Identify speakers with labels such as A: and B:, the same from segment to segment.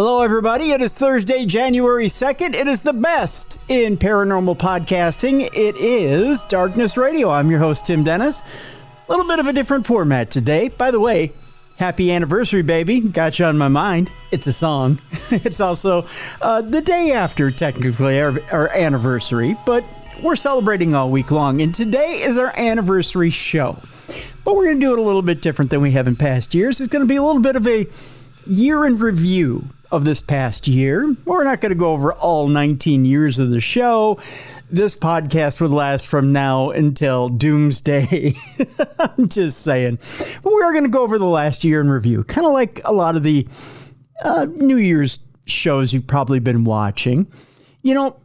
A: Hello, everybody. It is Thursday, January 2nd. It is the best in paranormal podcasting. It is Darkness Radio. I'm your host, Tim Dennis. A little bit of a different format today. By the way, happy anniversary, baby. Got you on my mind. It's a song. It's also the day after, technically, our anniversary, but we're celebrating all week long, and today is our anniversary show. But we're going to do it a little bit different than we have in past years. It's going to be a little bit of a year in review of this past year. We're not going to go over all 19 years of the show. This podcast would last from now until doomsday. I'm just saying. But we are going to go over the last year in review, kind of like a lot of the New Year's shows you've probably been watching. You know,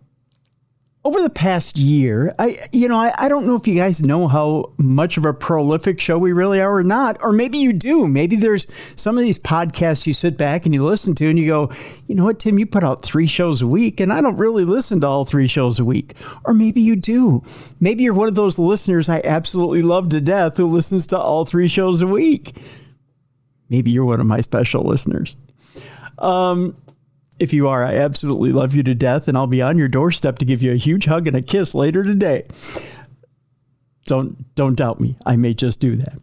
A: over the past year, I don't know if you guys know how much of a prolific show we really are or not, or maybe you do. Maybe there's some of these podcasts you sit back and you listen to and you go, you know what, Tim, you put out 3 shows a week and I don't really listen to all 3 shows a week. Or maybe you do. Maybe you're one of those listeners I absolutely love to death who listens to all 3 shows a week. Maybe you're one of my special listeners. If you are, I absolutely love you to death, and I'll be on your doorstep to give you a huge hug and a kiss later today. Don't doubt me. I may just do that.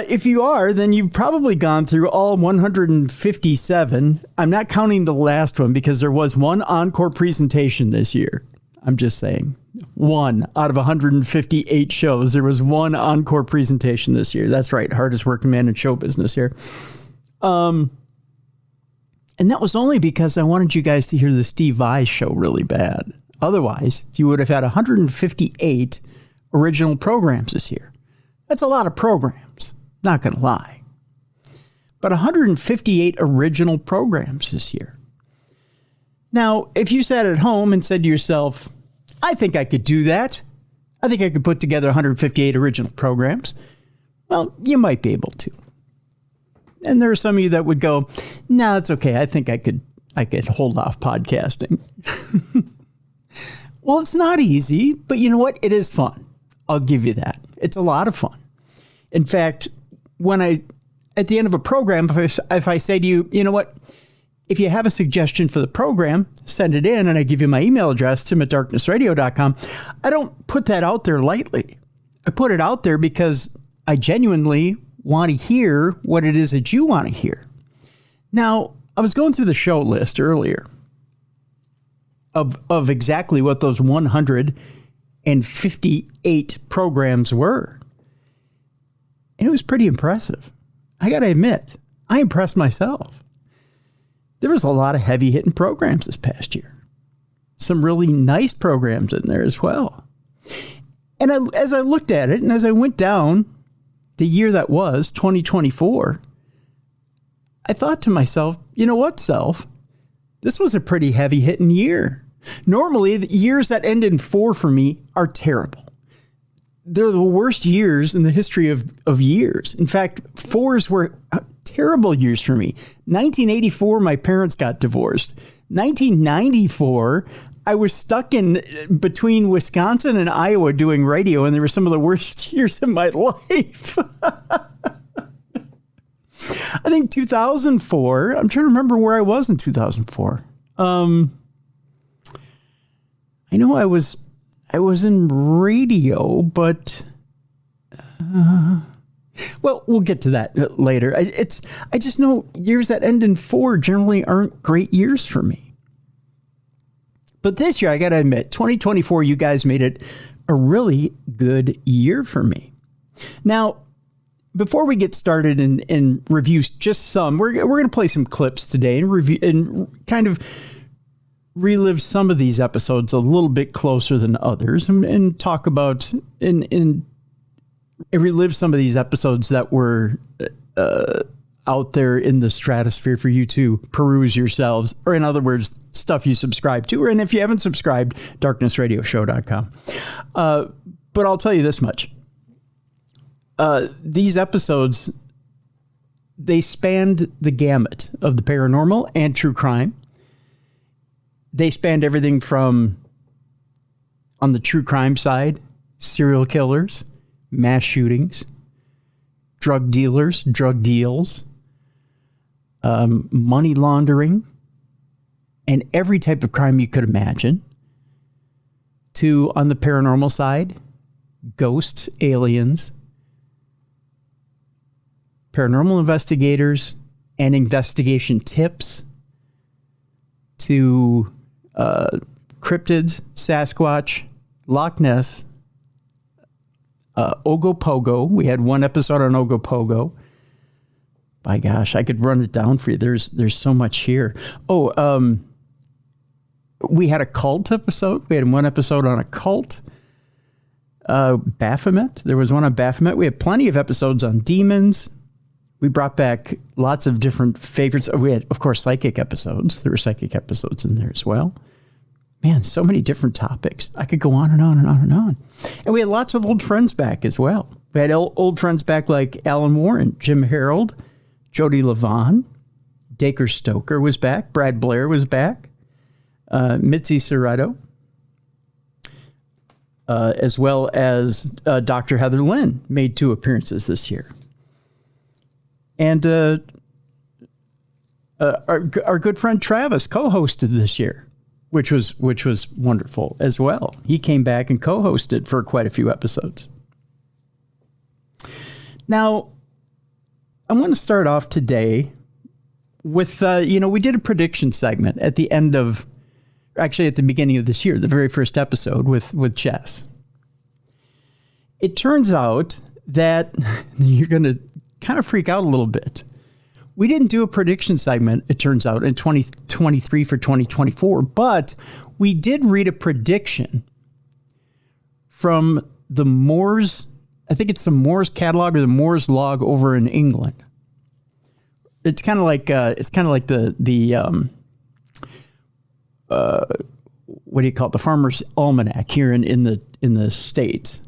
A: If you are, then you've probably gone through all 157. I'm not counting the last one because there was one encore presentation this year. I'm just saying. 1 out of 158 shows. There was one encore presentation this year. That's right. Hardest working man in show business here. And that was only because I wanted you guys to hear the Steve Vai show really bad. Otherwise, you would have had 158 original programs this year. That's a lot of programs, not going to lie. But 158 original programs this year. Now, if you sat at home and said to yourself, I think I could do that. I think I could put together 158 original programs. Well, you might be able to. And there are some of you that would go, no, it's okay. I think I could hold off podcasting. Well, it's not easy, but you know what? It is fun. I'll give you that. It's a lot of fun. In fact, at the end of a program, if I say to you, you know what? If you have a suggestion for the program, send it in and I give you my email address, tim@darknessradio.com. I don't put that out there lightly. I put it out there because I genuinely want to hear what it is that you want to hear. Now, I was going through the show list earlier of exactly what those 158 programs were. And it was pretty impressive. I got to admit, I impressed myself. There was a lot of heavy hitting programs this past year. Some really nice programs in there as well. And as I looked at it and as I went down the year that was, 2024, I thought to myself, you know what, self? This was a pretty heavy-hitting year. Normally, the years that end in 4 for me are terrible. They're the worst years in the history of years. In fact, 4s were terrible years for me. 1984, my parents got divorced. 1994, I was stuck in between Wisconsin and Iowa doing radio, and they were some of the worst years of my life. I think 2004, I'm trying to remember where I was in 2004. I know I was in radio, but well, we'll get to that later. I just know years that end in 4 generally aren't great years for me. But this year, I got to admit, 2024, you guys made it a really good year for me. Now, before we get started and reviews just some, we're going to play some clips today and review and kind of relive some of these episodes a little bit closer than others and talk about and relive some of these episodes that were out there in the stratosphere for you to peruse yourselves, or in other words, stuff you subscribe to, or and if you haven't subscribed, darknessradioshow.com. But I'll tell you this much. These episodes, they spanned the gamut of the paranormal and true crime. They spanned everything from, on the true crime side, serial killers, mass shootings, drug dealers, drug deals, money laundering, and every type of crime you could imagine, to, on the paranormal side, ghosts, aliens, paranormal investigators, and investigation tips, to cryptids, Sasquatch, Loch Ness, Ogopogo. We had one episode on Ogopogo. By gosh, I could run it down for you. There's so much here. We had a cult episode. We had one episode on a cult. Baphomet. There was one on Baphomet. We had plenty of episodes on demons. We brought back lots of different favorites. We had, of course, psychic episodes. There were psychic episodes in there as well. Man, so many different topics. I could go on and on and on and on. And we had lots of old friends back as well. We had old friends back like Alan Warren, Jim Harold, Jody Levon, Dacre Stoker was back. Brad Blair was back. Mitzi Serrato, as well as Dr. Heather Lynn made 2 appearances this year. And our good friend Travis co-hosted this year, which was wonderful as well. He came back and co-hosted for quite a few episodes. Now, I want to start off today with, we did a prediction segment at the end of, actually at the beginning of this year, the very first episode with Chess. It turns out that you're going to kind of freak out a little bit. We didn't do a prediction segment, it turns out, in 2023 for 2024, but we did read a prediction from the Moore's, I think it's the Moore's catalog or the Moore's log over in England. It's kind of like the what do you call it? The Farmer's Almanac here in the States.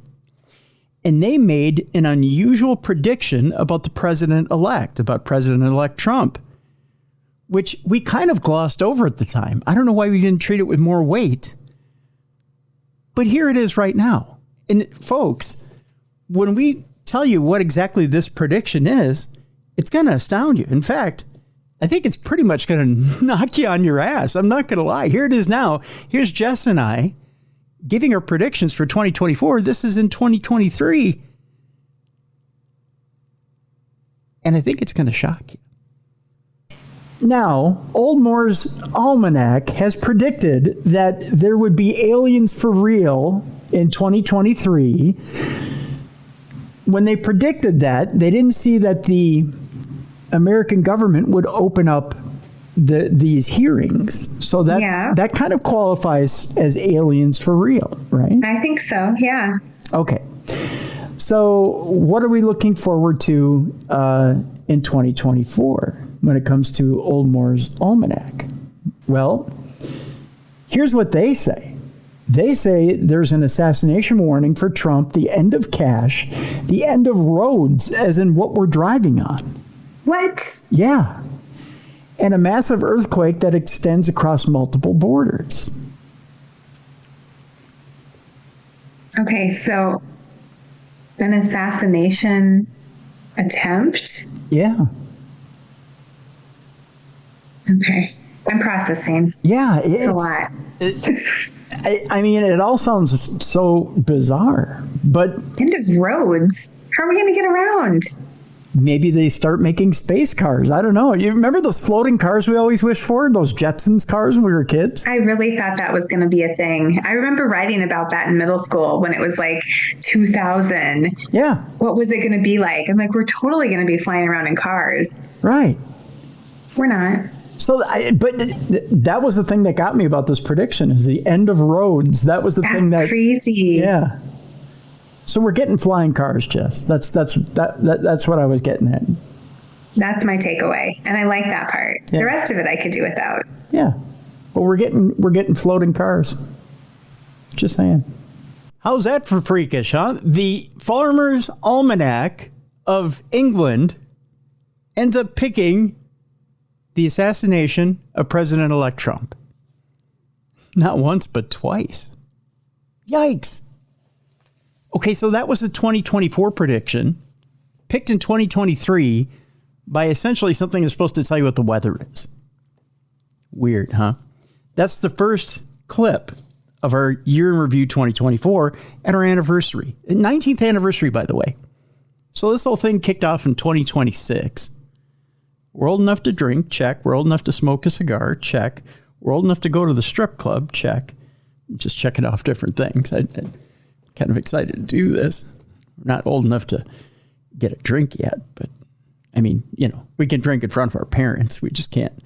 A: And they made an unusual prediction about the president-elect, about President-elect Trump, which we kind of glossed over at the time. I don't know why we didn't treat it with more weight, but here it is right now. And folks, when we tell you what exactly this prediction is, it's going to astound you. In fact, I think it's pretty much going to knock you on your ass. I'm not going to lie. Here it is now. Here's Jess and I giving our predictions for 2024. This is in 2023. And I think it's going to shock you. Now, Old Moore's Almanac has predicted that there would be aliens for real in 2023. When they predicted that, they didn't see that the American government would open up these hearings. So that kind of qualifies as aliens for real, right?
B: I think so, yeah.
A: Okay. So what are we looking forward to in 2024 when it comes to Old Moore's Almanac? Well, here's what they say. They say there's an assassination warning for Trump, the end of cash, the end of roads, as in what we're driving on.
B: What?
A: Yeah. And a massive earthquake that extends across multiple borders.
B: Okay, so an assassination attempt?
A: Yeah.
B: Okay. I'm processing.
A: Yeah.
B: It's a lot.
A: I mean, it all sounds so bizarre, but...
B: End of roads? How are we going to get around?
A: Maybe they start making space cars. I don't know. You remember those floating cars we always wished for? Those Jetsons cars when we were kids?
B: I really thought that was going to be a thing. I remember writing about that in middle school when it was like 2000.
A: Yeah.
B: What was it going to be like? And like, we're totally going to be flying around in cars.
A: Right.
B: We're not.
A: So, but that was the thing that got me about this prediction is the end of roads. That was the thing that...
B: That's crazy.
A: Yeah. So we're getting flying cars, Jess. That's what I was getting at.
B: That's my takeaway, and I like that part.
A: Yeah.
B: The rest of it I could do without.
A: Yeah, but we're getting floating cars. Just saying. How's that for freakish, huh? The Farmer's Almanac of England ends up picking the assassination of President-elect Trump. Not once, but twice. Yikes. Okay, so that was the 2024 prediction, picked in 2023 by essentially something that's supposed to tell you what the weather is. Weird, huh? That's the first clip of our Year in Review 2024 at our anniversary. 19th anniversary, by the way. So this whole thing kicked off in 2026. We're old enough to drink, check. We're old enough to smoke a cigar, check. We're old enough to go to the strip club, check. Just checking off different things. I'm kind of excited to do this. We're not old enough to get a drink yet, but I mean, we can drink in front of our parents. We just can't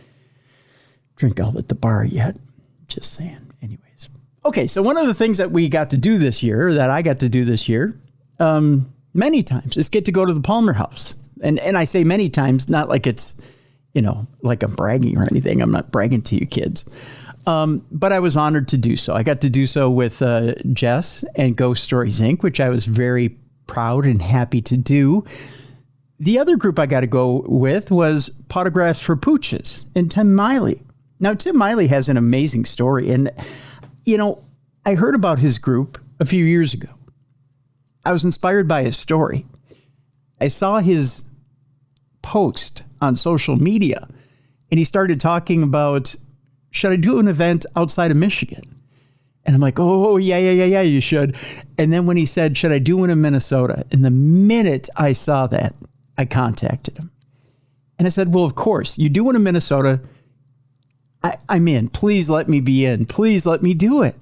A: drink all at the bar yet. Just saying. Anyways. Okay, so one of the things that we got to do this year, that I got to do this year, many times, is get to go to the Palmer House. And I say many times, not like it's, like I'm bragging or anything. I'm not bragging to you kids. But I was honored to do so. I got to do so with Jess and Ghost Stories Inc., which I was very proud and happy to do. The other group I got to go with was Potographs for Pooches and Tim Maile. Now, Tim Maile has an amazing story. And, I heard about his group a few years ago. I was inspired by his story. I saw his post on social media, and he started talking about, should I do an event outside of Michigan? And I'm like, oh, yeah, you should. And then when he said, should I do one in Minnesota? And the minute I saw that, I contacted him. And I said, well, of course, you do one in Minnesota. I'm in. Please let me be in. Please let me do it.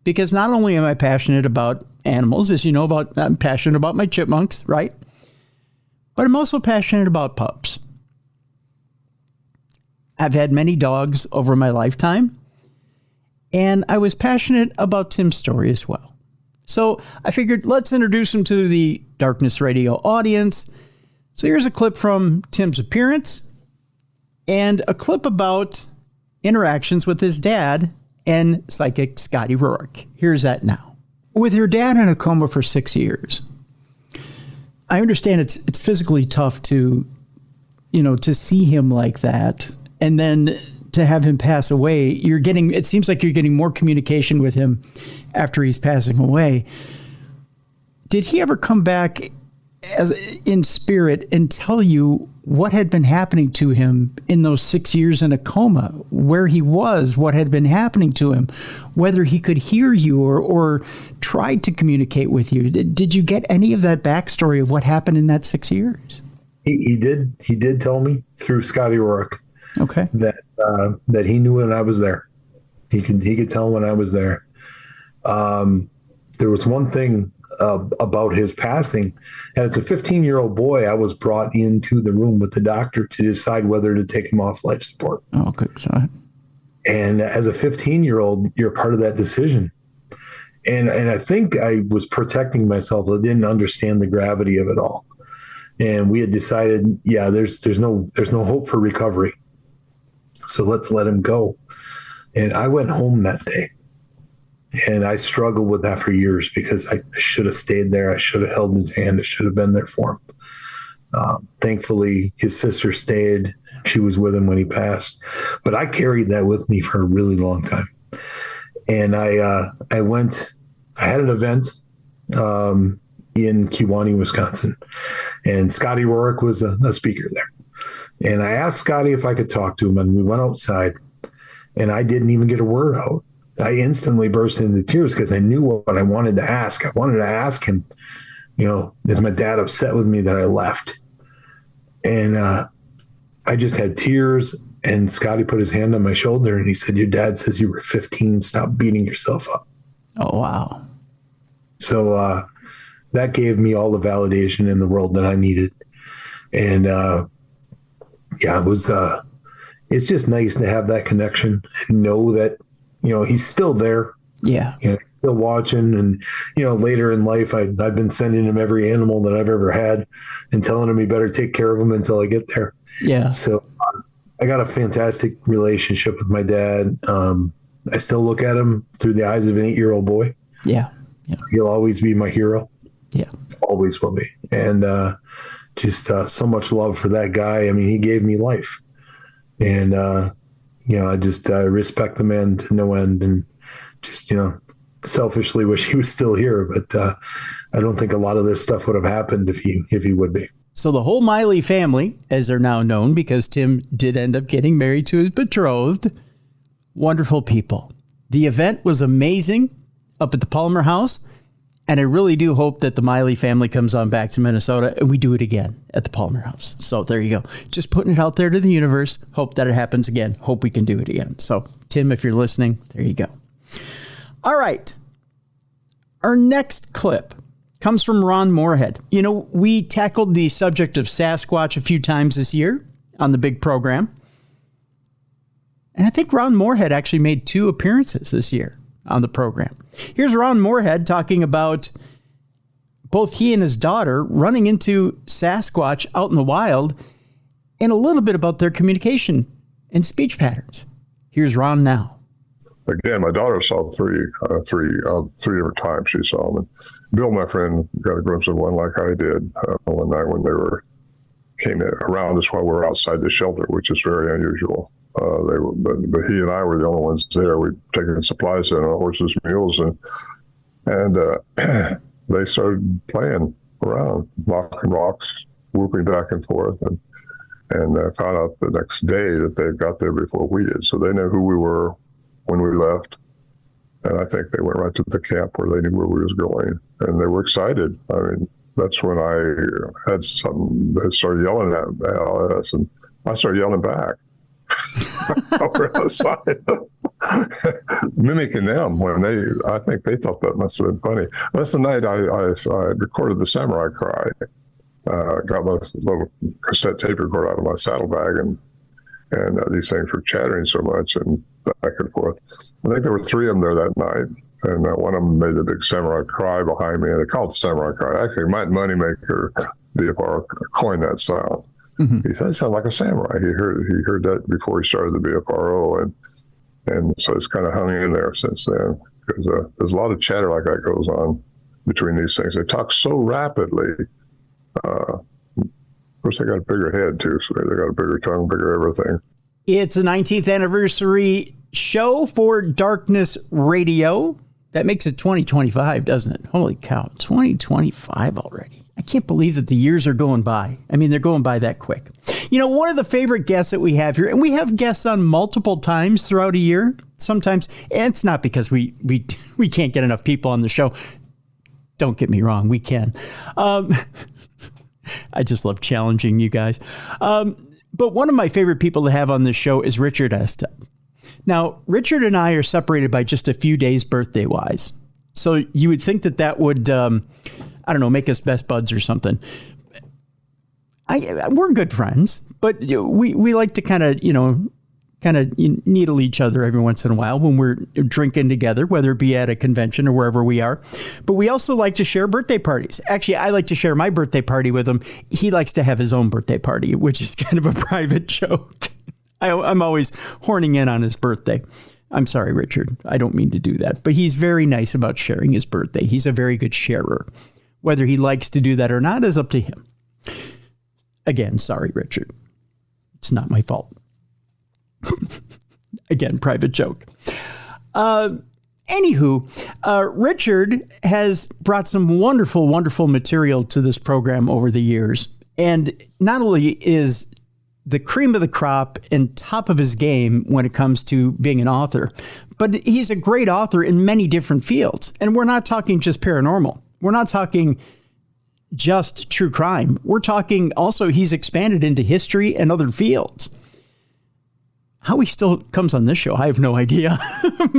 A: Because not only am I passionate about animals, as you know, I'm passionate about my chipmunks, right? But I'm also passionate about pups. I've had many dogs over my lifetime, and I was passionate about Tim's story as well. So I figured, let's introduce him to the Darkness Radio audience. So here's a clip from Tim's appearance and a clip about interactions with his dad and psychic Scotty Rourke. Here's that now. With your dad in a coma for 6 years, I understand it's physically tough to see him like that. And then to have him pass away, it seems like you're getting more communication with him after he's passing away. Did he ever come back in spirit and tell you what had been happening to him in those 6 years in a coma, where he was, what had been happening to him, whether he could hear you or tried to communicate with you? Did you get any of that backstory of what happened in that 6 years?
C: He did tell me through Scotty Rourke.
A: Okay.
C: That he knew when I was there. He could tell when I was there. There was one thing about his passing. As a 15-year-old boy, I was brought into the room with the doctor to decide whether to take him off life support.
A: Oh, good. Sorry.
C: And as a 15-year-old, you're part of that decision. And I think I was protecting myself. I didn't understand the gravity of it all. And we had decided, there's no hope for recovery. So let's let him go. And I went home that day. And I struggled with that for years because I should have stayed there. I should have held his hand. I should have been there for him. Thankfully, his sister stayed. She was with him when he passed. But I carried that with me for a really long time. And I had an event in Kewanee, Wisconsin. And Scotty Rourke was a speaker there. And I asked Scotty if I could talk to him, and we went outside, and I didn't even get a word out. I instantly burst into tears because I knew what I wanted to ask. I wanted to ask him, is my dad upset with me that I left? And I just had tears, and Scotty put his hand on my shoulder, and he said, your dad says you were 15. Stop beating yourself up.
A: Oh, wow.
C: So that gave me all the validation in the world that I needed. And it was it's just nice to have that connection and know that he's still there.
A: Yeah.
C: Still watching. And later in life I've been sending him every animal that I've ever had and telling him he better take care of them until I get there.
A: Yeah.
C: So I got a fantastic relationship with my dad. I still look at him through the eyes of an 8-year-old boy.
A: Yeah.
C: He'll always be my hero.
A: Yeah.
C: Always will be. And just so much love for that guy. I mean, he gave me life. And, I respect the man to no end, and just, selfishly wish he was still here. But I don't think a lot of this stuff would have happened if he would be.
A: So the whole Maile family, as they're now known, because Tim did end up getting married to his betrothed, wonderful people. The event was amazing up at the Palmer House, and I really do hope that the Maile family comes on back to Minnesota and we do it again at the Palmer House. So there you go. Just putting it out there to the universe. Hope that it happens again. Hope we can do it again. So Tim, if you're listening, there you go. All right. Our next clip comes from Ron Moorhead. You know, we tackled the subject of Sasquatch a few times this year on the big program. And I think Ron Moorhead actually made 2 appearances this year on the program. Here's Ron Moorhead talking about both he and his daughter running into Sasquatch out in the wild and a little bit about their communication and speech patterns. Here's Ron now.
D: Again, my daughter saw three different times she saw them. And Bill, my friend, got a glimpse of one like I did one night when they came around us while we were outside the shelter, which is very unusual. But he and I were the only ones there. We'd taken supplies in on horses, mules, and they started playing around, knocking rocks, whooping back and forth, and found out the next day that they got there before we did. So they knew who we were when we left, and I think they went right to the camp where they knew where we was going, and they were excited. I mean, that's when I had something. They started yelling at us, and I started yelling back. Over outside, mimicking them when I think they thought that must have been funny. Last night, I recorded the samurai cry. Got my little cassette tape recorder out of my saddlebag, and these things were chattering so much and back and forth. I think there were 3 of them there that night, and one of them made the big samurai cry behind me. And they called it samurai cry. Actually, Mike Moneymaker, BFR, coined that sound. Mm-hmm. He said it sounded like a samurai. He heard that before he started the BFRO, and so it's kind of hung in there since then, because there's a lot of chatter like that goes on between these things. They talk so rapidly. Of course, they got a bigger head too, so they got a bigger tongue, bigger everything.
A: It's the 19th anniversary show for Darkness Radio. That makes it 2025, doesn't it? Holy cow, 2025 already. I can't believe that the years are going by. I mean, they're going by that quick. You know, one of the favorite guests that we have here, and we have guests on multiple times throughout a year, sometimes, and it's not because we can't get enough people on the show. Don't get me wrong, we can. I just love challenging you guys. But one of my favorite people to have on this show is Richard Estep. Now, Richard and I are separated by just a few days birthday-wise. So you would think that would, I don't know, make us best buds or something. We're good friends, but we like to kind of needle each other every once in a while when we're drinking together, whether it be at a convention or wherever we are. But we also like to share birthday parties. Actually, I like to share my birthday party with him. He likes to have his own birthday party, which is kind of a private joke. I'm always horning in on his birthday. I'm sorry, Richard. I don't mean to do that. But he's very nice about sharing his birthday. He's a very good sharer. Whether he likes to do that or not is up to him. Again, sorry, Richard. It's not my fault. Again, private joke. Anywho, Richard has brought some wonderful, wonderful material to this program over the years. And not only is the cream of the crop and top of his game when it comes to being an author, but he's a great author in many different fields. And we're not talking just paranormal. We're not talking just true crime. We're talking also he's expanded into history and other fields. How he still comes on this show, I have no idea.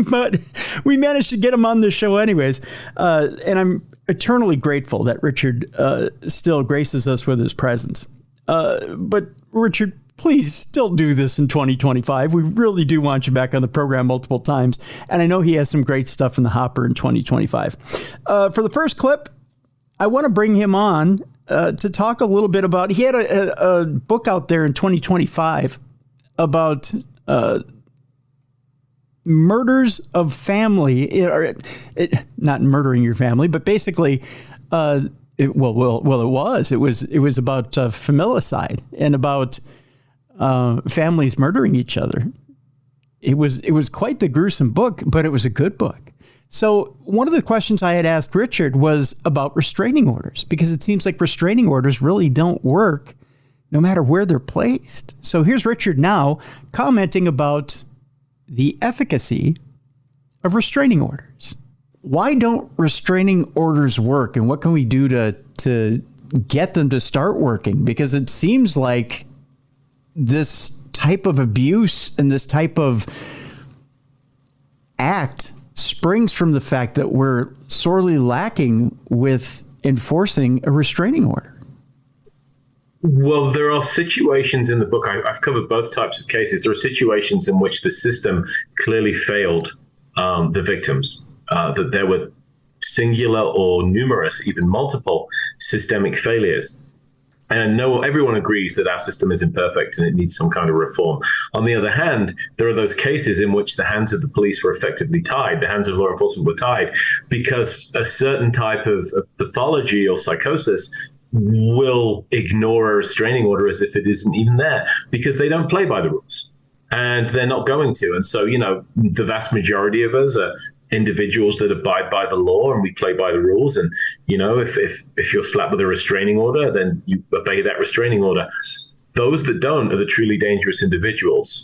A: But we managed to get him on this show anyways. And I'm eternally grateful that Richard still graces us with his presence. But Richard, please still do this in 2025. We really do want you back on the program multiple times. And I know he has some great stuff in the hopper in 2025. For the first clip, I want to bring him on to talk a little bit about, he had a book out there in 2025 about murders of family, not murdering your family, but basically, it was about familicide and about families murdering each other. it was quite the gruesome book, but it was a good book. So one of the questions I had asked Richard was about restraining orders, because it seems like restraining orders really don't work no matter where they're placed. So here's Richard now commenting about the efficacy of restraining orders. Why don't restraining orders work, and what can we do to get them to start working? Because it seems like this type of abuse and this type of act springs from the fact that we're sorely lacking with enforcing a restraining order.
E: Well, there are situations in the book, I've covered both types of cases. There are situations in which the system clearly failed the victims, that there were singular or numerous, even multiple systemic failures. And everyone agrees that our system is imperfect and it needs some kind of reform. On the other hand, there are those cases in which the hands of the police were effectively tied, the hands of law enforcement were tied, because a certain type of pathology or psychosis will ignore a restraining order as if it isn't even there, because they don't play by the rules and they're not going to. And so, the vast majority of us are individuals that abide by the law and we play by the rules. And, if you're slapped with a restraining order, then you obey that restraining order. Those that don't are the truly dangerous individuals,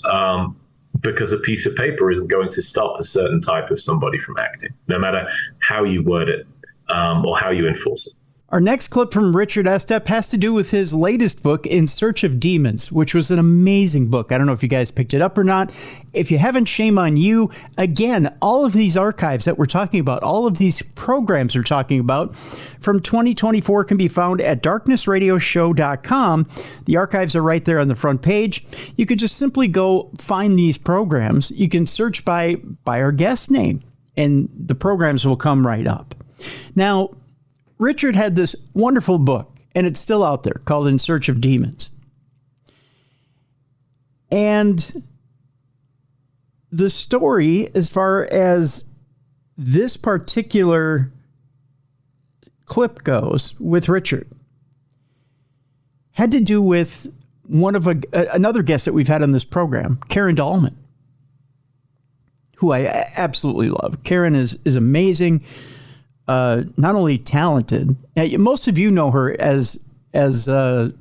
E: because a piece of paper isn't going to stop a certain type of somebody from acting, no matter how you word it or how you enforce it.
A: Our next clip from Richard Estep has to do with his latest book, In Search of Demons, which was an amazing book. I don't know if you guys picked it up or not. If you haven't, shame on you. Again, all of these archives that we're talking about, all of these programs we're talking about from 2024 can be found at darknessradioshow.com. The archives are right there on the front page. You could just simply go find these programs. You can search by our guest name, and the programs will come right up. Now, Richard had this wonderful book, and it's still out there, called In Search of Demons. And the story, as far as this particular clip goes with Richard, had to do with one of another guest that we've had on this program, Karen Dahlman, who I absolutely love. Karen is amazing. Not only talented, most of you know her as not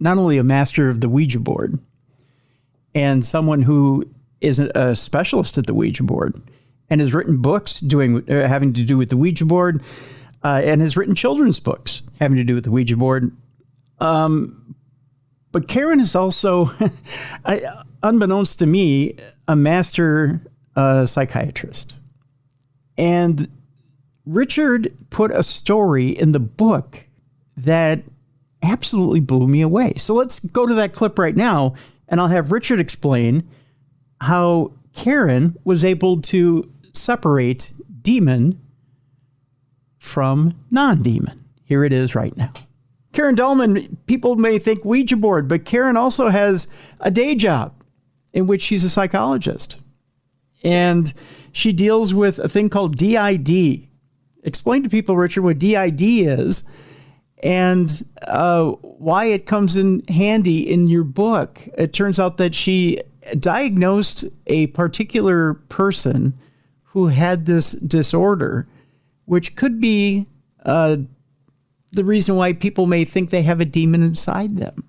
A: only a master of the Ouija board and someone who is a specialist at the Ouija board and has written books having to do with the Ouija board, and has written children's books having to do with the Ouija board. But Karen is also, unbeknownst to me, a master psychiatrist. And Richard put a story in the book that absolutely blew me away. So let's go to that clip right now, and I'll have Richard explain how Karen was able to separate demon from non-demon. Here it is right now. Karen Dahlman, people may think Ouija board, but Karen also has a day job in which she's a psychologist. And she deals with a thing called DID. Explain to people, Richard, what DID is and why it comes in handy in your book. It turns out that she diagnosed a particular person who had this disorder, which could be the reason why people may think they have a demon inside them.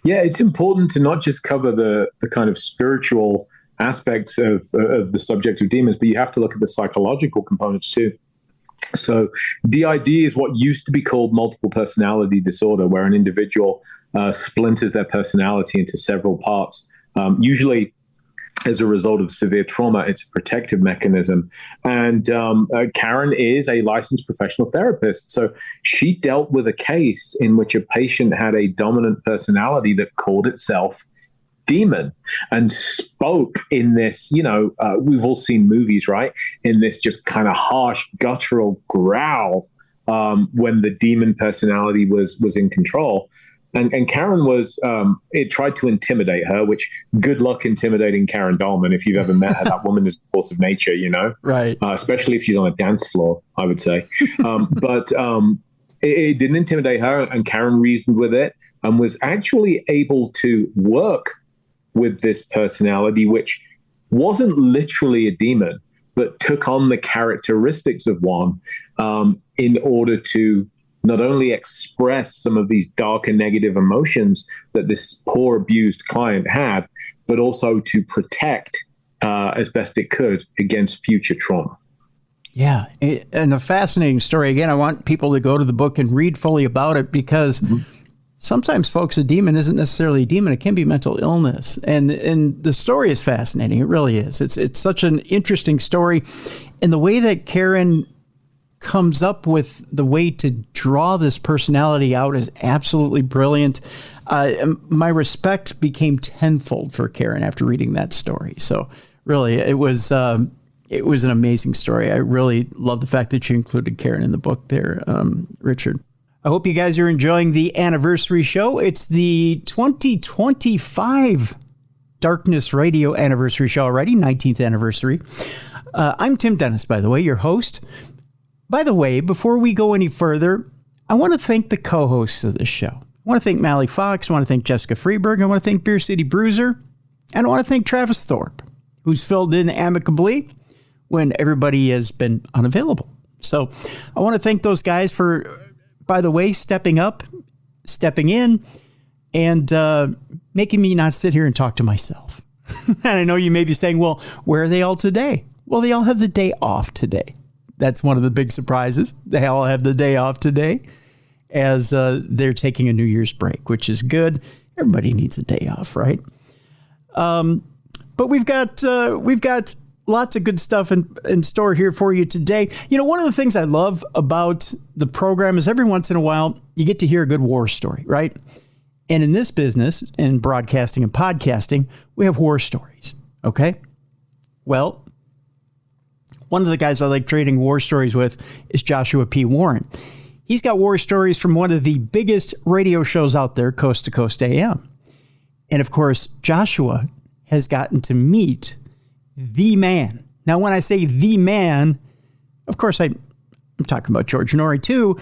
F: Yeah, it's important to not just cover the kind of spiritual aspects of the subject of demons, but you have to look at the psychological components too. So DID is what used to be called multiple personality disorder, where an individual splinters their personality into several parts. Usually as a result of severe trauma, it's a protective mechanism. And Karen is a licensed professional therapist. So she dealt with a case in which a patient had a dominant personality that called itself demon and spoke in this, we've all seen movies, right? In this just kind of harsh, guttural growl when the demon personality was in control. And Karen it tried to intimidate her, which good luck intimidating Karen Dahlman. If you've ever met her, that woman is a force of nature, Right. Especially if she's on a dance floor, I would say. But it didn't intimidate her, and Karen reasoned with it and was actually able to work with this personality, which wasn't literally a demon, but took on the characteristics of one in order to not only express some of these dark and negative emotions that this poor abused client had, but also to protect as best it could against future trauma.
A: Yeah. And a fascinating story. Again, I want people to go to the book and read fully about it, because sometimes, folks, a demon isn't necessarily a demon. It can be mental illness. And the story is fascinating. It really is. It's such an interesting story. And the way that Karen comes up with the way to draw this personality out is absolutely brilliant. My respect became tenfold for Karen after reading that story. So really, it was an amazing story. I really love the fact that you included Karen in the book there, Richard. I hope you guys are enjoying the anniversary show. It's the 2025 Darkness Radio anniversary show already, 19th anniversary. I'm Tim Dennis, by the way, your host. By the way, before we go any further, I want to thank the co-hosts of this show. I want to thank Mally Fox. I want to thank Jessica Freeberg. I want to thank Beer City Bruiser. And I want to thank Travis Thorpe, who's filled in amicably when everybody has been unavailable. So I want to thank those guys for, by the way, stepping up, stepping in, and making me not sit here and talk to myself. And I know you may be saying, well, where are they all today? Well, they all have the day off today. That's one of the big surprises. They all have the day off today, as they're taking a New Year's break, which is good. Everybody needs a day off, right? But we've got lots of good stuff in store here for you today. You know, one of the things I love about the program is every once in a while you get to hear a good war story, right? And in this business, in broadcasting and podcasting, we have war stories, okay? Well, one of the guys I like trading war stories with is Joshua P. Warren. He's got war stories from one of the biggest radio shows out there, Coast to Coast AM. And of course, Joshua has gotten to meet the man. Now, when I say the man, of course, I'm talking about George Norrie too,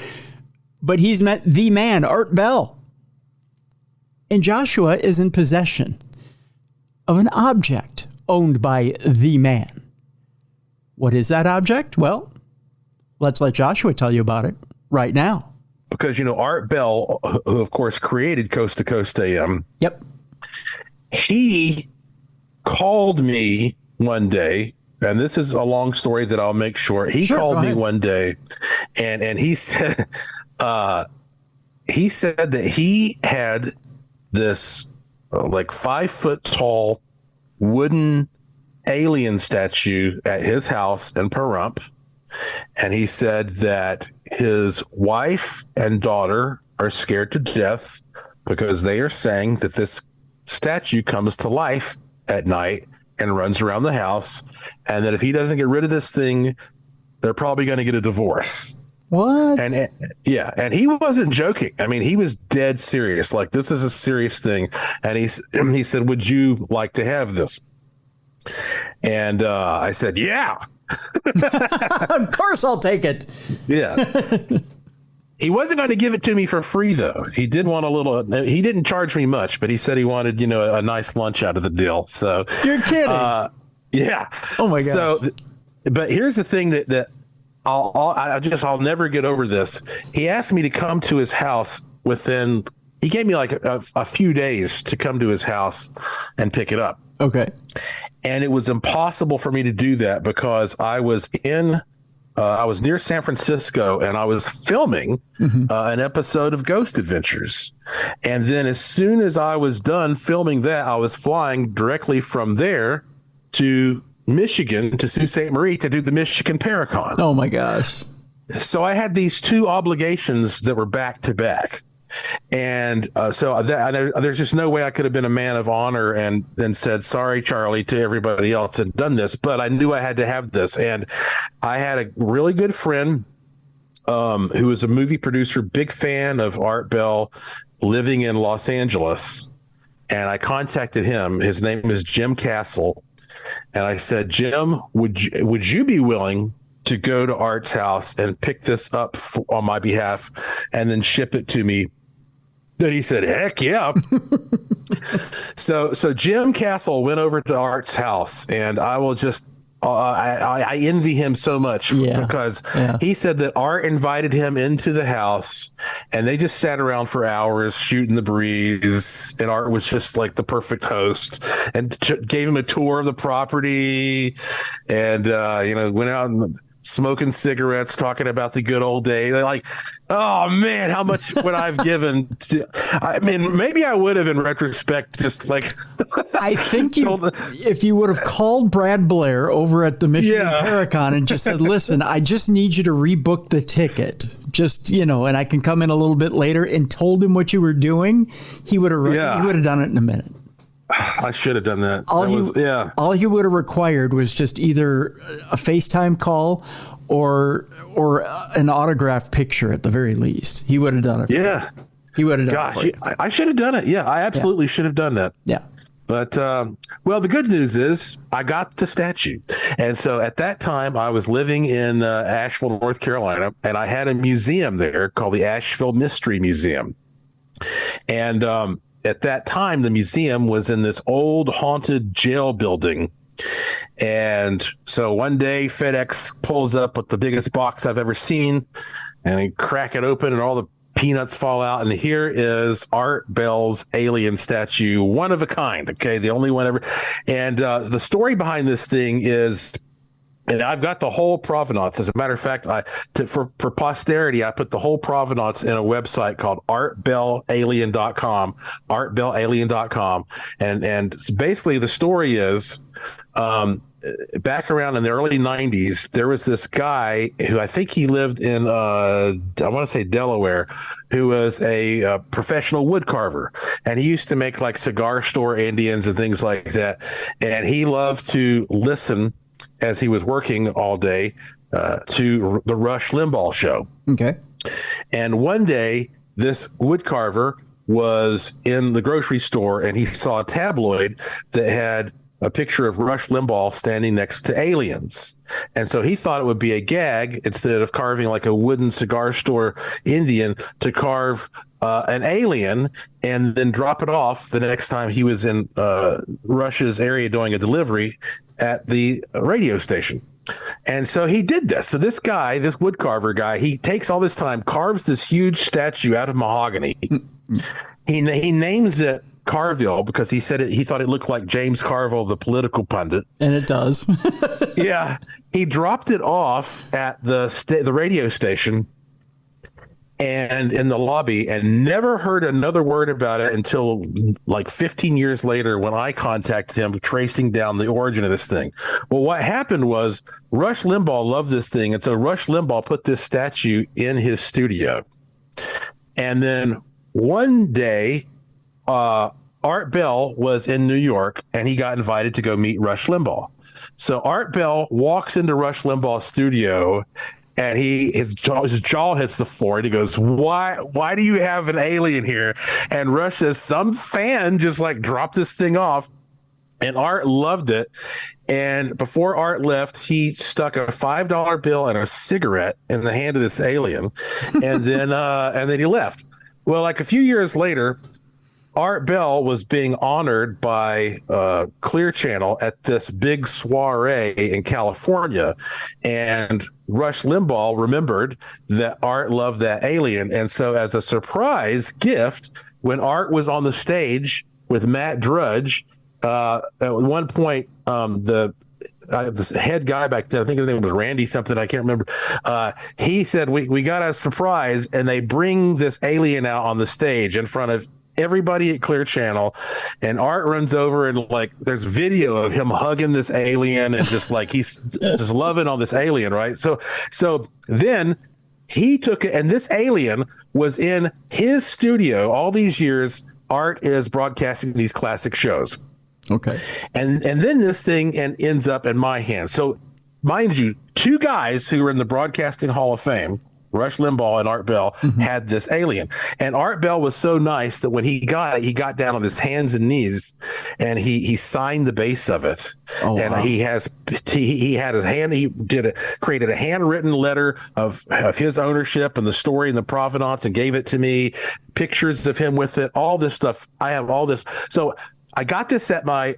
A: but he's met the man, Art Bell. And Joshua is in possession of an object owned by the man. What is that object? Well, let's let Joshua tell you about it right now.
G: Because, you know, Art Bell, who of course created Coast to Coast AM.
A: Yep.
G: He called me one day, and this is a long story that I'll make short. He called me one day, and he said that he had this like 5 foot tall wooden alien statue at his house in Pahrump, and he said that his wife and daughter are scared to death because they are saying that this statue comes to life at night and runs around the house, and that if he doesn't get rid of this thing, they're probably going to get a divorce.
A: What?
G: And he wasn't joking. I mean, he was dead serious. Like, this is a serious thing. And he said, "Would you like to have this?" And I said, "Yeah."
A: Of course I'll take it.
G: Yeah. He wasn't going to give it to me for free, though. He did want a little. He didn't charge me much, but he said he wanted, you know, a nice lunch out of the deal. So
A: you're kidding.
G: Yeah.
A: Oh my gosh. So,
G: but here's the thing that I'll never get over this. He asked me to come to his house within. He gave me like a few days to come to his house and pick it up.
A: Okay.
G: And it was impossible for me to do that because I was near San Francisco, and I was filming an episode of Ghost Adventures. And then as soon as I was done filming that, I was flying directly from there to Michigan, to Sault Ste. Marie, to do the Michigan Paracon.
A: Oh my gosh.
G: So I had these two obligations that were back to back. And so there's just no way I could have been a man of honor and said, "Sorry, Charlie," to everybody else and done this. But I knew I had to have this. And I had a really good friend who was a movie producer, big fan of Art Bell, living in Los Angeles. And I contacted him. His name is Jim Castle. And I said, "Jim, would you be willing to go to Art's house and pick this up on my behalf and then ship it to me?" Then he said, "Heck yeah." So Jim Castle went over to Art's house, and I will just I envy him so much because he said that Art invited him into the house, and they just sat around for hours shooting the breeze, and Art was just like the perfect host, and gave him a tour of the property, and went out and smoking cigarettes, talking about the good old day. They're like, oh man, how much would I've given to, I mean, maybe I would have in retrospect, just like,
A: I think if you would have called Brad Blair over at the Michigan Paracon and just said, listen, I just need you to rebook the ticket, just, and I can come in a little bit later, and told him what you were doing, he would have done it in a minute.
G: I should have done that.
A: All he would have required was just either a FaceTime call or an autographed picture at the very least. He would have done it.
G: Yeah.
A: He would have done
G: it. Gosh, I should have done it. Yeah, I absolutely should have done that.
A: Yeah.
G: But, well, the good news is I got the statue. And so at that time, I was living in Asheville, North Carolina, and I had a museum there called the Asheville Mystery Museum. And at that time, the museum was in this old haunted jail building. And so one day FedEx pulls up with the biggest box I've ever seen, and they crack it open and all the peanuts fall out. And here is Art Bell's alien statue, one of a kind. Okay. The only one ever. And the story behind this thing is, and I've got the whole provenance. As a matter of fact, for posterity, I put the whole provenance in a website called artbellalien.com, artbellalien.com. And basically the story is, back around in the early 90s, there was this guy who I think he lived in, I want to say Delaware, who was a professional wood carver. And he used to make like cigar store Indians and things like that. And he loved to listen as he was working all day to the Rush Limbaugh show.
A: Okay.
G: And one day, this wood carver was in the grocery store, and he saw a tabloid that had a picture of Rush Limbaugh standing next to aliens. And so he thought it would be a gag, instead of carving like a wooden cigar store Indian, to carve an alien and then drop it off the next time he was in Rush's area doing a delivery at the radio station. And so he did this. So this guy, this wood carver guy, he takes all this time, carves this huge statue out of mahogany. He names it Carville because he said he thought it looked like James Carville, the political pundit.
A: And it does.
G: Yeah. He dropped it off at the radio station and in the lobby, and never heard another word about it until like 15 years later when I contacted him tracing down the origin of this thing. Well, what happened was Rush Limbaugh loved this thing, and so Rush Limbaugh put this statue in his studio. And then one day, Art Bell was in New York, and he got invited to go meet Rush Limbaugh. So Art Bell walks into Rush Limbaugh's studio, and his jaw hits the floor, and he goes, why do you have an alien here? And Rush says, some fan just like dropped this thing off. And Art loved it. And before Art left, he stuck a $5 bill and a cigarette in the hand of this alien. And then he left. Well, like a few years later, Art Bell was being honored by Clear Channel at this big soiree in California. And Rush Limbaugh remembered that Art loved that alien. And so as a surprise gift, when Art was on the stage with Matt Drudge, at one point, the head guy back then, I think his name was Randy something, I can't remember. He said, we got a surprise, and they bring this alien out on the stage in front of everybody at Clear Channel, and Art runs over, and like there's video of him hugging this alien and just like he's just loving on this alien, right? So then he took it, and this alien was in his studio all these years. Art is broadcasting these classic shows.
A: Okay.
G: And then this thing ends up in my hands. So mind you, two guys who are in the Broadcasting Hall of Fame, Rush Limbaugh and Art Bell had this alien. And Art Bell was so nice that when he got it, he got down on his hands and knees and he signed the base of it. Oh, and wow. he had his hand, created a handwritten letter of his ownership and the story and the provenance and gave it to me, pictures of him with it, all this stuff. I have all this. So I got this at my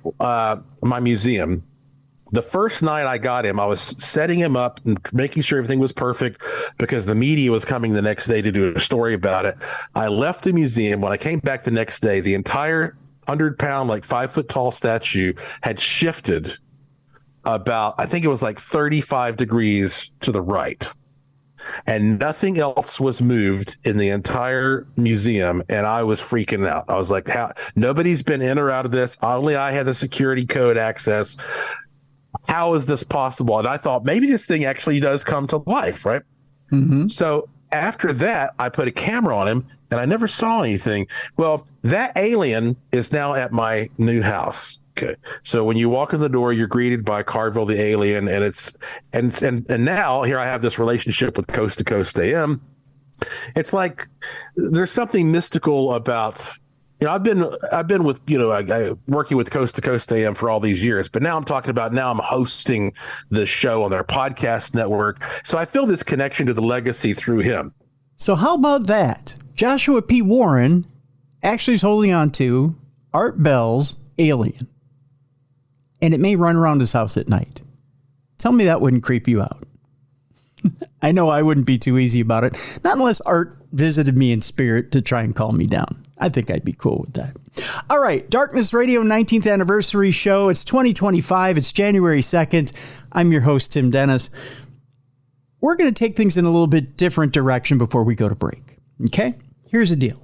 G: museum. The first night I got him, I was setting him up and making sure everything was perfect because the media was coming the next day to do a story about it. I left the museum. When I came back the next day, the entire 100-pound, like 5-foot-tall statue had shifted about, I think it was like 35 degrees to the right. And nothing else was moved in the entire museum. And I was freaking out. I was like, nobody's been in or out of this. Only I had the security code access. How is this possible? And I thought maybe this thing actually does come to life, right? Mm-hmm. So after that, I put a camera on him and I never saw anything. Well, that alien is now at my new house. Okay. So when you walk in the door, you're greeted by Carville the alien, and now here I have this relationship with Coast to Coast AM. It's like there's something mystical about. I've been with, working with Coast to Coast AM for all these years, but now I'm hosting the show on their podcast network. So I feel this connection to the legacy through him.
A: So how about that? Joshua P. Warren actually is holding on to Art Bell's alien, and it may run around his house at night. Tell me that wouldn't creep you out. I know I wouldn't be too easy about it. Not unless Art visited me in spirit to try and calm me down. I think I'd be cool with that. All right, Darkness Radio 19th anniversary show. It's 2025. It's January 2nd. I'm your host, Tim Dennis. We're going to take things in a little bit different direction before we go to break. Okay? Here's the deal.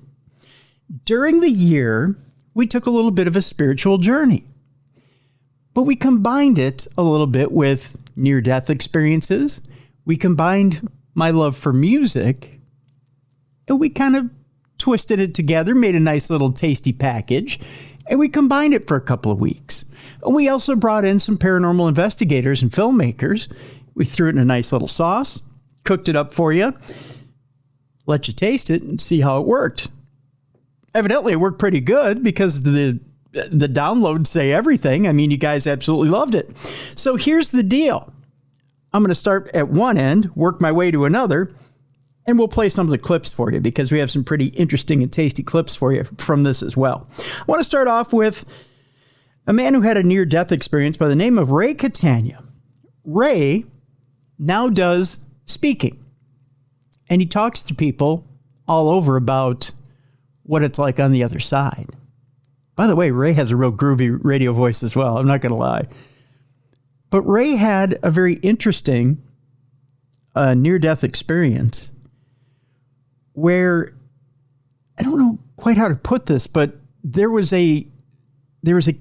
A: During the year, we took a little bit of a spiritual journey, but we combined it a little bit with near-death experiences. We combined my love for music, and we kind of twisted it together, made a nice little tasty package, and we combined it for a couple of weeks. And we also brought in some paranormal investigators and filmmakers. We threw it in a nice little sauce, cooked it up for you, let you taste it and see how it worked. Evidently, it worked pretty good because the downloads say everything. I mean, you guys absolutely loved it. So here's the deal. I'm going to start at one end, work my way to another, and we'll play some of the clips for you because we have some pretty interesting and tasty clips for you from this as well. I want to start off with a man who had a near-death experience by the name of Ray Catania. Ray now does speaking, and he talks to people all over about what it's like on the other side. By the way, Ray has a real groovy radio voice as well. I'm not going to lie. But Ray had a very interesting near-death experience where, I don't know quite how to put this, but there was a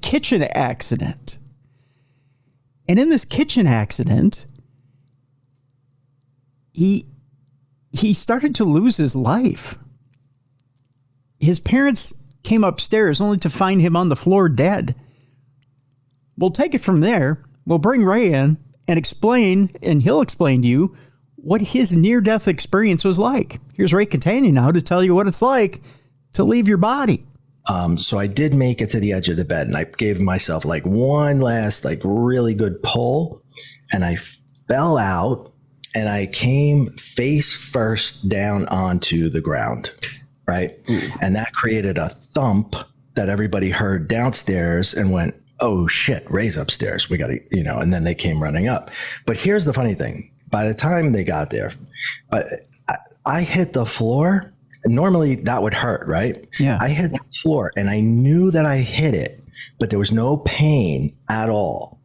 A: kitchen accident. And in this kitchen accident, he started to lose his life. His parents came upstairs only to find him on the floor dead. We'll take it from there. We'll bring Ray in and explain, and he'll explain to you what his near-death experience was like. Here's Ray Catania now to tell you what it's like to leave your body.
H: So I did make it to the edge of the bed, and I gave myself like one last like really good pull, and I fell out, and I came face first down onto the ground, right? And that created a thump that everybody heard downstairs and went, oh shit, Ray's upstairs. We got to, and then they came running up. But here's the funny thing. By the time they got there, I hit the floor. Normally that would hurt, right?
A: Yeah.
H: I hit the floor and I knew that I hit it, but there was no pain at all.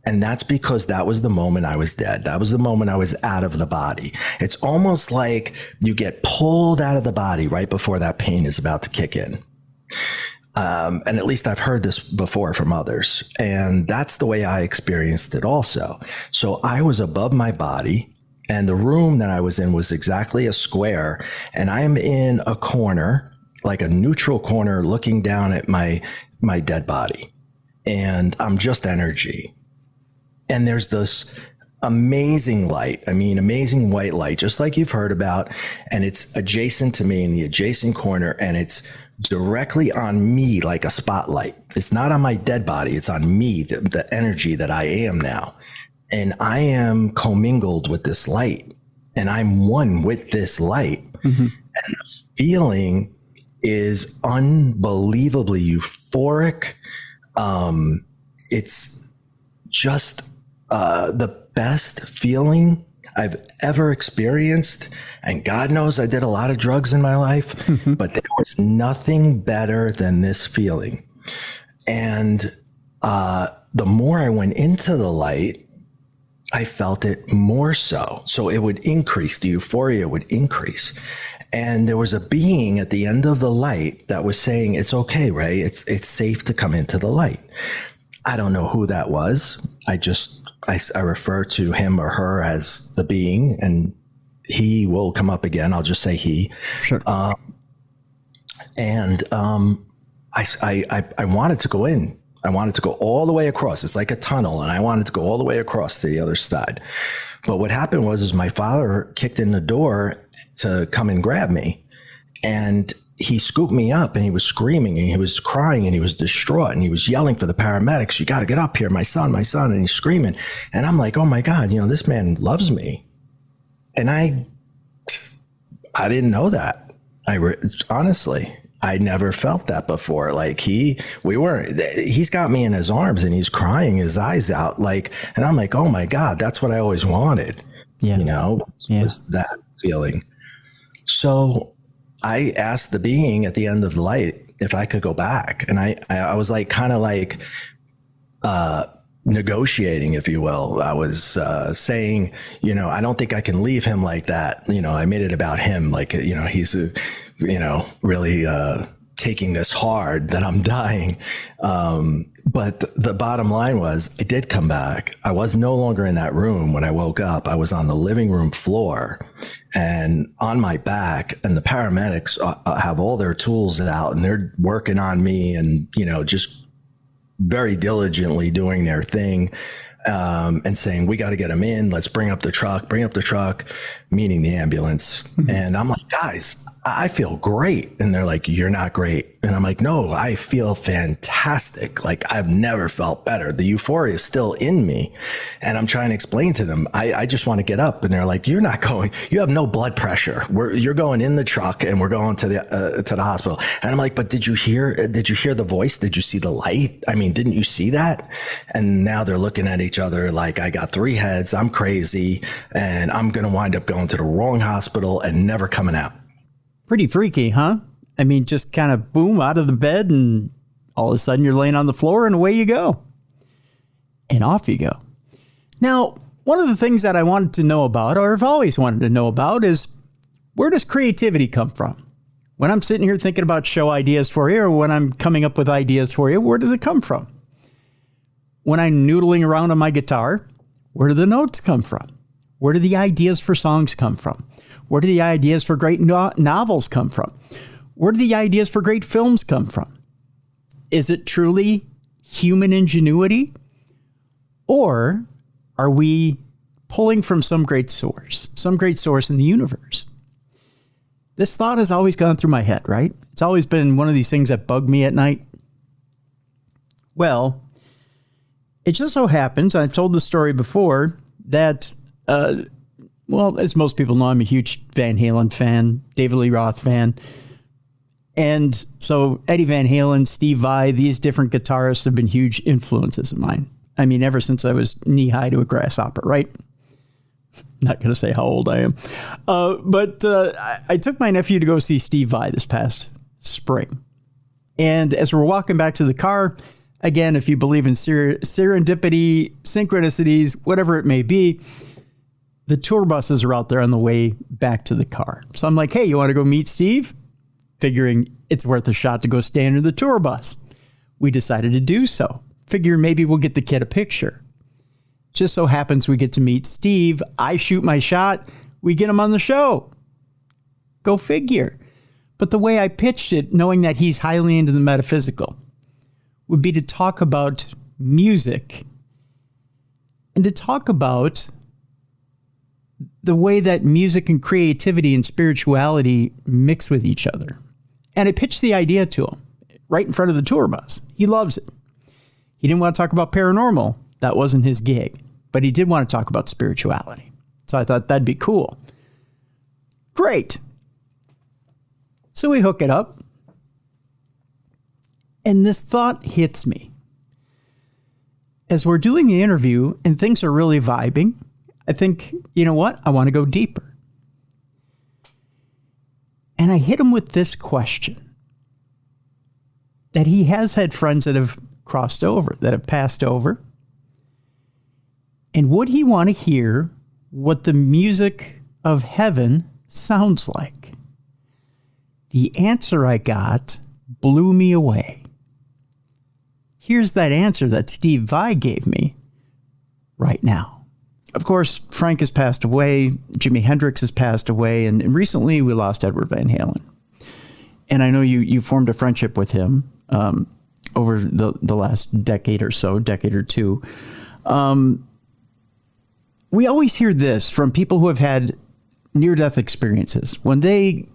H: And that's because that was the moment I was dead. That was the moment I was out of the body. It's almost like you get pulled out of the body right before that pain is about to kick in. And at least I've heard this before from others. And that's the way I experienced it also. So I was above my body, and the room that I was in was exactly a square. And I'm in a corner, like a neutral corner, looking down at my dead body. And I'm just energy. And there's this amazing light. I mean, amazing white light, just like you've heard about. And it's adjacent to me in the adjacent corner, and it's directly on me like a spotlight. It's not on my dead body. It's on me, the energy that I am now. And I am commingled with this light, and I'm one with this light. And the feeling is unbelievably euphoric. It's just the best feeling I've ever experienced. And God knows I did a lot of drugs in my life, but there was nothing better than this feeling. And the more I went into the light, I felt it more so. So it would increase, the euphoria would increase. And there was a being at the end of the light that was saying, it's okay, Ray. It's safe to come into the light. I don't know who that was. I refer to him or her as the being, and he will come up again. I'll just say he.
A: Sure.
H: I wanted to go in. I wanted to go all the way across. It's like a tunnel, and I wanted to go all the way across to the other side. But what happened was my father kicked in the door to come and grab me, and he scooped me up, and he was screaming, and he was crying, and he was distraught, and he was yelling for the paramedics. You got to get up here, my son, and he's screaming. And I'm like, oh my God, this man loves me. And I didn't know that. Honestly, I never felt that before. Like he's got me in his arms, and he's crying his eyes out. And I'm like, oh my God, that's what I always wanted. Yeah. Was that feeling. So I asked the being at the end of the light if I could go back. And I was negotiating, if you will. I was saying, I don't think I can leave him like that. I made it about him. He's, really taking this hard that I'm dying. But the bottom line was I did come back. I was no longer in that room when I woke up. I was on the living room floor and on my back, and the paramedics have all their tools out, and they're working on me and, just very diligently doing their thing, and saying, we got to get him in. Let's bring up the truck, meaning the ambulance. And I'm like, guys, I feel great. And they're like, you're not great. And I'm like, no, I feel fantastic. I've never felt better. The euphoria is still in me. And I'm trying to explain to them, I just want to get up. And they're like, you're not going, you have no blood pressure. You're going in the truck, and we're going to the hospital. And I'm like, but did you hear the voice? Did you see the light? I mean, didn't you see that? And now they're looking at each other like, I got 3 heads. I'm crazy. And I'm going to wind up going to the wrong hospital and never coming out.
A: Pretty freaky, huh? I mean, just kind of boom, out of the bed, and all of a sudden you're laying on the floor, and away you go. And off you go. Now, one of the things that I wanted to know about, or have always wanted to know about, is where does creativity come from? When I'm sitting here thinking about show ideas for you, or when I'm coming up with ideas for you, where does it come from? When I'm noodling around on my guitar, where do the notes come from? Where do the ideas for songs come from? Where do the ideas for great novels come from? Where do the ideas for great films come from? Is it truly human ingenuity? Or are we pulling from some great source in the universe? This thought has always gone through my head, right? It's always been one of these things that bug me at night. Well, it just so happens, I've told the story before, that well, as most people know, I'm a huge Van Halen fan, David Lee Roth fan. And so Eddie Van Halen, Steve Vai, these different guitarists have been huge influences of mine. I mean, ever since I was knee high to a grasshopper, right? Not going to say how old I am. But I took my nephew to go see Steve Vai this past spring. And as we're walking back to the car, again, if you believe in serendipity, synchronicities, whatever it may be, the tour buses are out there on the way back to the car. So I'm like, hey, you want to go meet Steve? Figuring it's worth a shot to go stand in the tour bus. We decided to do so. Figure maybe we'll get the kid a picture. Just so happens we get to meet Steve. I shoot my shot. We get him on the show. Go figure. But the way I pitched it, knowing that he's highly into the metaphysical, would be to talk about music and to talk about the way that music and creativity and spirituality mix with each other. And I pitched the idea to him right in front of the tour bus. He loves it. He didn't want to talk about paranormal. That wasn't his gig. But he did want to talk about spirituality. So I thought that'd be cool. Great. So we hook it up. And this thought hits me. As we're doing the interview and things are really vibing, I think, you know what? I want to go deeper. And I hit him with this question. That he has had friends that have crossed over, that have passed over. And would he want to hear what the music of heaven sounds like? The answer I got blew me away. Here's that answer that Steve Vai gave me right now. Of course, Frank has passed away, Jimi Hendrix has passed away, and recently we lost Edward Van Halen. And I know you formed a friendship with him over the last decade or so, decade or two. We always hear this from people who have had near-death experiences. When they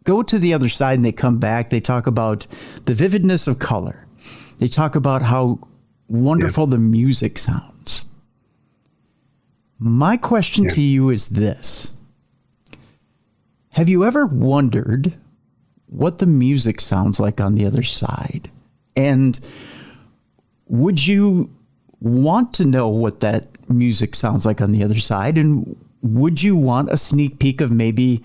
A: go to the other side and they come back, they talk about the vividness of color. They talk about how wonderful the music sounds. My question to you is this. Have you ever wondered what the music sounds like on the other side? And would you want to know what that music sounds like on the other side? And would you want a sneak peek of maybe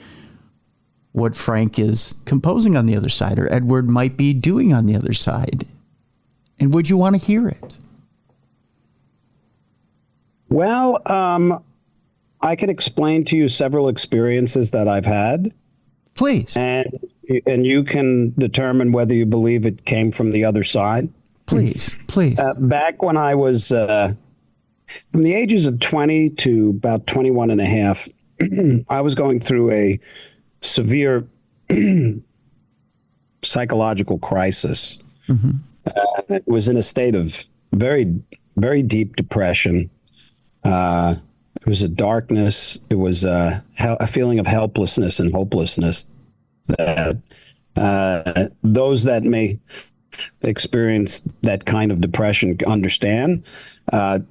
A: what Frank is composing on the other side or Edward might be doing on the other side? And would you want to hear it?
I: Well, I can explain to you several experiences that I've had.
A: Please.
I: And you can determine whether you believe it came from the other side.
A: Please.
I: Back when I was from the ages of 20 to about 21 and a half, I was going through a severe psychological crisis. Mm-hmm. I was in a state of very, very deep depression. It was a darkness. It was a feeling of helplessness and hopelessness that those that may experience that kind of depression understand. You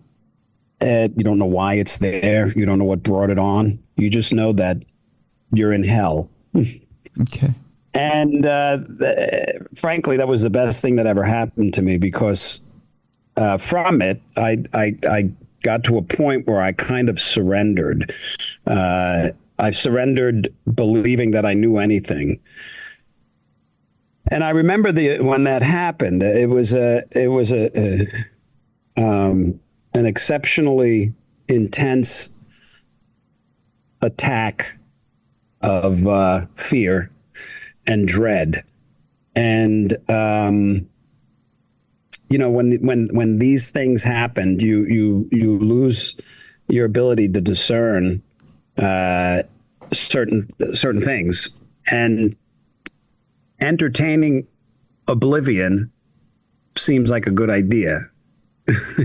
I: don't know why it's there. You don't know what brought it on. You just know that you're in hell.
A: Okay.
I: And frankly, that was the best thing that ever happened to me because from it, I got to a point where I kind of surrendered. I surrendered believing that I knew anything. And I remember when that happened, it was an exceptionally intense attack of fear and dread. And when these things happen, you lose your ability to discern certain things, and entertaining oblivion seems like a good idea,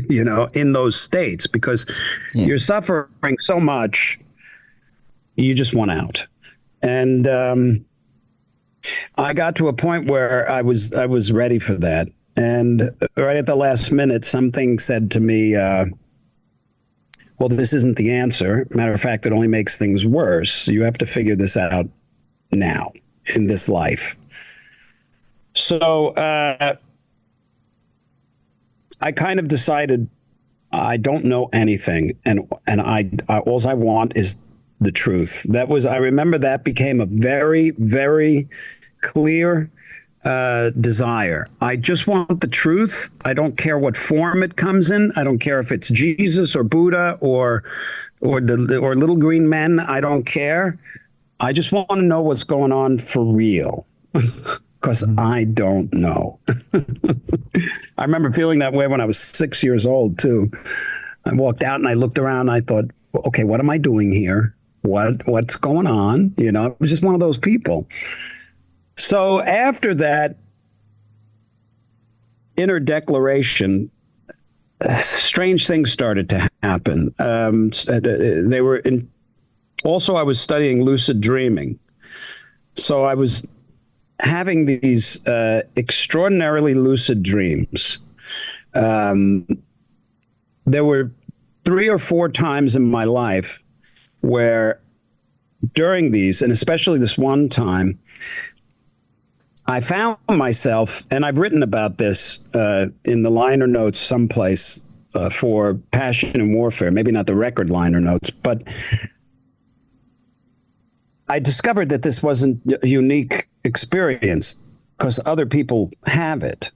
I: in those states, because you're suffering so much, you just want out. And I got to a point where I was ready for that. And right at the last minute, something said to me, well, this isn't the answer. Matter of fact, it only makes things worse. You have to figure this out now in this life. So I kind of decided I don't know anything, and I all I want is the truth. I remember that became a very, very clear desire. I just want the truth. I don't care what form it comes in. I don't care if it's Jesus or Buddha or little green men. I don't care. I just want to know what's going on for real. Because I don't know. I remember feeling that way when I was 6 years old, too. I walked out and I looked around and I thought, okay, what am I doing here? What's going on? I was just one of those people. So after that inner declaration, strange things started to happen. They were Also, I was studying lucid dreaming. So I was having these extraordinarily lucid dreams. There were 3 or 4 times in my life where during these, and especially this one time, I found myself, and I've written about this in the liner notes someplace for Passion and Warfare, maybe not the record liner notes, but I discovered that this wasn't a unique experience because other people have it.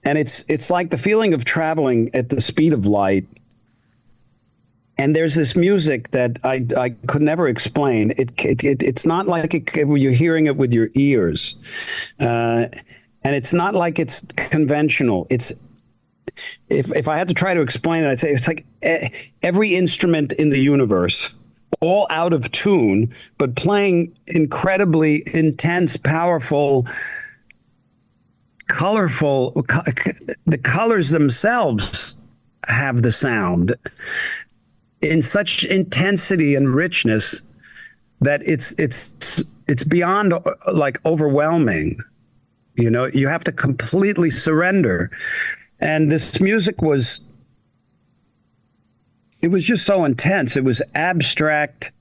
I: And it's like the feeling of traveling at the speed of light. And there's this music that I could never explain. It's not like you're hearing it with your ears. And it's not like it's conventional. It's if I had to try to explain it, I'd say it's like every instrument in the universe, all out of tune, but playing incredibly intense, powerful, colorful. The colors themselves have the sound in such intensity and richness that it's beyond like overwhelming. You know, you have to completely surrender. And this music was just so intense. It was abstract.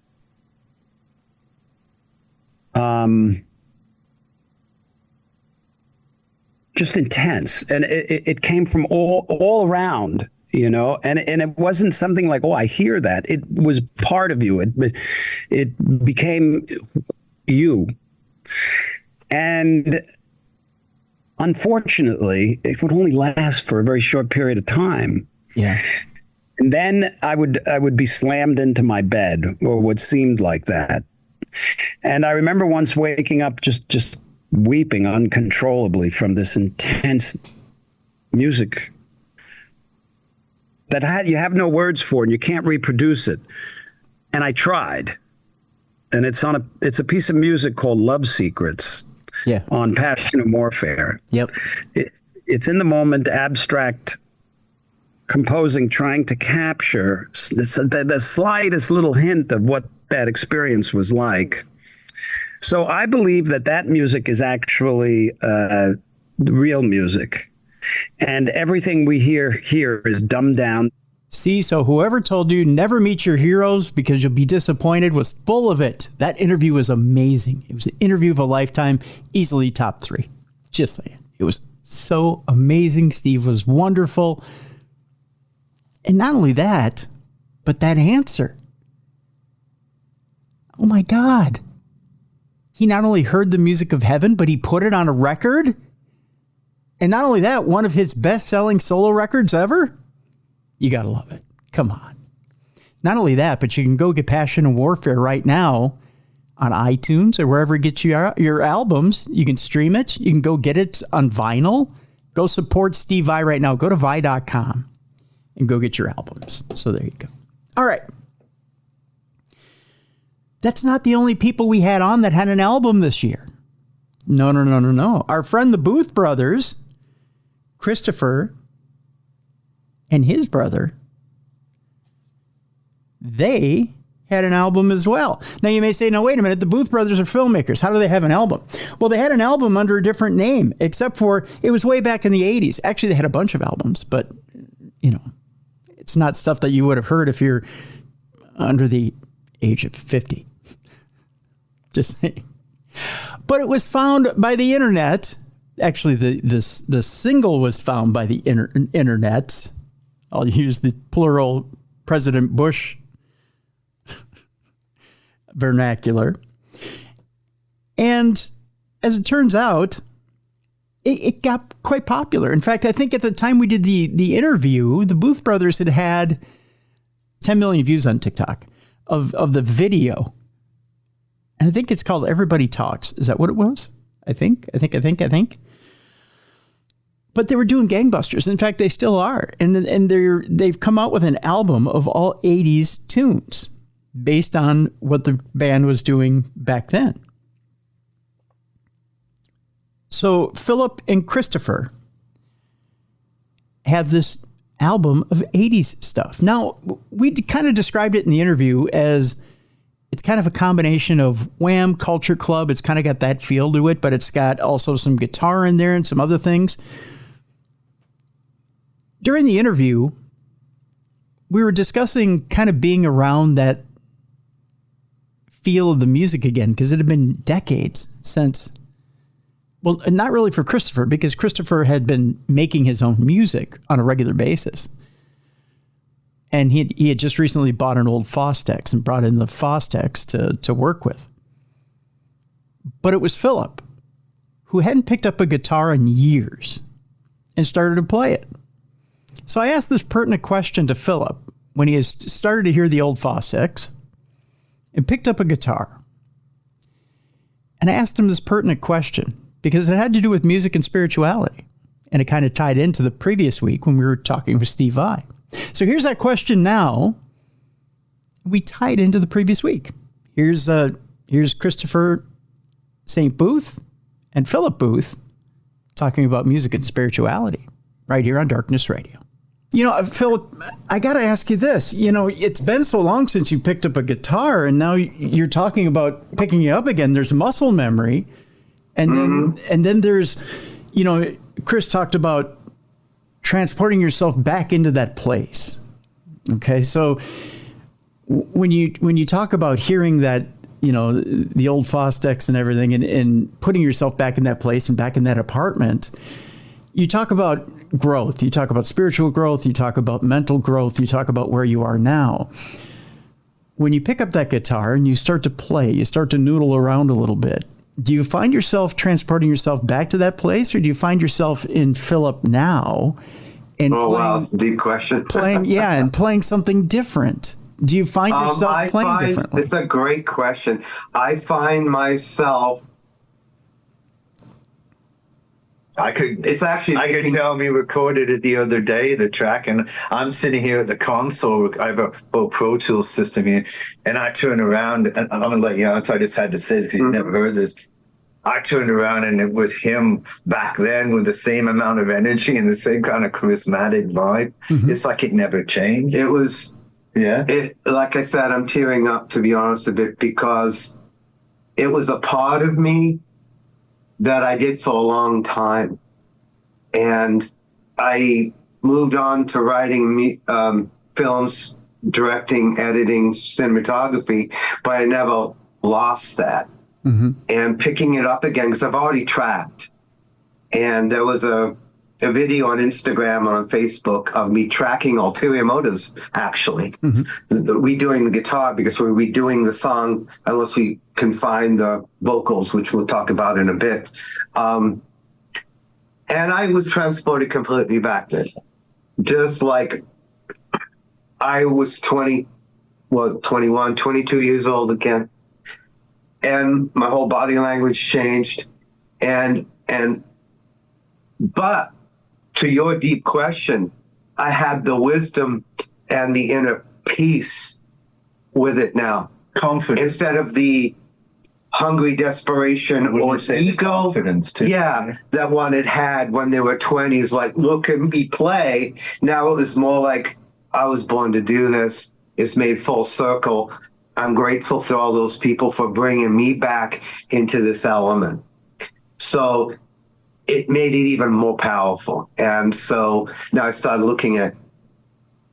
I: Just intense. And it came from all around, you know, and it wasn't something like, oh, I hear that. It was part of you. It became you. And unfortunately, it would only last for a very short period of time.
A: Yeah.
I: And then I would be slammed into my bed, or what seemed like that. And I remember once waking up just weeping uncontrollably from this intense music that you have no words for and you can't reproduce it. And I tried. And it's a piece of music called Love Secrets.
A: Yeah.
I: On Passion and Warfare.
A: Yep.
I: It's in the moment, abstract composing, trying to capture the slightest little hint of what that experience was like. So I believe that music is actually real music. And everything we hear here is dumbed down.
A: See, so whoever told you never meet your heroes because you'll be disappointed was full of it. That interview was amazing. It was an interview of a lifetime, easily top 3. Just saying. It was so amazing. Steve was wonderful. And not only that, but that answer. Oh my God. He not only heard the music of heaven, but he put it on a record. And not only that, one of his best-selling solo records ever. You got to love it. Come on. Not only that, but you can go get Passion and Warfare right now on iTunes or wherever you get your albums. You can stream it. You can go get it on vinyl. Go support Steve Vai right now. Go to Vai.com and go get your albums. So there you go. All right. That's not the only people we had on that had an album this year. No. Our friend, the Booth Brothers, Christopher and his brother, they had an album as well. Now you may say, no, wait a minute, the Booth Brothers are filmmakers. How do they have an album? Well, they had an album under a different name, except for it was way back in the 80s. Actually, they had a bunch of albums, but, you know, it's not stuff that you would have heard if you're under the age of 50. Just saying. But it was found by the internet. Actually, the single was found by the internet. I'll use the plural President Bush vernacular. And as it turns out, it got quite popular. In fact, I think at the time we did the interview, the Booth Brothers had 10 million views on TikTok of the video. And I think it's called Everybody Talks. Is that what it was? I think. But they were doing gangbusters. In fact, they still are. And they've come out with an album of all 80s tunes based on what the band was doing back then. So Philip and Christopher have this album of 80s stuff. Now, we kind of described it in the interview as it's kind of a combination of Wham, Culture Club. It's kind of got that feel to it, but it's got also some guitar in there and some other things. During the interview, we were discussing kind of being around that feel of the music again, because it had been decades since, well, not really for Christopher, because Christopher had been making his own music on a regular basis. And he had just recently bought an old Fostex and brought in the Fostex to work with. But it was Philip, who hadn't picked up a guitar in years and started to play it. So I asked this pertinent question to Philip when he has started to hear the old Fostex and picked up a guitar. And I asked him this pertinent question because it had to do with music and spirituality. And it kind of tied into the previous week when we were talking with Steve Vai. So here's that question now. We tied into the previous week. Here's Christopher St. Booth and Philip Booth talking about music and spirituality right here on Darkness Radio. You know, Philip, I got to ask you this. You know, it's been so long since you picked up a guitar, and now you're talking about picking it up again. There's muscle memory. And then there's, you know, Chris talked about transporting yourself back into that place. Okay, so when you talk about hearing that, you know, the old Fostex and everything, and putting yourself back in that place and back in that apartment, you talk about growth, you talk about spiritual growth, you talk about mental growth, you talk about where you are now. When you pick up that guitar and you start to play, you start to noodle around a little bit, do you find yourself transporting yourself back to that place, or do you find yourself in Philip now and
J: wow, that's a deep question.
A: and playing something different? Do you find yourself playing differently?
J: It's a great question. I find myself, I could tell me recorded it the other day, the track, and I'm sitting here at the console. I have a whole Pro Tools system here, and I turn around, and I'm gonna let you know, so I just had to say this because you've never heard this. I turned around and it was him back then with the same amount of energy and the same kind of charismatic vibe. It's like it never changed. It was, like I said, I'm tearing up, to be honest, a bit, because it was a part of me that I did for a long time. And I moved on to writing films, directing, editing, cinematography, but I never lost that. And picking it up again, because I've already tracked. And there was a video on Instagram and on Facebook of me tracking ulterior motives, actually. Redoing the guitar, because we're redoing the song, unless we can find the vocals, which we'll talk about in a bit. And I was transported completely back then. Just like I was 21, 22 years old again. And my whole body language changed. But to your deep question, I had the wisdom and the inner peace with it now. Confidence. Instead of the hungry desperation or ego. Confidence too. Yeah, that one had when they were 20s, like, look at me play. Now it was more like, I was born to do this. It's made full circle. I'm grateful for all those people for bringing me back into this element. So it made it even more powerful. And so now I started looking at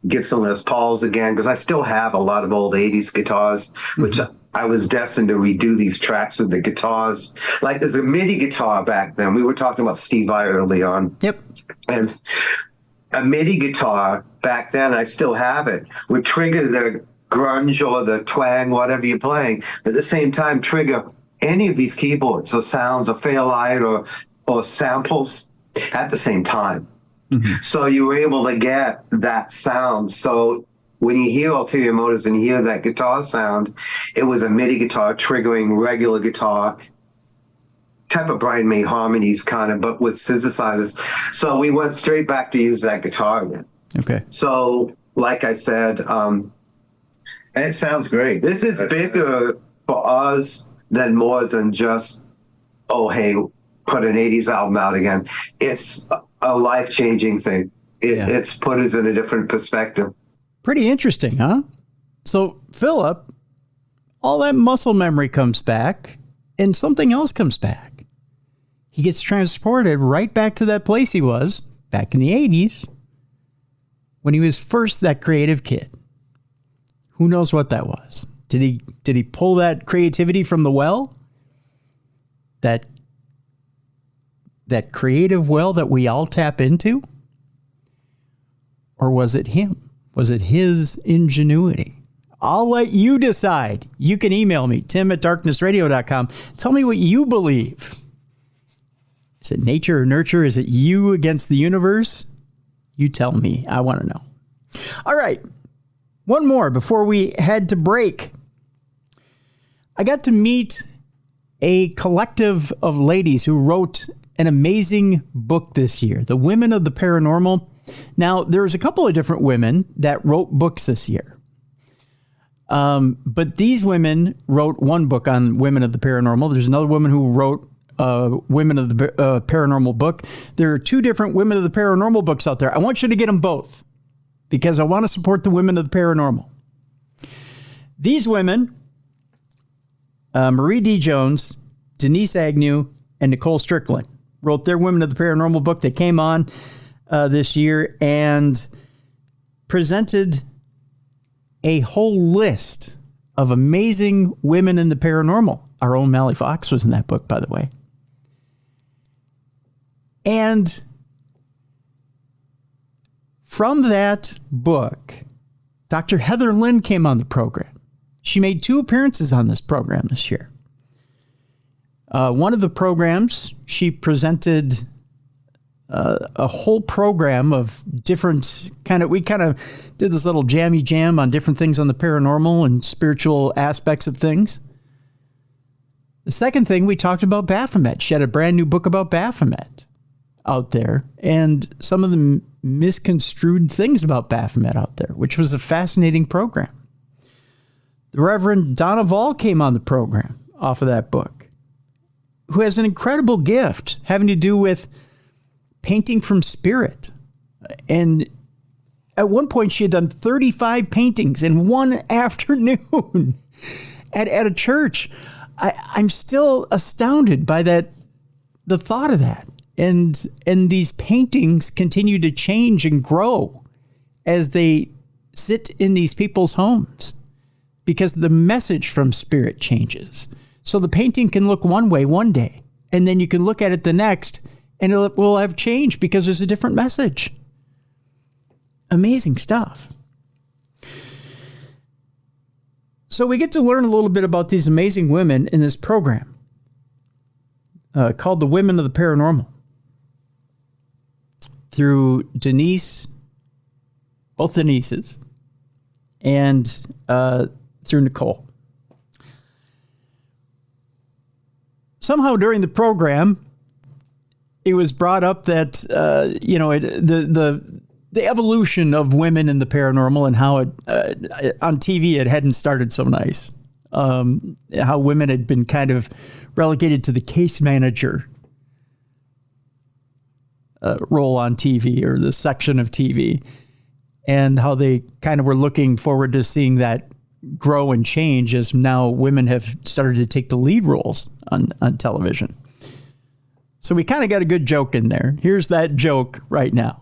J: Gibson Les Pauls again, because I still have a lot of old 80s guitars, which I was destined to redo these tracks with the guitars. Like there's a MIDI guitar back then. We were talking about Steve Vai early on.
A: Yep.
J: And a MIDI guitar back then, I still have it, would trigger the grunge or the twang, whatever you're playing, but at the same time trigger any of these keyboards or sounds or Fairlight or samples at the same time. So you were able to get that sound. So when you hear ulterior motives and you hear that guitar sound, it was a MIDI guitar triggering regular guitar, type of Brian May harmonies kind of, but with synthesizers. So we went straight back to use that guitar again.
A: Okay.
J: So like I said, and it sounds great. This is bigger for us than more than just, oh, hey, put an 80s album out again. It's a life-changing thing. It's put us in a different perspective.
A: Pretty interesting, huh? So, Philip, all that muscle memory comes back and something else comes back. He gets transported right back to that place he was back in the 80s when he was first that creative kid. Who knows what that was? Did he pull that creativity from the well? That creative well that we all tap into? Or was it him? Was it his ingenuity? I'll let you decide. You can email me, tim@darknessradio.com. Tell me what you believe. Is it nature or nurture? Is it you against the universe? You tell me. I want to know. All right. One more before we head to break. I got to meet a collective of ladies who wrote an amazing book this year, The Women of the Paranormal. Now, there's a couple of different women that wrote books this year. But these women wrote one book on Women of the Paranormal. There's another woman who wrote Women of the Paranormal book. There are two different Women of the Paranormal books out there. I want you to get them both because I want to support the Women of the Paranormal. These women, Marie D. Jones, Denise Agnew, and Nicole Strickland, wrote their Women of the Paranormal book. They came on this year and presented a whole list of amazing women in the paranormal. Our own Mally Fox was in that book, by the way. And from that book, Dr. Heather Lynn came on the program. She made 2 appearances on this program this year. One of the programs, she presented a whole program of different we kind of did this little jammy jam on different things on the paranormal and spiritual aspects of things. The second thing, we talked about Baphomet. She had a brand new book about Baphomet out there and some of the misconstrued things about Baphomet out there, which was a fascinating program. The Reverend Donna Vall came on the program off of that book, who has an incredible gift having to do with painting from spirit. And at one point she had done 35 paintings in one afternoon at a church. I'm still astounded by the thought of that. And these paintings continue to change and grow as they sit in these people's homes because the message from spirit changes. So the painting can look one way one day, and then you can look at it the next, and it will have changed because there's a different message. Amazing stuff. So we get to learn a little bit about these amazing women in this program called The Women of the Paranormal through Denise, both Denises, and through Nicole. Somehow during the program, it was brought up that, the evolution of women in the paranormal and how on TV it hadn't started so nice. How women had been kind of relegated to the case manager role on TV or the section of TV, and how they kind of were looking forward to seeing that grow and change as now women have started to take the lead roles on television. So we kind of got a good joke in there. Here's that joke right now.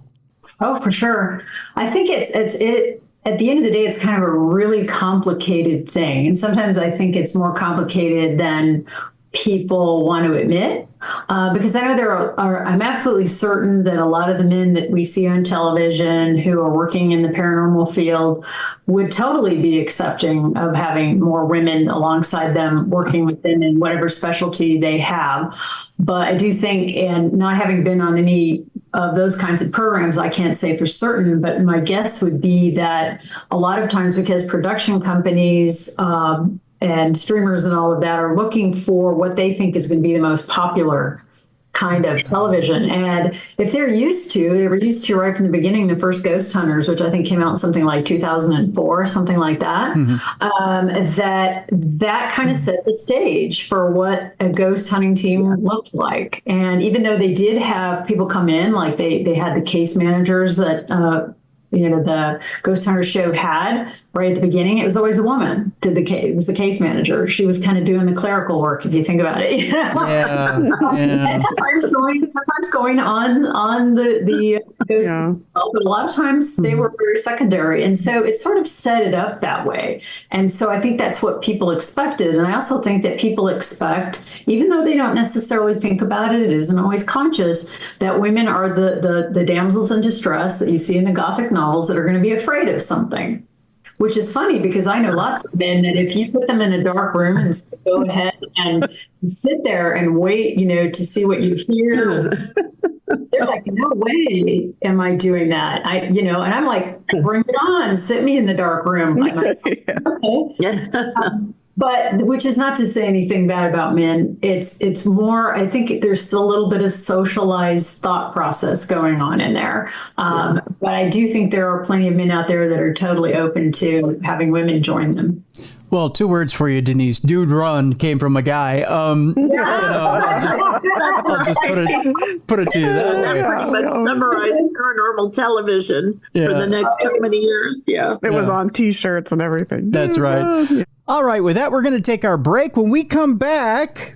K: Oh, for sure. I think it's at the end of the day, it's kind of a really complicated thing. And sometimes I think it's more complicated than people want to admit, because I know I'm absolutely certain that a lot of the men that we see on television who are working in the paranormal field would totally be accepting of having more women alongside them, working with them in whatever specialty they have. But I do think, and not having been on any of those kinds of programs, I can't say for certain, but my guess would be that a lot of times, because production companies and streamers and all of that are looking for what they think is going to be the most popular kind of television. And if they were used to right from the beginning, the first Ghost Hunters, which I think came out in something like 2004, something like that, that kind of set the stage for what a ghost hunting team looked like. And even though they did have people come in, like they had the case managers that the Ghost Hunter show had right at the beginning. It was always a woman did the case. It was the case manager. She was kind of doing the clerical work, if you think about it. And sometimes going on the ghost, but a lot of times they were very secondary, and so it sort of set it up that way. And so I think that's what people expected, and I also think that people expect, even though they don't necessarily think about it, it isn't always conscious, that women are the damsels in distress that you see in the Gothic novels that are going to be afraid of something. Which is funny because I know lots of men that if you put them in a dark room and go ahead and sit there and wait, to see what you hear, they're like, no way am I doing that. And I'm like, bring it on, sit me in the dark room by myself. Okay. But which is not to say anything bad about men. It's more, I think there's still a little bit of socialized thought process going on in there. But I do think there are plenty of men out there that are totally open to having women join them.
A: Well, 2 words for you, Denise. Dude run came from a guy. I'll just put it to you that way.
L: Pretty much summarized paranormal television for the next so many years. Yeah.
M: It was on T-shirts and everything.
A: That's right. All right, with that, we're going to take our break. When we come back,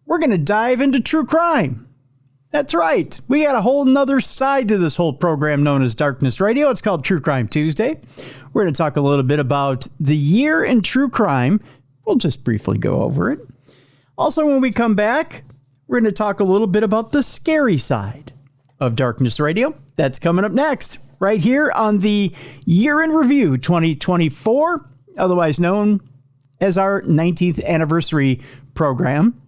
A: we're going to dive into true crime. That's right. We got a whole nother side to this whole program known as Darkness Radio. It's called True Crime Tuesday. We're going to talk a little bit about the year in true crime. We'll just briefly go over it. Also, when we come back, we're going to talk a little bit about the scary side of Darkness Radio. That's coming up next, right here on the Year in Review 2024, otherwise known as our 19th anniversary program.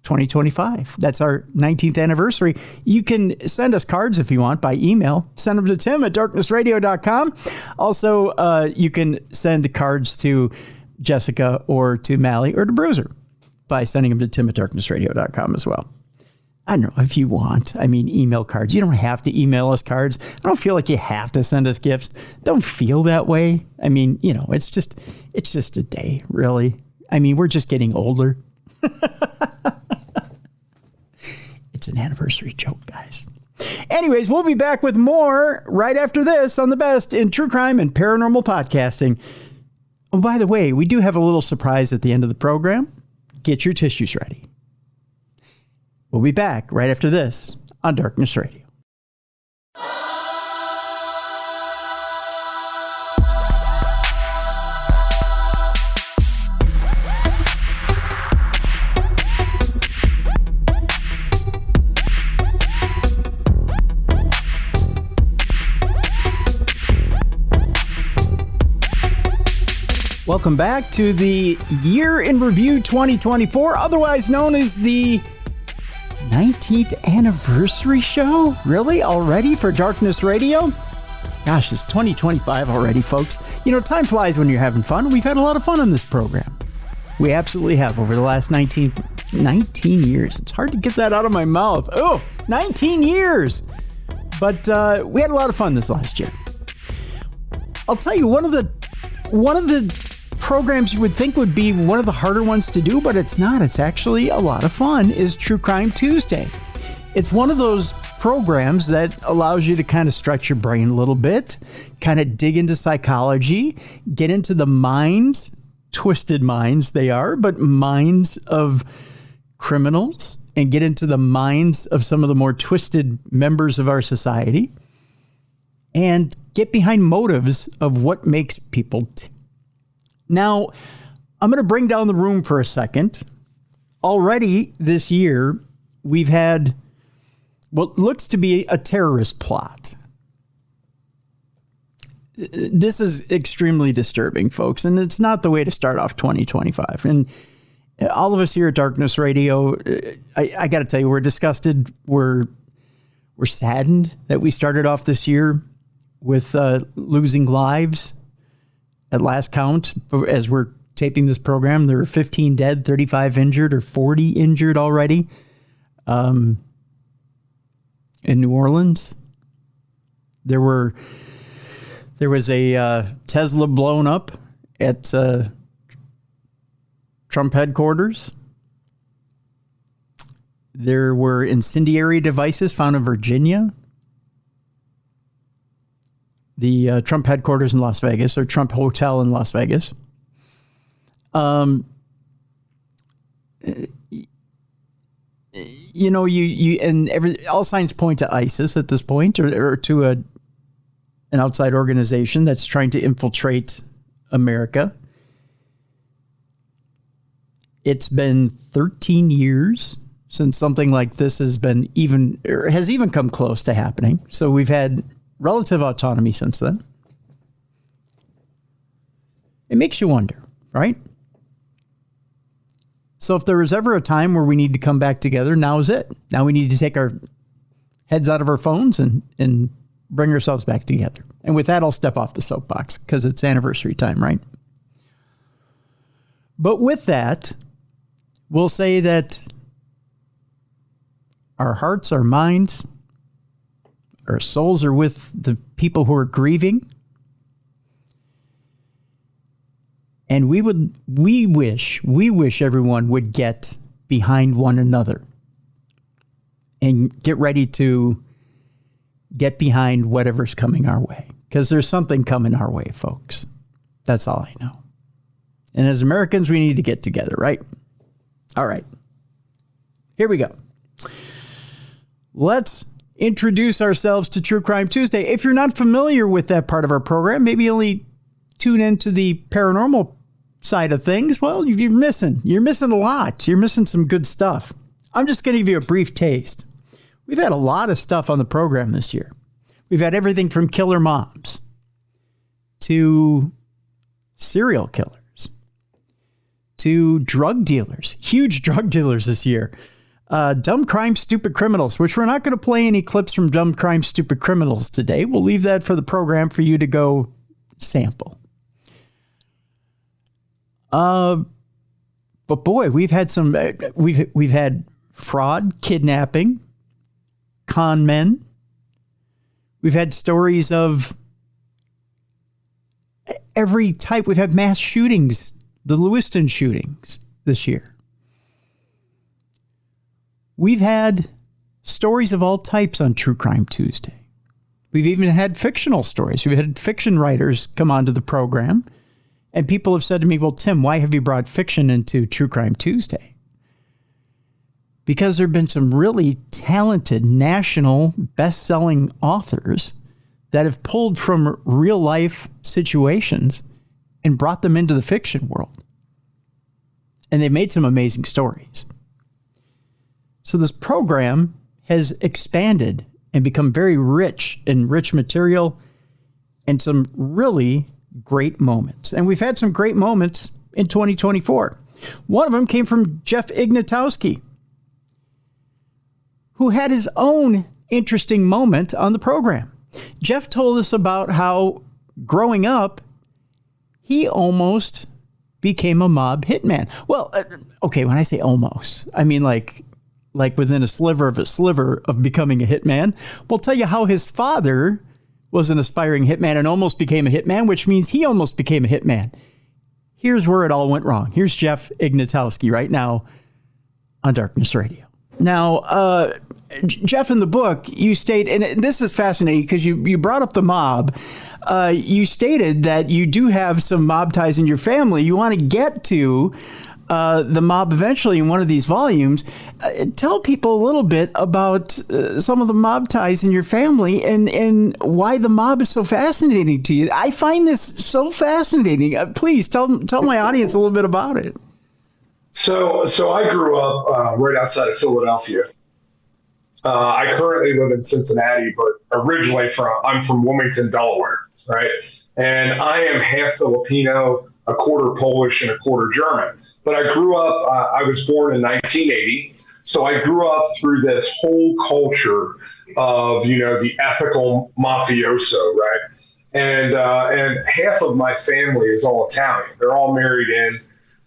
A: 2025. That's our 19th anniversary. You can send us cards if you want by email. Send them to tim@darknessradio.com. Also, you can send cards to Jessica or to Mally or to Bruiser by sending them to tim@darknessradio.com as well. I don't know if you want. I mean, email cards. You don't have to email us cards. I don't feel like you have to send us gifts. Don't feel that way. I mean, it's just a day, really. I mean, we're just getting older. It's an anniversary joke, guys. Anyways, we'll be back with more right after this on the best in true crime and paranormal podcasting. Oh, by the way, we do have a little surprise at the end of the program. Get your tissues ready. We'll be back right after this on Darkness Radio. Welcome back to the Year in Review 2024, otherwise known as the 19th anniversary show? Really? Already for Darkness Radio? Gosh, it's 2025 already, folks. Time flies when you're having fun. We've had a lot of fun on this program. We absolutely have over the last 19 years. It's hard to get that out of my mouth. Oh, 19 years! But we had a lot of fun this last year. I'll tell you, one of the programs you would think would be one of the harder ones to do, but it's not. It's actually a lot of fun, is True Crime Tuesday. It's one of those programs that allows you to kind of stretch your brain a little bit, kind of dig into psychology, get into the minds, twisted minds they are, but minds of criminals, and get into the minds of some of the more twisted members of our society, and get behind motives of what makes people Now, I'm going to bring down the room for a second. Already this year, we've had what looks to be a terrorist plot. This is extremely disturbing, folks, and it's not the way to start off 2025. And all of us here at Darkness Radio, I got to tell you, we're disgusted. We're saddened that we started off this year with losing lives. At last count, as we're taping this program, there are 15 dead, 35 injured, or 40 injured already in New Orleans. There was a Tesla blown up at Trump headquarters. There were incendiary devices found in Virginia. the Trump headquarters in Las Vegas, or Trump Hotel in Las Vegas. You know, all signs point to ISIS at this point, or to an outside organization that's trying to infiltrate America. It's been 13 years since something like this has even come close to happening. So we've had relative autonomy since then. It makes you wonder, right? So if there was ever a time where we need to come back together, now is it. Now we need to take our heads out of our phones and bring ourselves back together. And with that, I'll step off the soapbox because it's anniversary time, right? But with that, we'll say that our hearts, our minds, our souls are with the people who are grieving. And we wish everyone would get behind one another and get ready to get behind whatever's coming our way. Because there's something coming our way, folks. That's all I know. And as Americans, we need to get together, right? All right. Here we go. Let's introduce ourselves to True Crime Tuesday. If you're not familiar with that part of our program, maybe only tune into the paranormal side of things, well, you're missing a lot. You're missing some good stuff. I'm just going to give you a brief taste. We've had a lot of stuff on the program this year. We've had everything from killer moms to serial killers to drug dealers, huge drug dealers this year. Dumb Crime, Stupid Criminals, which we're not going to play any clips from Dumb Crime, Stupid Criminals today. We'll leave that for the program for you to go sample. But boy, we've had we've had fraud, kidnapping, con men. We've had stories of every type. We've had mass shootings, the Lewiston shootings this year. We've had stories of all types on True Crime Tuesday. We've even had fictional stories. We've had fiction writers come onto the program. And people have said to me, well, Tim, why have you brought fiction into True Crime Tuesday? Because there have been some really talented national best-selling authors that have pulled from real-life situations and brought them into the fiction world. And they made some amazing stories. So this program has expanded and become very rich in rich material and some really great moments. And we've had some great moments in 2024. One of them came from Jeff Ignatowski, who had his own interesting moment on the program. Jeff told us about how growing up, he almost became a mob hitman. Well, okay, when I say almost, I mean like within a sliver of becoming a hitman. We'll tell you how his father was an aspiring hitman and almost became a hitman, which means he almost became a hitman. Here's where it all went wrong. Here's Jeff Ignatowski right now on Darkness Radio. Now, Jeff, in the book, you state, and this is fascinating because you brought up the mob. You stated that you do have some mob ties in your family. You want to get to the mob eventually in one of these volumes. Tell people a little bit about some of the mob ties in your family and why the mob is so fascinating to you. I find this so fascinating. Please tell my audience a little bit about it.
N: So I grew up right outside of Philadelphia. I currently live in Cincinnati, but originally I'm from Wilmington, Delaware, right? And I am half Filipino, a quarter Polish, and a quarter German. But I grew up, I was born in 1980. So I grew up through this whole culture of, the ethical mafioso, right? And half of my family is all Italian. They're all married in,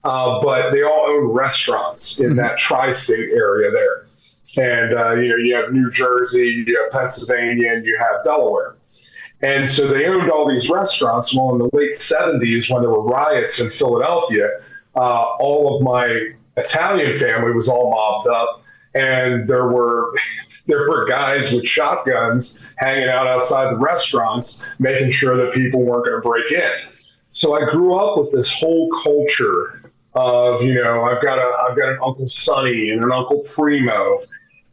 N: but they all own restaurants in that tri-state area there. And, you have New Jersey, you have Pennsylvania, and you have Delaware. And so they owned all these restaurants. Well, in the late 70s, when there were riots in Philadelphia, all of my Italian family was all mobbed up, and there were there were guys with shotguns hanging out outside the restaurants, making sure that people weren't going to break in. So I grew up with this whole culture of, I've got an Uncle Sonny and an Uncle Primo.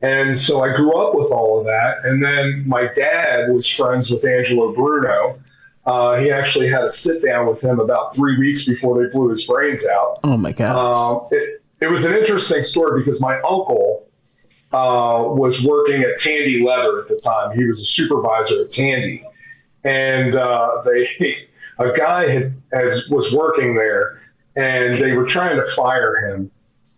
N: And so I grew up with all of that. And then my dad was friends with Angelo Bruno. He actually had a sit down with him about 3 weeks before they blew his brains out.
A: Oh my God.
N: It was an interesting story because my uncle was working at Tandy Leather at the time. He was a supervisor at Tandy. And a guy was working there, and they were trying to fire him.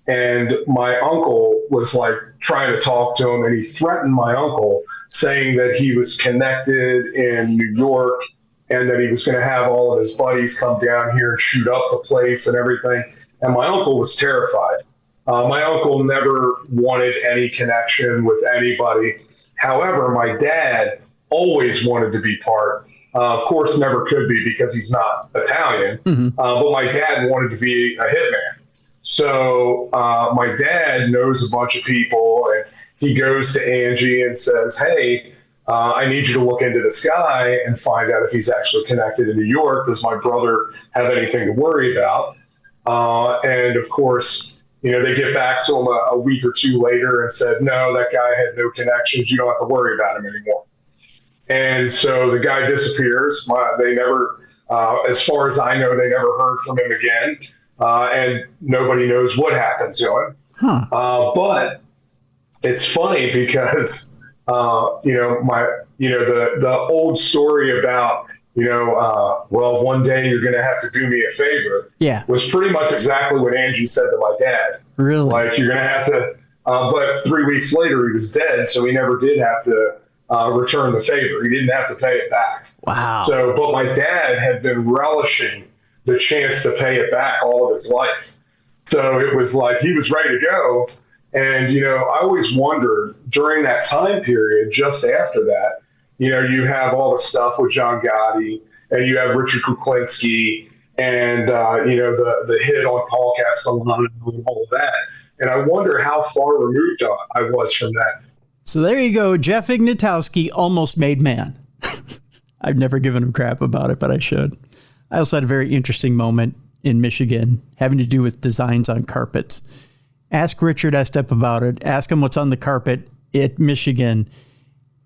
N: And my uncle was like trying to talk to him, and he threatened my uncle, saying that he was connected in New York and that he was going to have all of his buddies come down here and shoot up the place and everything. And my uncle was terrified. My uncle never wanted any connection with anybody. However, my dad always wanted to be part. Of course, never could be because he's not Italian. But my dad wanted to be a hitman. So my dad knows a bunch of people, and he goes to Angie and says, hey, I need you to look into this guy and find out if he's actually connected in New York. Does my brother have anything to worry about? And of course, they get back to him a week or two later and said, no, that guy had no connections. You don't have to worry about him anymore. And so the guy disappears. They never, as far as I know, they never heard from him again. And nobody knows what happened to him. But it's funny because, the old story about, well, one day you're going to have to do me a favor.
A: Yeah.
N: Was pretty much exactly what Angie said to my dad.
A: Really?
N: Like, you're going to have to, but 3 weeks later he was dead. So he never did have to return the favor. He didn't have to pay it back.
A: Wow.
N: So, but my dad had been relishing the chance to pay it back all of his life. So it was like he was ready to go. And, I always wondered during that time period, just after that, you have all the stuff with John Gotti, and you have Richard Kuklinski, and, the hit on Paul Castellano and all of that. And I wonder how far removed I was from that.
A: So there you go. Jeff Ignatowski, almost made man. I've never given him crap about it, but I should. I also had a very interesting moment in Michigan having to do with designs on carpets. Ask Richard Estep about it. Ask him what's on the carpet at Michigan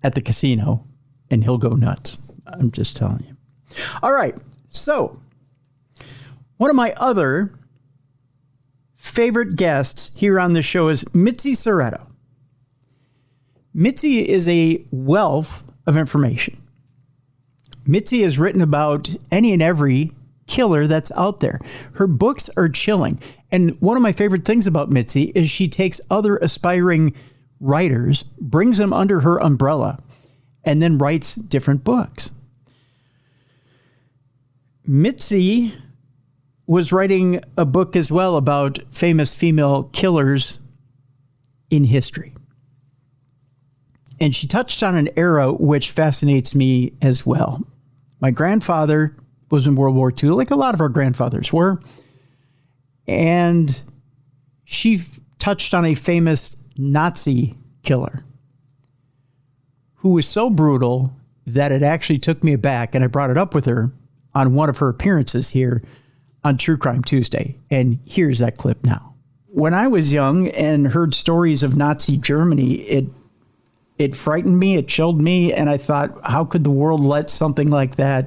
A: at the casino, and he'll go nuts. I'm just telling you. All right. So one of my other favorite guests here on the show is Mitzi Soretto. Mitzi is a wealth of information. Mitzi has written about any and every killer that's out there. Her books are chilling. And one of my favorite things about Mitzi is she takes other aspiring writers, brings them under her umbrella, and then writes different books. Mitzi was writing a book as well about famous female killers in history. And she touched on an era which fascinates me as well. My grandfather was in World War II, like a lot of our grandfathers were. And she touched on a famous Nazi killer who was so brutal that it actually took me aback. And I brought it up with her on one of her appearances here on True Crime Tuesday. And here's that clip now. When I was young and heard stories of Nazi Germany, it frightened me, it chilled me, and I thought, how could the world let something like that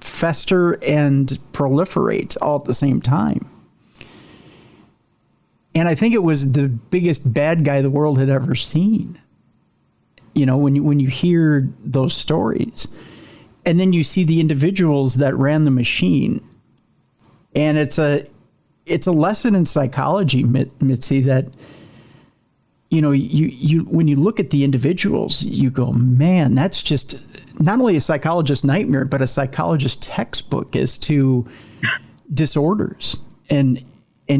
A: fester and proliferate all at the same time? And I think it was the biggest bad guy the world had ever seen. When you hear those stories, and then you see the individuals that ran the machine, and it's a lesson in psychology, Mitzi, that you when you look at the individuals, you go, man, that's just not only a psychologist's nightmare, but a psychologist's textbook as to disorders and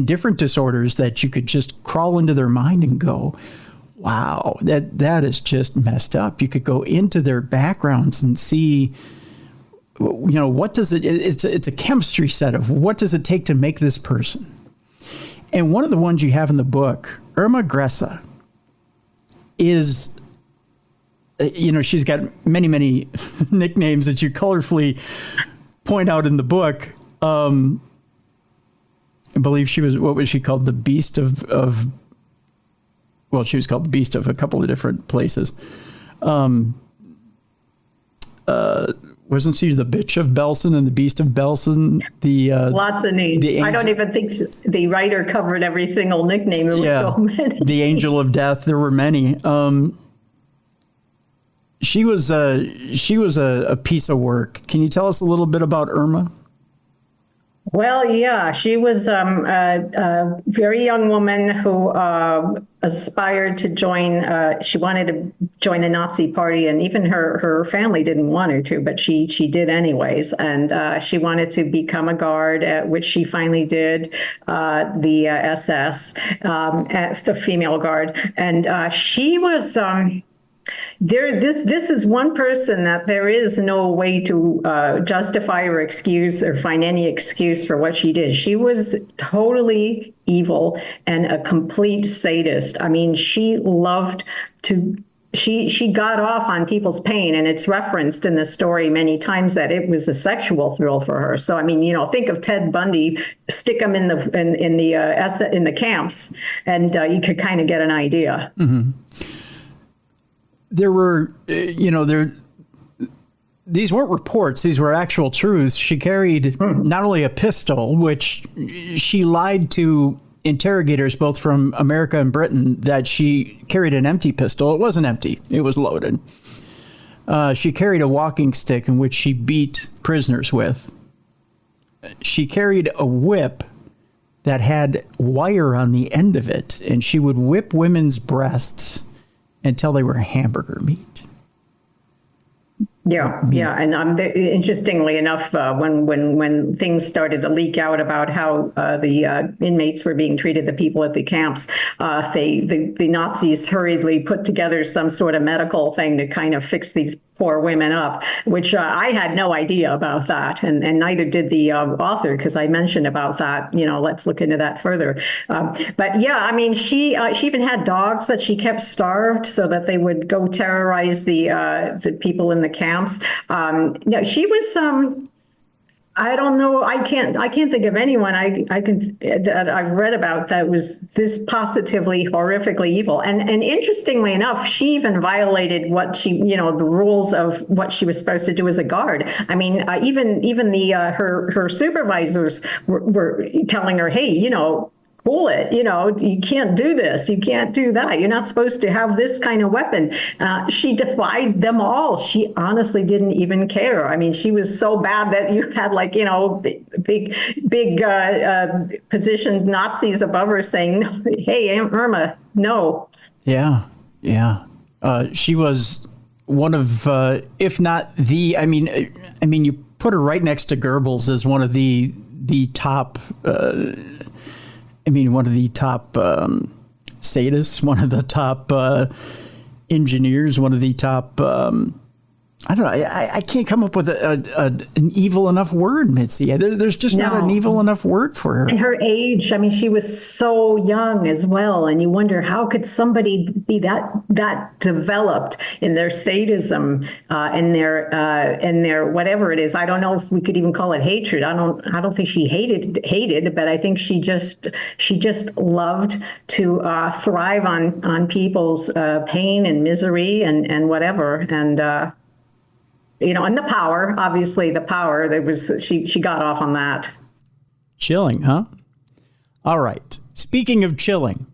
A: different disorders that you could just crawl into their mind and go, wow, that is just messed up. You could go into their backgrounds and see, what does it's a chemistry set of what does it take to make this person. And one of the ones you have in the book, Irma Gressa, is she's got many, many nicknames that you colorfully point out in the book. I believe she was, what was she called? The Beast of well, she was called the Beast of a couple of different places. Wasn't she the Bitch of Belson and the Beast of Belson?
O: Lots of names. I don't even think the writer covered every single nickname. It was so many.
A: The Angel of Death. There were many. She was a piece of work. Can you tell us a little bit about Irma?
O: Well, yeah, she was a very young woman who aspired to join. She wanted to join the Nazi Party, and even her family didn't want her to, but she did anyways. And she wanted to become a guard, which she finally did, the SS, the female guard. And she was. This is one person that there is no way to justify or excuse or find any excuse for what she did. She was totally evil and a complete sadist. I mean, she loved to. She got off on people's pain, and it's referenced in the story many times that it was a sexual thrill for her. So I mean, think of Ted Bundy, stick him in the camps, and you could kind of get an idea.
A: Mm-hmm. There were, these weren't reports. These were actual truths. She carried not only a pistol, which she lied to interrogators both from America and Britain that she carried an empty pistol. It wasn't empty. It was loaded. She carried a walking stick in which she beat prisoners with. She carried a whip that had wire on the end of it, and she would whip women's breasts until they were hamburger meat.
O: Yeah. And interestingly enough, when things started to leak out about how the inmates were being treated, the people at the camps, the Nazis hurriedly put together some sort of medical thing to kind of fix these poor women up, which I had no idea about that, and neither did the author, because I mentioned about that. Let's look into that further. But yeah, I mean, she even had dogs that she kept starved so that they would go terrorize the people in the camps. She was I don't know. I can't think of anyone that I've read about that was this positively horrifically evil. And interestingly enough, she even violated what the rules of what she was supposed to do as a guard. I mean, even her supervisors were telling her, hey, cool it, you can't do this, you can't do that, you're not supposed to have this kind of weapon. She defied them all. She honestly didn't even care. I mean, she was so bad that you had big positioned Nazis above her saying, hey, Aunt Irma, no.
A: Yeah. She was one of, if not the, I mean, you put her right next to Goebbels as one of the top, one of the top sadists, one of the top engineers, one of the top, I don't know, I can't come up with an evil enough word, Mitzi. There's just not an evil enough word for her.
O: And her age, I mean, she was so young as well. And you wonder, how could somebody be that developed in their sadism, in their whatever it is? I don't know if we could even call it hatred. I don't think she hated, but I think she just loved to thrive on people's pain and misery and whatever. And and the power, obviously the power, she got off on that.
A: Chilling, huh? All right. Speaking of chilling,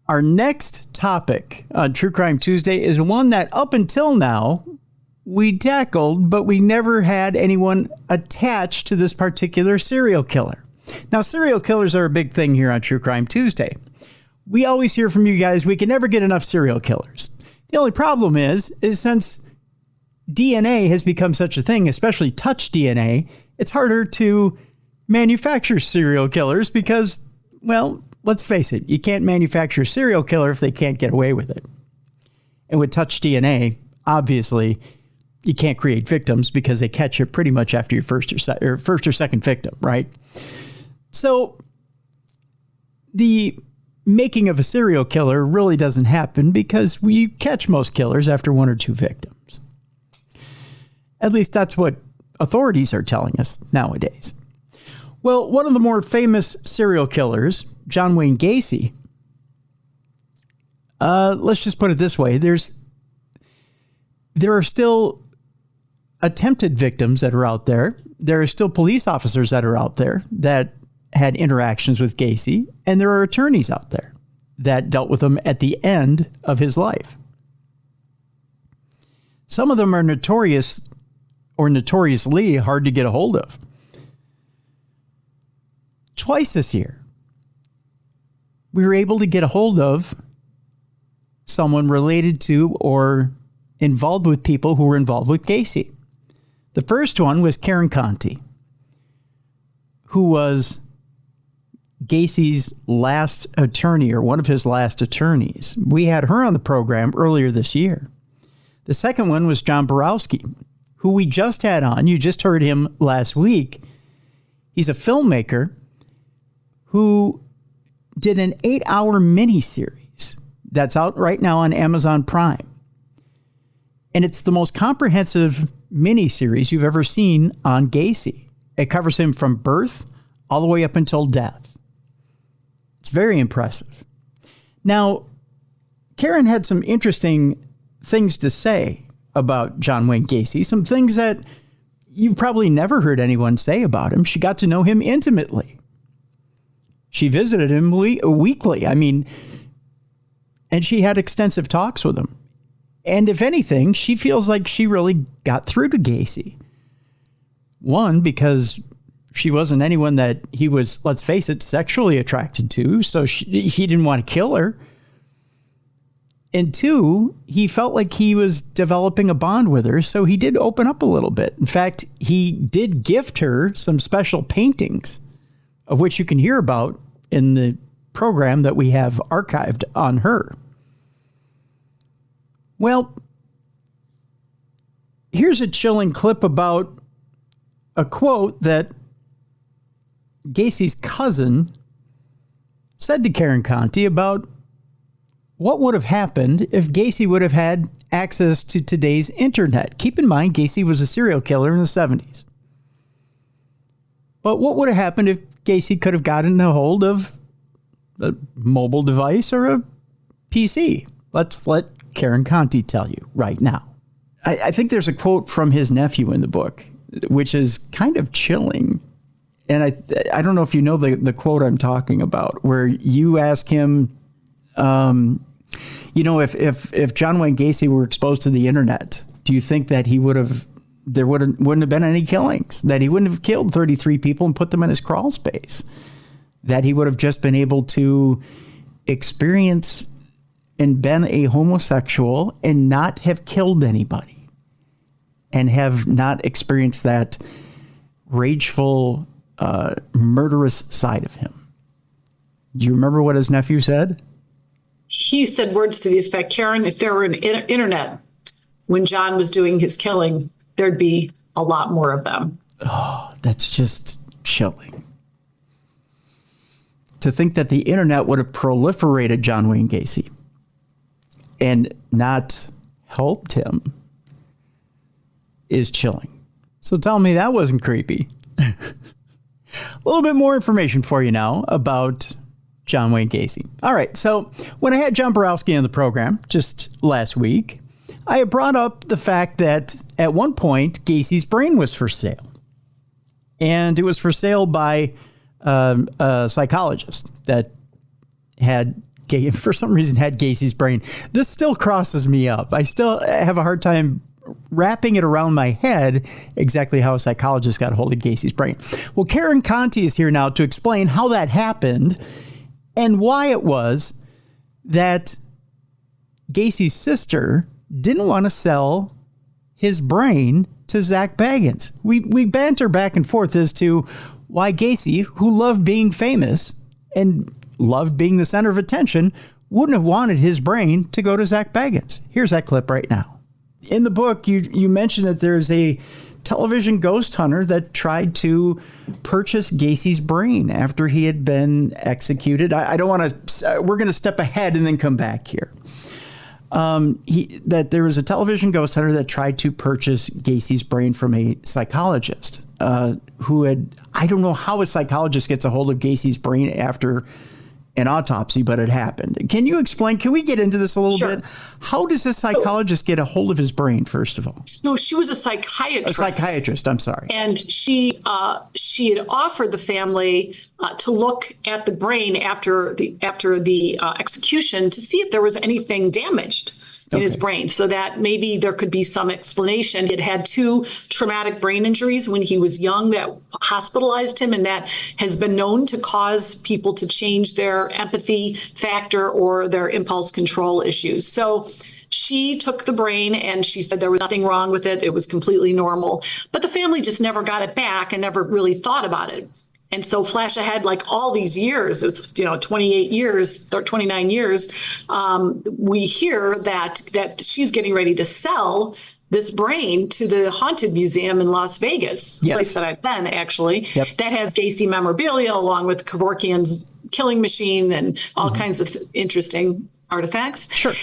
A: our next topic on True Crime Tuesday is one that up until now we tackled, but we never had anyone attached to this particular serial killer. Now, serial killers are a big thing here on True Crime Tuesday. We always hear from you guys, we can never get enough serial killers. The only problem is since DNA has become such a thing, especially touch DNA, it's harder to manufacture serial killers because, well, let's face it, you can't manufacture a serial killer if they can't get away with it. And with touch DNA, obviously, you can't create victims because they catch it pretty much after your first or second victim, right? So the making of a serial killer really doesn't happen because we catch most killers after 1 or 2 victims. At least that's what authorities are telling us nowadays. Well, one of the more famous serial killers, John Wayne Gacy, let's just put it this way. There are still attempted victims that are out there. There are still police officers that are out there that had interactions with Gacy, and there are attorneys out there that dealt with him at the end of his life. Some of them are notorious or notoriously hard to get a hold of. Twice this year, we were able to get a hold of someone related to or involved with people who were involved with Gacy. The first one was Karen Conti, who was Gacy's last attorney, or one of his last attorneys. We had her on the program earlier this year. The second one was John Borowski, who we just had on. You just heard him last week. He's a filmmaker who did an 8-hour miniseries that's out right now on Amazon Prime. And it's the most comprehensive miniseries you've ever seen on Gacy. It covers him from birth all the way up until death. It's very impressive. Now, Karen had some interesting things to say about John Wayne Gacy, some things that you've probably never heard anyone say about him. She got to know him intimately. She visited him weekly. And she had extensive talks with him. And if anything, she feels like she really got through to Gacy. One, because she wasn't anyone that he was, let's face it, sexually attracted to, so he didn't want to kill her. And two, he felt like he was developing a bond with her, so he did open up a little bit. In fact, he did gift her some special paintings, of which you can hear about in the program that we have archived on her. Well, here's a chilling clip about a quote that Gacy's cousin said to Karen Conti about what would have happened if Gacy would have had access to today's internet. Keep in mind, Gacy was a serial killer in the 70s. But what would have happened if Gacy could have gotten a hold of a mobile device or a PC? Let's let Karen Conti tell you right now. I think there's a quote from his nephew in the book, which is kind of chilling. And I don't know if you know the quote I'm talking about, where you ask him, if John Wayne Gacy were exposed to the internet, do you think that there wouldn't have been any killings, that he wouldn't have killed 33 people and put them in his crawl space, that he would have just been able to experience and been a homosexual and not have killed anybody and have not experienced that rageful, murderous side of him? Do you remember what his nephew said?
P: He said words to the effect, Karen, if there were an internet when John was doing his killing, there'd be a lot more of them.
A: Oh, that's just chilling. To think that the internet would have proliferated John Wayne Gacy and not helped him is chilling. So tell me that wasn't creepy. A little bit more information for you now about John Wayne Gacy. All right, so when I had John Borowski on the program just last week, I had brought up the fact that at one point Gacy's brain was for sale. And it was for sale by a psychologist that for some reason had Gacy's brain. This still crosses me up. I still have a hard time wrapping it around my head exactly how a psychologist got a hold of Gacy's brain. Well, Karen Conti is here now to explain how that happened and why it was that Gacy's sister didn't want to sell his brain to Zach Bagans. We banter back and forth as to why Gacy, who loved being famous and loved being the center of attention, wouldn't have wanted his brain to go to Zach Bagans. Here's that clip right now. In the book, you mentioned that there's a television ghost hunter that tried to purchase Gacy's brain after he had been executed. I don't want to, we're going to step ahead and then come back here. That there was a television ghost hunter that tried to purchase Gacy's brain from a psychologist who had, I don't know how a psychologist gets a hold of Gacy's brain after an autopsy, but it happened. Can you explain? Can we get into this a little bit? How does this psychologist get a hold of his brain, first of all?
P: So she was a psychiatrist.
A: A psychiatrist, I'm sorry.
P: And she had offered the family to look at the brain after the execution to see if there was anything damaged in his brain, so that maybe there could be some explanation. He had had 2 traumatic brain injuries when he was young that hospitalized him, and that has been known to cause people to change their empathy factor or their impulse control issues. So she took the brain and she said there was nothing wrong with it. It was completely normal. But the family just never got it back and never really thought about it. And so flash ahead, like all these years, it's 28 years or 29 years, we hear that she's getting ready to sell this brain to the Haunted Museum in Las Vegas, place that I've been actually, that has Gacy memorabilia along with Kevorkian's killing machine and all kinds of interesting artifacts.
A: Sure.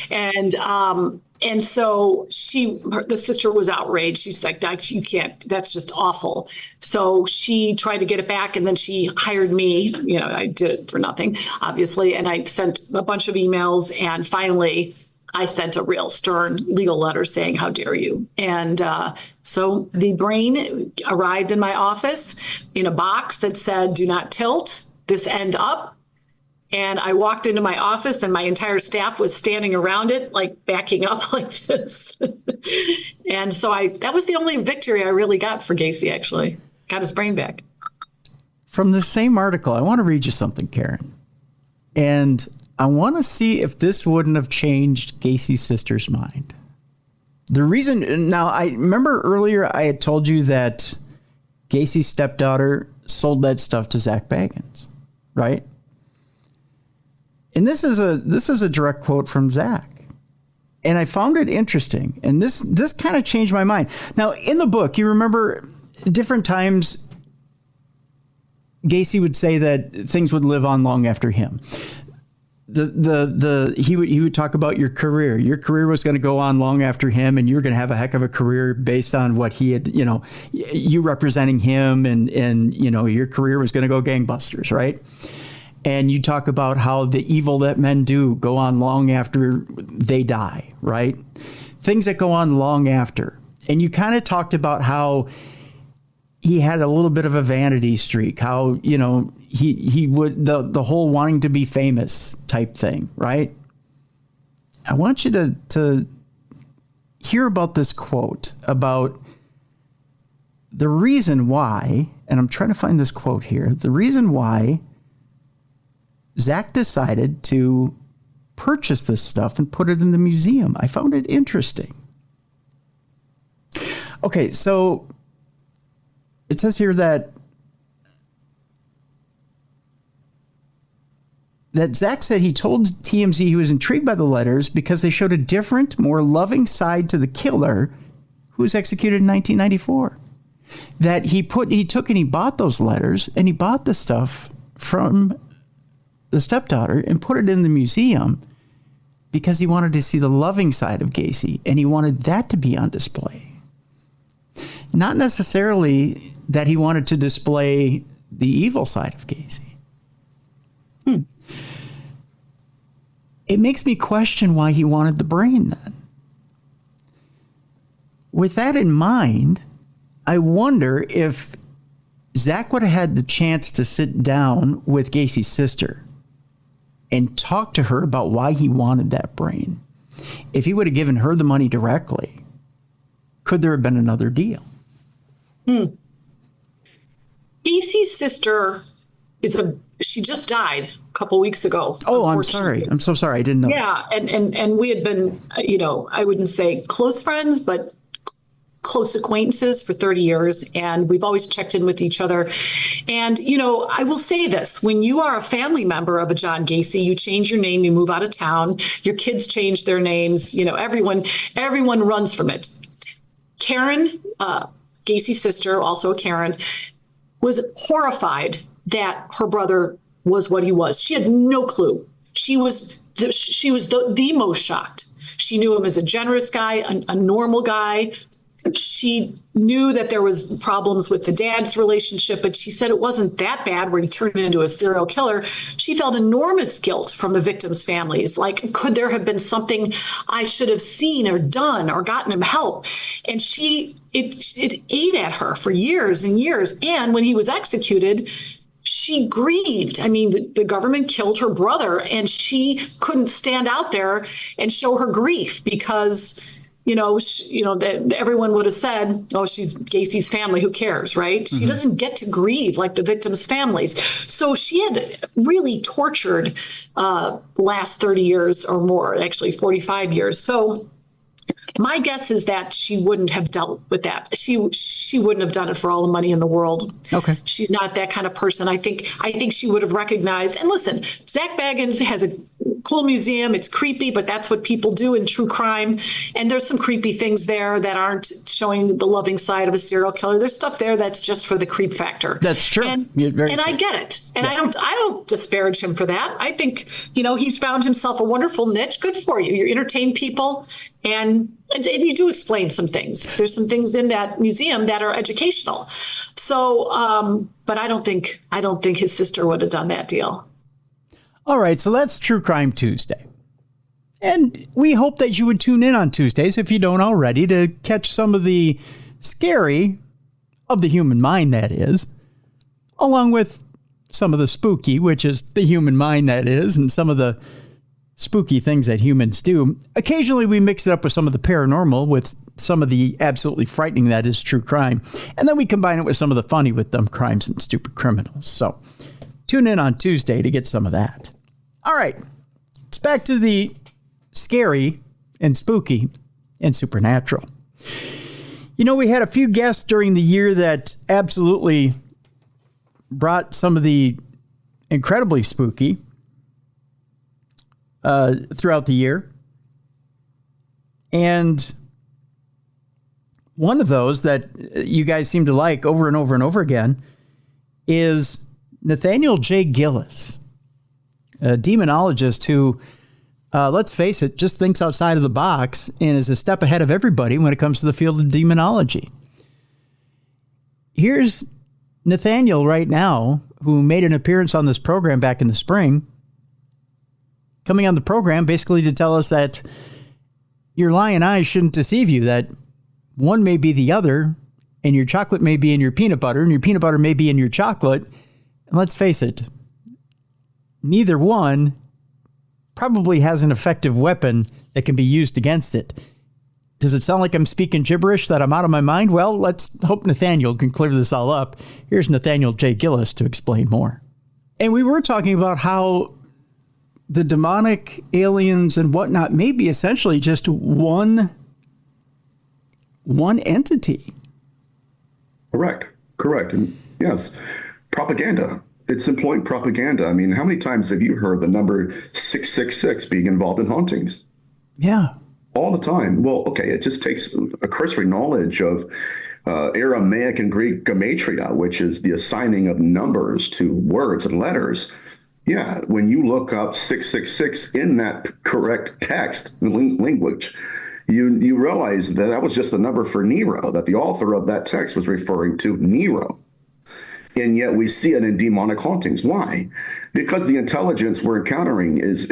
P: And so the sister was outraged. She's like, you can't, that's just awful. So she tried to get it back, and then she hired me. I did it for nothing, obviously. And I sent a bunch of emails, and finally I sent a real stern legal letter saying, how dare you? And so the brain arrived in my office in a box that said, do not tilt this end up. And I walked into my office and my entire staff was standing around it, like backing up like this. And so that was the only victory I really got for Gacy, actually. Got his brain back.
A: From the same article, I want to read you something, Karen. And I want to see if this wouldn't have changed Gacy's sister's mind. The reason, now I remember earlier I had told you that Gacy's stepdaughter sold that stuff to Zach Bagans, right? And this is a direct quote from Zach. And I found it interesting. And this kind of changed my mind. Now, in the book, you remember different times Gacy would say that things would live on long after him. He would talk about your career. Your career was going to go on long after him, and you're going to have a heck of a career based on what he had, you representing him, and your career was going to go gangbusters, right? And you talk about how the evil that men do go on long after they die, right? Things that go on long after. And you kind of talked about how he had a little bit of a vanity streak, how, he would, the whole wanting to be famous type thing, right? I want you to hear about this quote about the reason why, and I'm trying to find this quote here, the reason why Zach decided to purchase this stuff and put it in the museum. I found it interesting. Okay, so it says here that Zach said he told TMZ he was intrigued by the letters because they showed a different, more loving side to the killer who was executed in 1994. That he took and he bought those letters, and he bought the stuff from the stepdaughter and put it in the museum because he wanted to see the loving side of Gacy, and he wanted that to be on display. Not necessarily that he wanted to display the evil side of Gacy. It makes me question why he wanted the brain then. With that in mind, I wonder if Zach would have had the chance to sit down with Gacy's sister and talk to her about why he wanted that brain. If he would have given her the money directly, could there have been another deal?
P: Gacy's sister she just died a couple weeks ago.
A: Oh, I'm sorry. I'm so sorry. I didn't know.
P: Yeah. And we had been, I wouldn't say close friends, but close acquaintances for 30 years. And we've always checked in with each other. And, I will say this, when you are a family member of a John Gacy, you change your name, you move out of town, your kids change their names, everyone runs from it. Karen, Gacy's sister, also a Karen, was horrified that her brother was what he was. She had no clue. She was the most shocked. She knew him as a generous guy, a normal guy. She knew that there was problems with the dad's relationship, but she said it wasn't that bad where he turned into a serial killer. She felt enormous guilt from the victims' families. Like, could there have been something I should have seen or done or gotten him help? And it ate at her for years and years. And when he was executed, she grieved. I mean, the government killed her brother, and she couldn't stand out there and show her grief because everyone would have said, "Oh, she's Gacy's family. Who cares?" Right? Mm-hmm. She doesn't get to grieve like the victims' families. So she had really tortured the last 30 years or more, actually 45 years. So my guess is that she wouldn't have dealt with that. She wouldn't have done it for all the money in the world.
A: Okay.
P: She's not that kind of person. I think she would have recognized. And listen, Zach Bagans has a cool museum. It's creepy, but that's what people do in true crime. And there's some creepy things there that aren't showing the loving side of a serial killer. There's stuff there that's just for the creep factor.
A: That's true.
P: And
A: true.
P: I get it. And I don't disparage him for that. I think, he's found himself a wonderful niche. Good for you. You entertain people. And you do explain some things. There's some things in that museum that are educational. So, but I don't think his sister would have done that deal.
A: All right, so that's True Crime Tuesday. And we hope that you would tune in on Tuesdays, if you don't already, to catch some of the scary of the human mind, that is, along with some of the spooky, which is the human mind, that is, and some of the spooky things that humans do. Occasionally we mix it up with some of the paranormal, with some of the absolutely frightening that is true crime. And then we combine it with some of the funny with dumb crimes and stupid criminals. So tune in on Tuesday to get some of that. All right. It's back to the scary and spooky and supernatural. We had a few guests during the year that absolutely brought some of the incredibly spooky throughout the year. And one of those that you guys seem to like over and over and over again is Nathanuel J. Gillis, a demonologist who, let's face it, just thinks outside of the box and is a step ahead of everybody when it comes to the field of demonology. Here's Nathanuel right now, who made an appearance on this program back in the spring, coming on the program basically to tell us that your lying eyes shouldn't deceive you, that one may be the other, and your chocolate may be in your peanut butter, and your peanut butter may be in your chocolate. And let's face it, neither one probably has an effective weapon that can be used against it. Does it sound like I'm speaking gibberish, that I'm out of my mind? Well, let's hope Nathanuel can clear this all up. Here's Nathanuel J. Gillis to explain more. And we were talking about how the demonic aliens and whatnot may be essentially just one entity.
Q: Correct. And yes, propaganda. It's employing propaganda. I mean, how many times have you heard the number 666 being involved in hauntings?
A: Yeah.
Q: All the time. Well, okay, it just takes a cursory knowledge of Aramaic and Greek gematria, which is the assigning of numbers to words and letters. Yeah, when you look up 666 in that correct text language, you realize that was just the number for Nero, that the author of that text was referring to Nero. And yet we see it in demonic hauntings. Why? Because the intelligence we're encountering is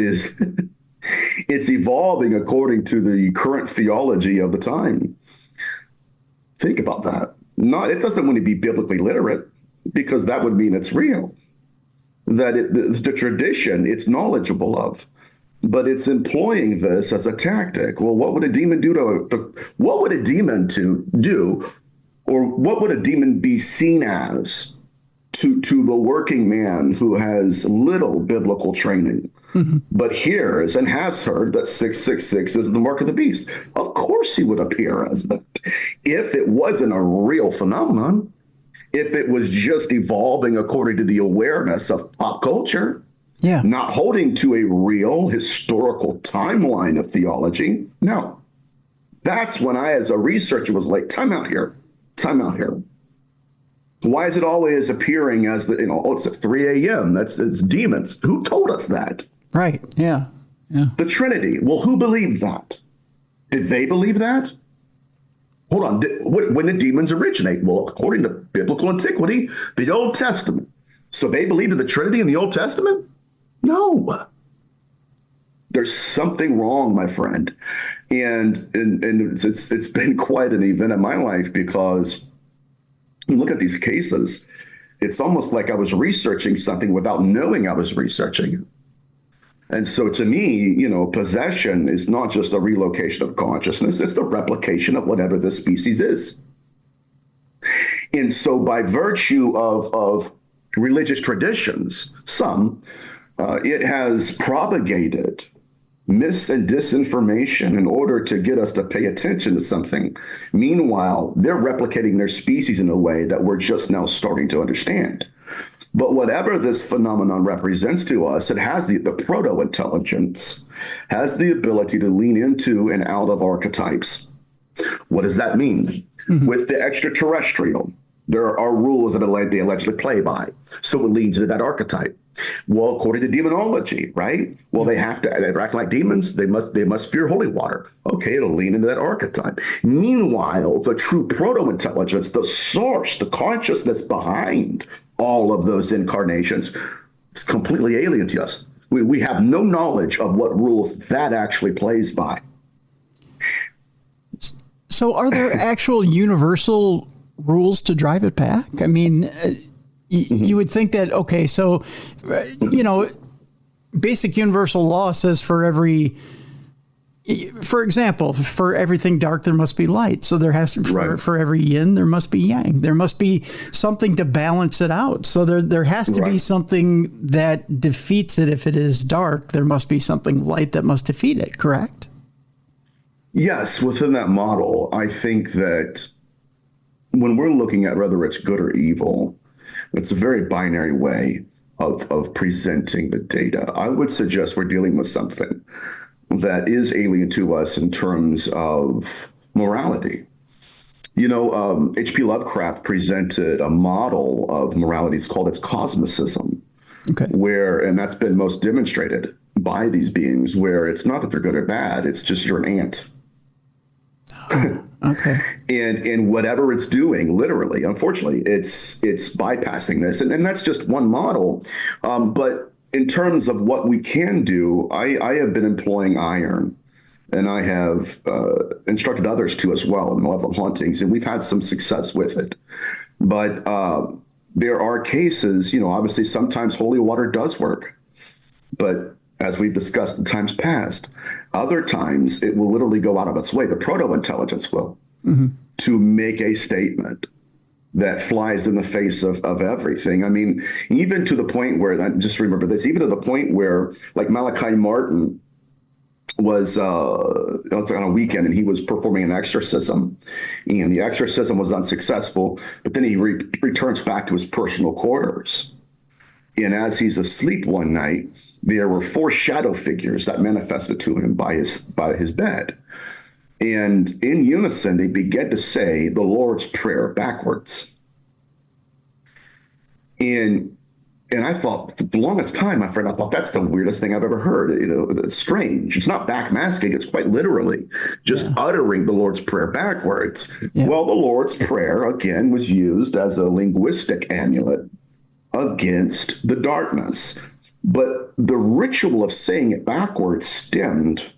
Q: it's evolving according to the current theology of the time. Think about that. It doesn't want to be biblically literate, because that would mean it's real. That the tradition it's knowledgeable of, but it's employing this as a tactic. Well, what would a demon do what would a demon do, or what would a demon be seen as to the working man who has little biblical training, but hears and has heard that 666 is the mark of the beast? Of course he would appear as that. If it wasn't a real phenomenon, if it was just evolving according to the awareness of pop culture, not holding to a real historical timeline of theology, no. That's when I, as a researcher, was like, time out here. time out here. Why is it always appearing as it's at 3 a.m.? It's demons. Who told us that?
A: Right. Yeah. Yeah.
Q: The Trinity. Well, who believed that? Did they believe that? Hold on. When did demons originate? Well, according to biblical antiquity, the Old Testament. So they believed in the Trinity in the Old Testament? No. There's something wrong, my friend. And it's been quite an event in my life, because you look at these cases, it's almost like I was researching something without knowing I was researching it. And so to me, possession is not just a relocation of consciousness, it's the replication of whatever the species is. And so by virtue of religious traditions, it has propagated mis and disinformation in order to get us to pay attention to something. Meanwhile, they're replicating their species in a way that we're just now starting to understand. But whatever this phenomenon represents to us, it has the proto-intelligence, has the ability to lean into and out of archetypes. What does that mean? Mm-hmm. With the extraterrestrial, there are rules that they allegedly play by. So it leads into that archetype. Well, according to demonology, right? Well, they act like demons. They must fear holy water. Okay, it'll lean into that archetype. Meanwhile, the true proto-intelligence, the source, the consciousness behind all of those incarnations, is completely alien to us. We have no knowledge of what rules that actually plays by.
A: So are there actual universal rules to drive it back? I mean, you would think that, okay, so, basic universal law says for example, for everything dark, there must be light. So there has to, for every yin, there must be yang. There must be something to balance it out. So there has to be something that defeats it. If it is dark, there must be something light that must defeat it, correct?
Q: Yes, within that model, I think that when we're looking at whether it's good or evil, it's a very binary way of presenting the data. I would suggest we're dealing with something that is alien to us in terms of morality. H.P. Lovecraft presented a model of morality. It's called its cosmicism, and that's been most demonstrated by these beings, where it's not that they're good or bad, it's just you're an ant.
A: Okay.
Q: And whatever it's doing, literally, unfortunately, it's bypassing this. And that's just one model. But in terms of what we can do, I have been employing iron, and I have instructed others to as well in malevolent hauntings, and we've had some success with it. But there are cases, obviously sometimes holy water does work, but as we've discussed in times past, other times it will literally go out of its way, the proto-intelligence will, to make a statement that flies in the face of everything. I mean, even to the point where, just remember this, even to the point where, like Malachi Martin was on a weekend and he was performing an exorcism, and the exorcism was unsuccessful, but then he returns back to his personal quarters. And as he's asleep one night, there were 4 shadow figures that manifested to him by his bed. And in unison, they began to say the Lord's Prayer backwards. And I thought, for the longest time, my friend, I thought that's the weirdest thing I've ever heard. It's strange. It's not backmasking. It's quite literally just uttering the Lord's Prayer backwards. Yeah. Well, the Lord's Prayer, again, was used as a linguistic amulet against the darkness. But the ritual of saying it backwards stemmed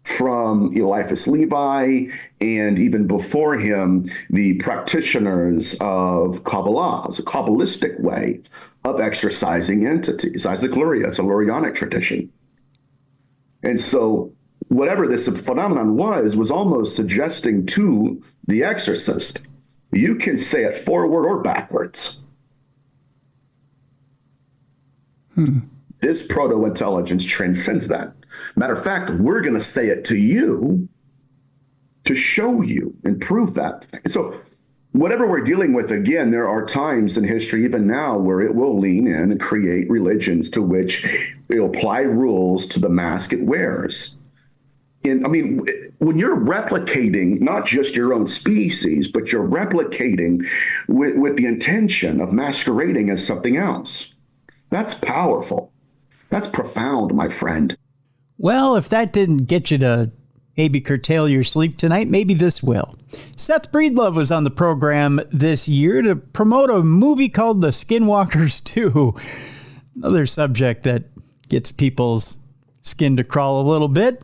Q: from Eliphas Levi, and even before him, the practitioners of Kabbalah. It's a Kabbalistic way of exorcising entities. Isaac Luria, it's a Lurianic tradition. And so whatever this phenomenon was almost suggesting to the exorcist, you can say it forward or backwards. This proto-intelligence transcends that. Matter of fact, we're going to say it to you to show you and prove that. And so whatever we're dealing with, again, there are times in history, even now, where it will lean in and create religions to which it'll apply rules to the mask it wears. And I mean, when you're replicating not just your own species, but you're replicating with the intention of masquerading as something else, that's powerful. That's profound, my friend.
A: Well, if that didn't get you to maybe curtail your sleep tonight, maybe this will. Seth Breedlove was on the program this year to promote a movie called The Skinwalkers 2. Another subject that gets people's skin to crawl a little bit.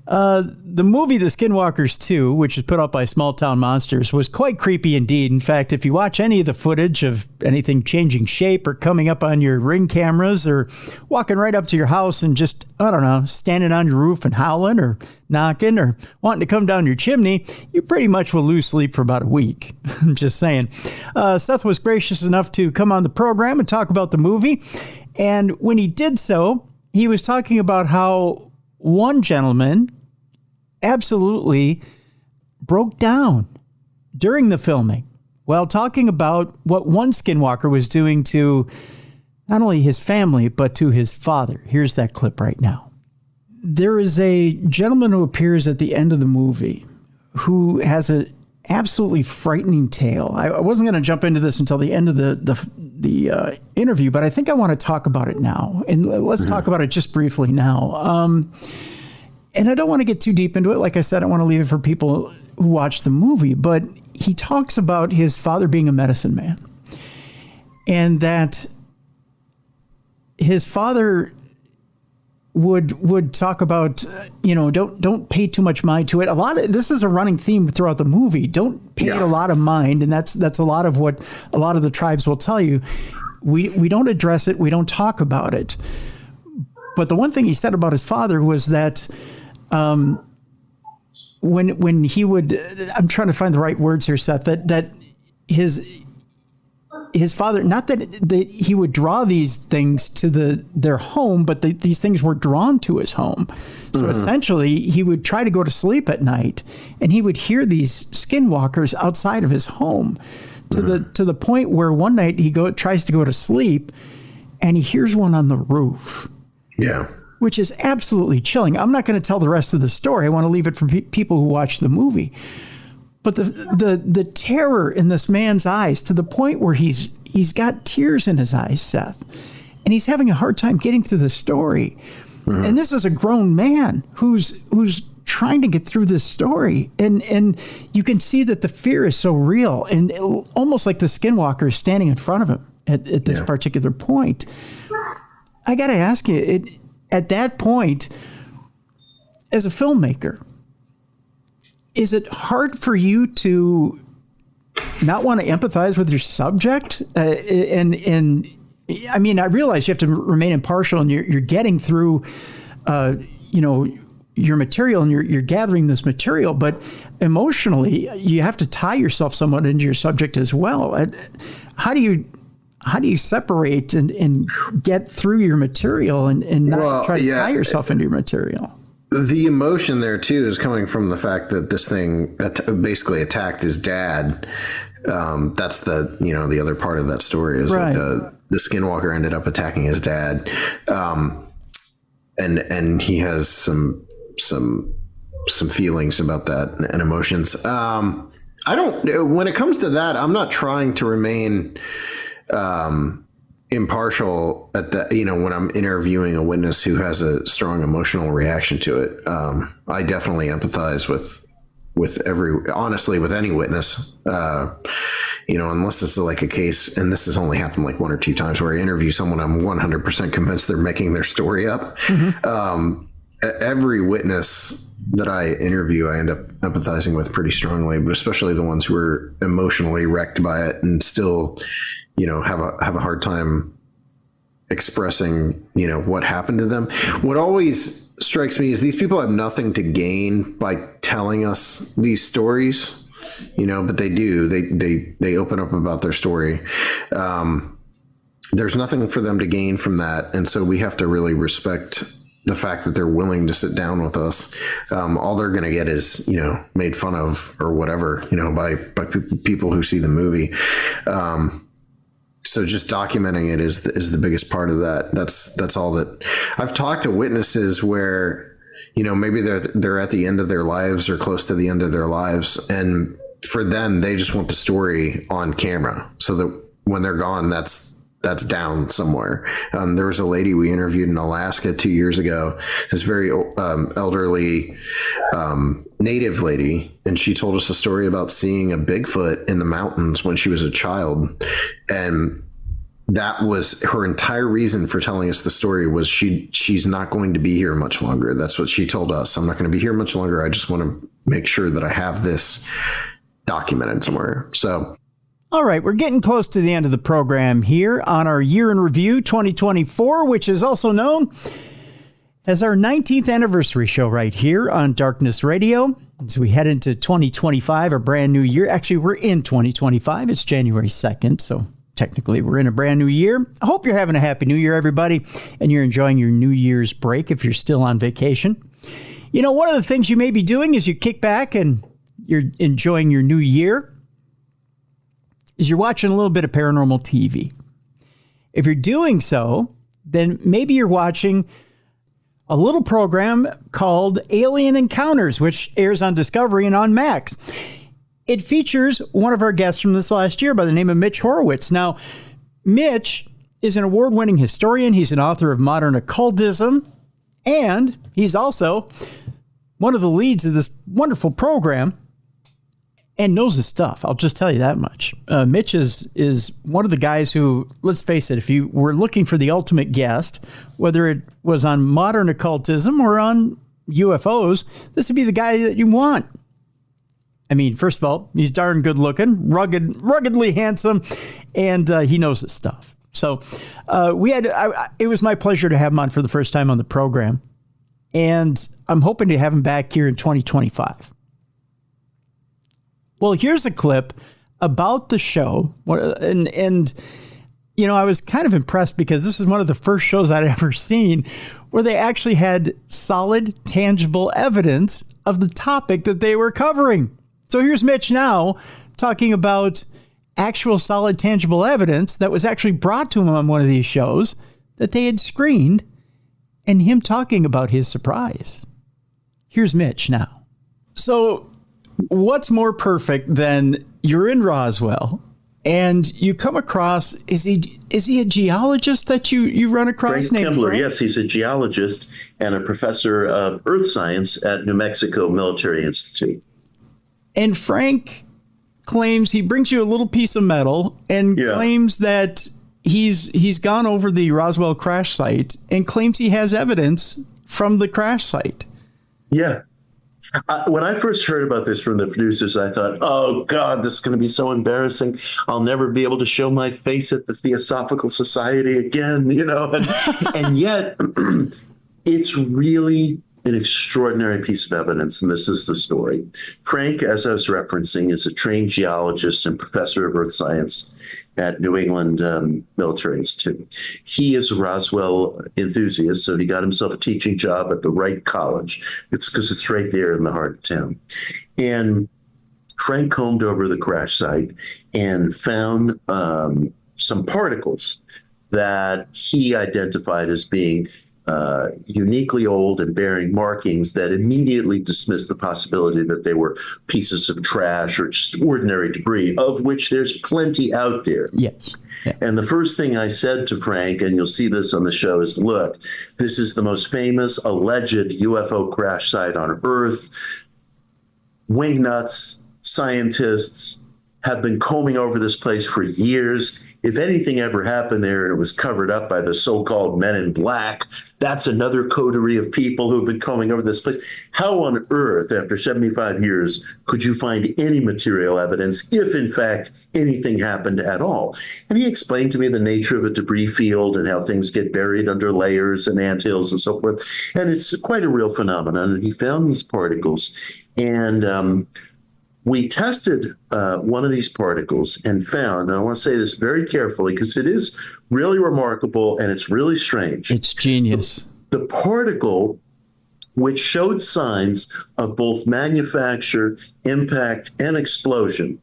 A: The movie The Skinwalkers 2, which is put out by Small Town Monsters, was quite creepy indeed. In fact, if you watch any of the footage of anything changing shape or coming up on your Ring cameras or walking right up to your house and just, I don't know, standing on your roof and howling or knocking or wanting to come down your chimney, you pretty much will lose sleep for about a week. I'm just saying. Seth was gracious enough to come on the program and talk about the movie. And when he did so, he was talking about how one gentleman absolutely broke down during the filming while talking about what one skinwalker was doing to not only his family, but to his father. Here's that clip right now. There is a gentleman who appears at the end of the movie who has an absolutely frightening tale. I wasn't going to jump into this until the end of the interview, but I think I want to talk about it now. And let's talk about it just briefly now. And I don't want to get too deep into it. Like I said, I want to leave it for people who watch the movie. But he talks about his father being a medicine man. And that his father would talk about, don't pay too much mind to it. This is a running theme throughout the movie. Don't pay it a lot of mind. And that's a lot of what a lot of the tribes will tell you. We don't address it. We don't talk about it. But the one thing he said about his father was that when he would, I'm trying to find the right words here, Seth, that his father, not that he would draw these things to their home, but these things were drawn to his home. So essentially, he would try to go to sleep at night, and he would hear these skinwalkers outside of his home, to the point where one night he tries to go to sleep, and he hears one on the roof.
Q: Yeah.
A: Which is absolutely chilling. I'm not going to tell the rest of the story. I want to leave it for people who watch the movie. But the terror in this man's eyes, to the point where he's got tears in his eyes, Seth, and he's having a hard time getting through the story. And this is a grown man who's trying to get through this story, and you can see that the fear is so real, and almost like the skinwalker is standing in front of him at this particular point. I got to ask you, at that point, as a filmmaker, is it hard for you to not want to empathize with your subject? And I mean, I realize you have to remain impartial, and you're getting through, your material, and you're gathering this material, but emotionally, you have to tie yourself somewhat into your subject as well. How do you separate and get through your material and not try to tie yourself into your material?
R: The emotion there too is coming from the fact that this thing basically attacked his dad. That's the other part of that story is that the skinwalker ended up attacking his dad, and he has some feelings about that and emotions. When it comes to that, I'm not trying to remain impartial at that, when I'm interviewing a witness who has a strong emotional reaction to it. I definitely empathize with any witness, unless this is like a case, and this has only happened like one or two times where I interview someone I'm 100% convinced they're making their story up. Every witness that I interview, I end up empathizing with pretty strongly, but especially the ones who are emotionally wrecked by it and still, have a hard time expressing, what happened to them. What always strikes me is these people have nothing to gain by telling us these stories, but they do. They open up about their story. There's nothing for them to gain from that, and so we have to really respect the fact that they're willing to sit down with us. All they're going to get is, made fun of or whatever, by people who see the movie. So just documenting it is the biggest part of that. That's all that I've talked to witnesses where, maybe they're at the end of their lives or close to the end of their lives, and for them, they just want the story on camera so that when they're gone, that's down somewhere. There was a lady we interviewed in Alaska 2 years ago, this very elderly native lady, and she told us a story about seeing a Bigfoot in the mountains when she was a child, and that was her entire reason for telling us the story. Was she's not going to be here much longer. That's what she told us. I'm not going to be here much longer. I just want to make sure that I have this documented somewhere. So
A: all right, we're getting close to the end of the program here on our year in review 2024, which is also known as our 19th anniversary show right here on Darkness Radio. As we head into 2025, a brand new year. Actually, we're in 2025. It's January 2nd, so technically we're in a brand new year. I hope you're having a happy new year, everybody, and you're enjoying your New Year's break if you're still on vacation. One of the things you may be doing is you kick back and you're enjoying your new year is you're watching a little bit of paranormal TV. If you're doing so, then maybe you're watching a little program called Alien Encounters, which airs on Discovery and on Max. It features one of our guests from this last year by the name of Mitch Horowitz. Now, Mitch is an award-winning historian. He's an author of Modern Occultism, and he's also one of the leads of this wonderful program and knows his stuff. I'll just tell you that much. Mitch is one of the guys who, let's face it, if you were looking for the ultimate guest, whether it was on modern occultism or on UFOs, this would be the guy that you want. I mean, first of all, he's darn good looking, ruggedly handsome, and he knows his stuff. So it was my pleasure to have him on for the first time on the program, and I'm hoping to have him back here in 2025. Well, here's a clip about the show. And I was kind of impressed because this is one of the first shows I'd ever seen where they actually had solid, tangible evidence of the topic that they were covering. So here's Mitch now talking about actual solid, tangible evidence that was actually brought to him on one of these shows that they had screened, and him talking about his surprise. Here's Mitch now. So what's more perfect than you're in Roswell and you come across, is he a geologist that you run across?
S: Frank Kembler, yes, he's a geologist and a professor of earth science at New Mexico Military Institute.
A: And Frank claims he brings you a little piece of metal and claims that he's gone over the Roswell crash site and claims he has evidence from the crash site.
S: Yeah. When I first heard about this from the producers, I thought, oh, God, this is going to be so embarrassing. I'll never be able to show my face at the Theosophical Society again, and yet it's really an extraordinary piece of evidence, and this is the story. Frank, as I was referencing, is a trained geologist and professor of earth science at New England Military Institute. He is a Roswell enthusiast, so he got himself a teaching job at the Wright College. It's because it's right there in the heart of town. And Frank combed over the crash site and found some particles that he identified as being uniquely old and bearing markings that immediately dismiss the possibility that they were pieces of trash or just ordinary debris, of which there's plenty out there.
A: Yes. Yeah.
S: And the first thing I said to Frank, and you'll see this on the show, is, look, this is the most famous alleged UFO crash site on Earth. Wingnuts, scientists have been combing over this place for years. If anything ever happened there and it was covered up by the so-called men in black, that's another coterie of people who've been combing over this place. How on earth, after 75 years, could you find any material evidence if, in fact, anything happened at all? And he explained to me the nature of a debris field and how things get buried under layers and anthills and so forth. And it's quite a real phenomenon. And he found these particles, and we tested one of these particles and found, and I want to say this very carefully because it is really remarkable and it's really strange.
A: It's genius.
S: The particle, which showed signs of both manufacture, impact, and explosion,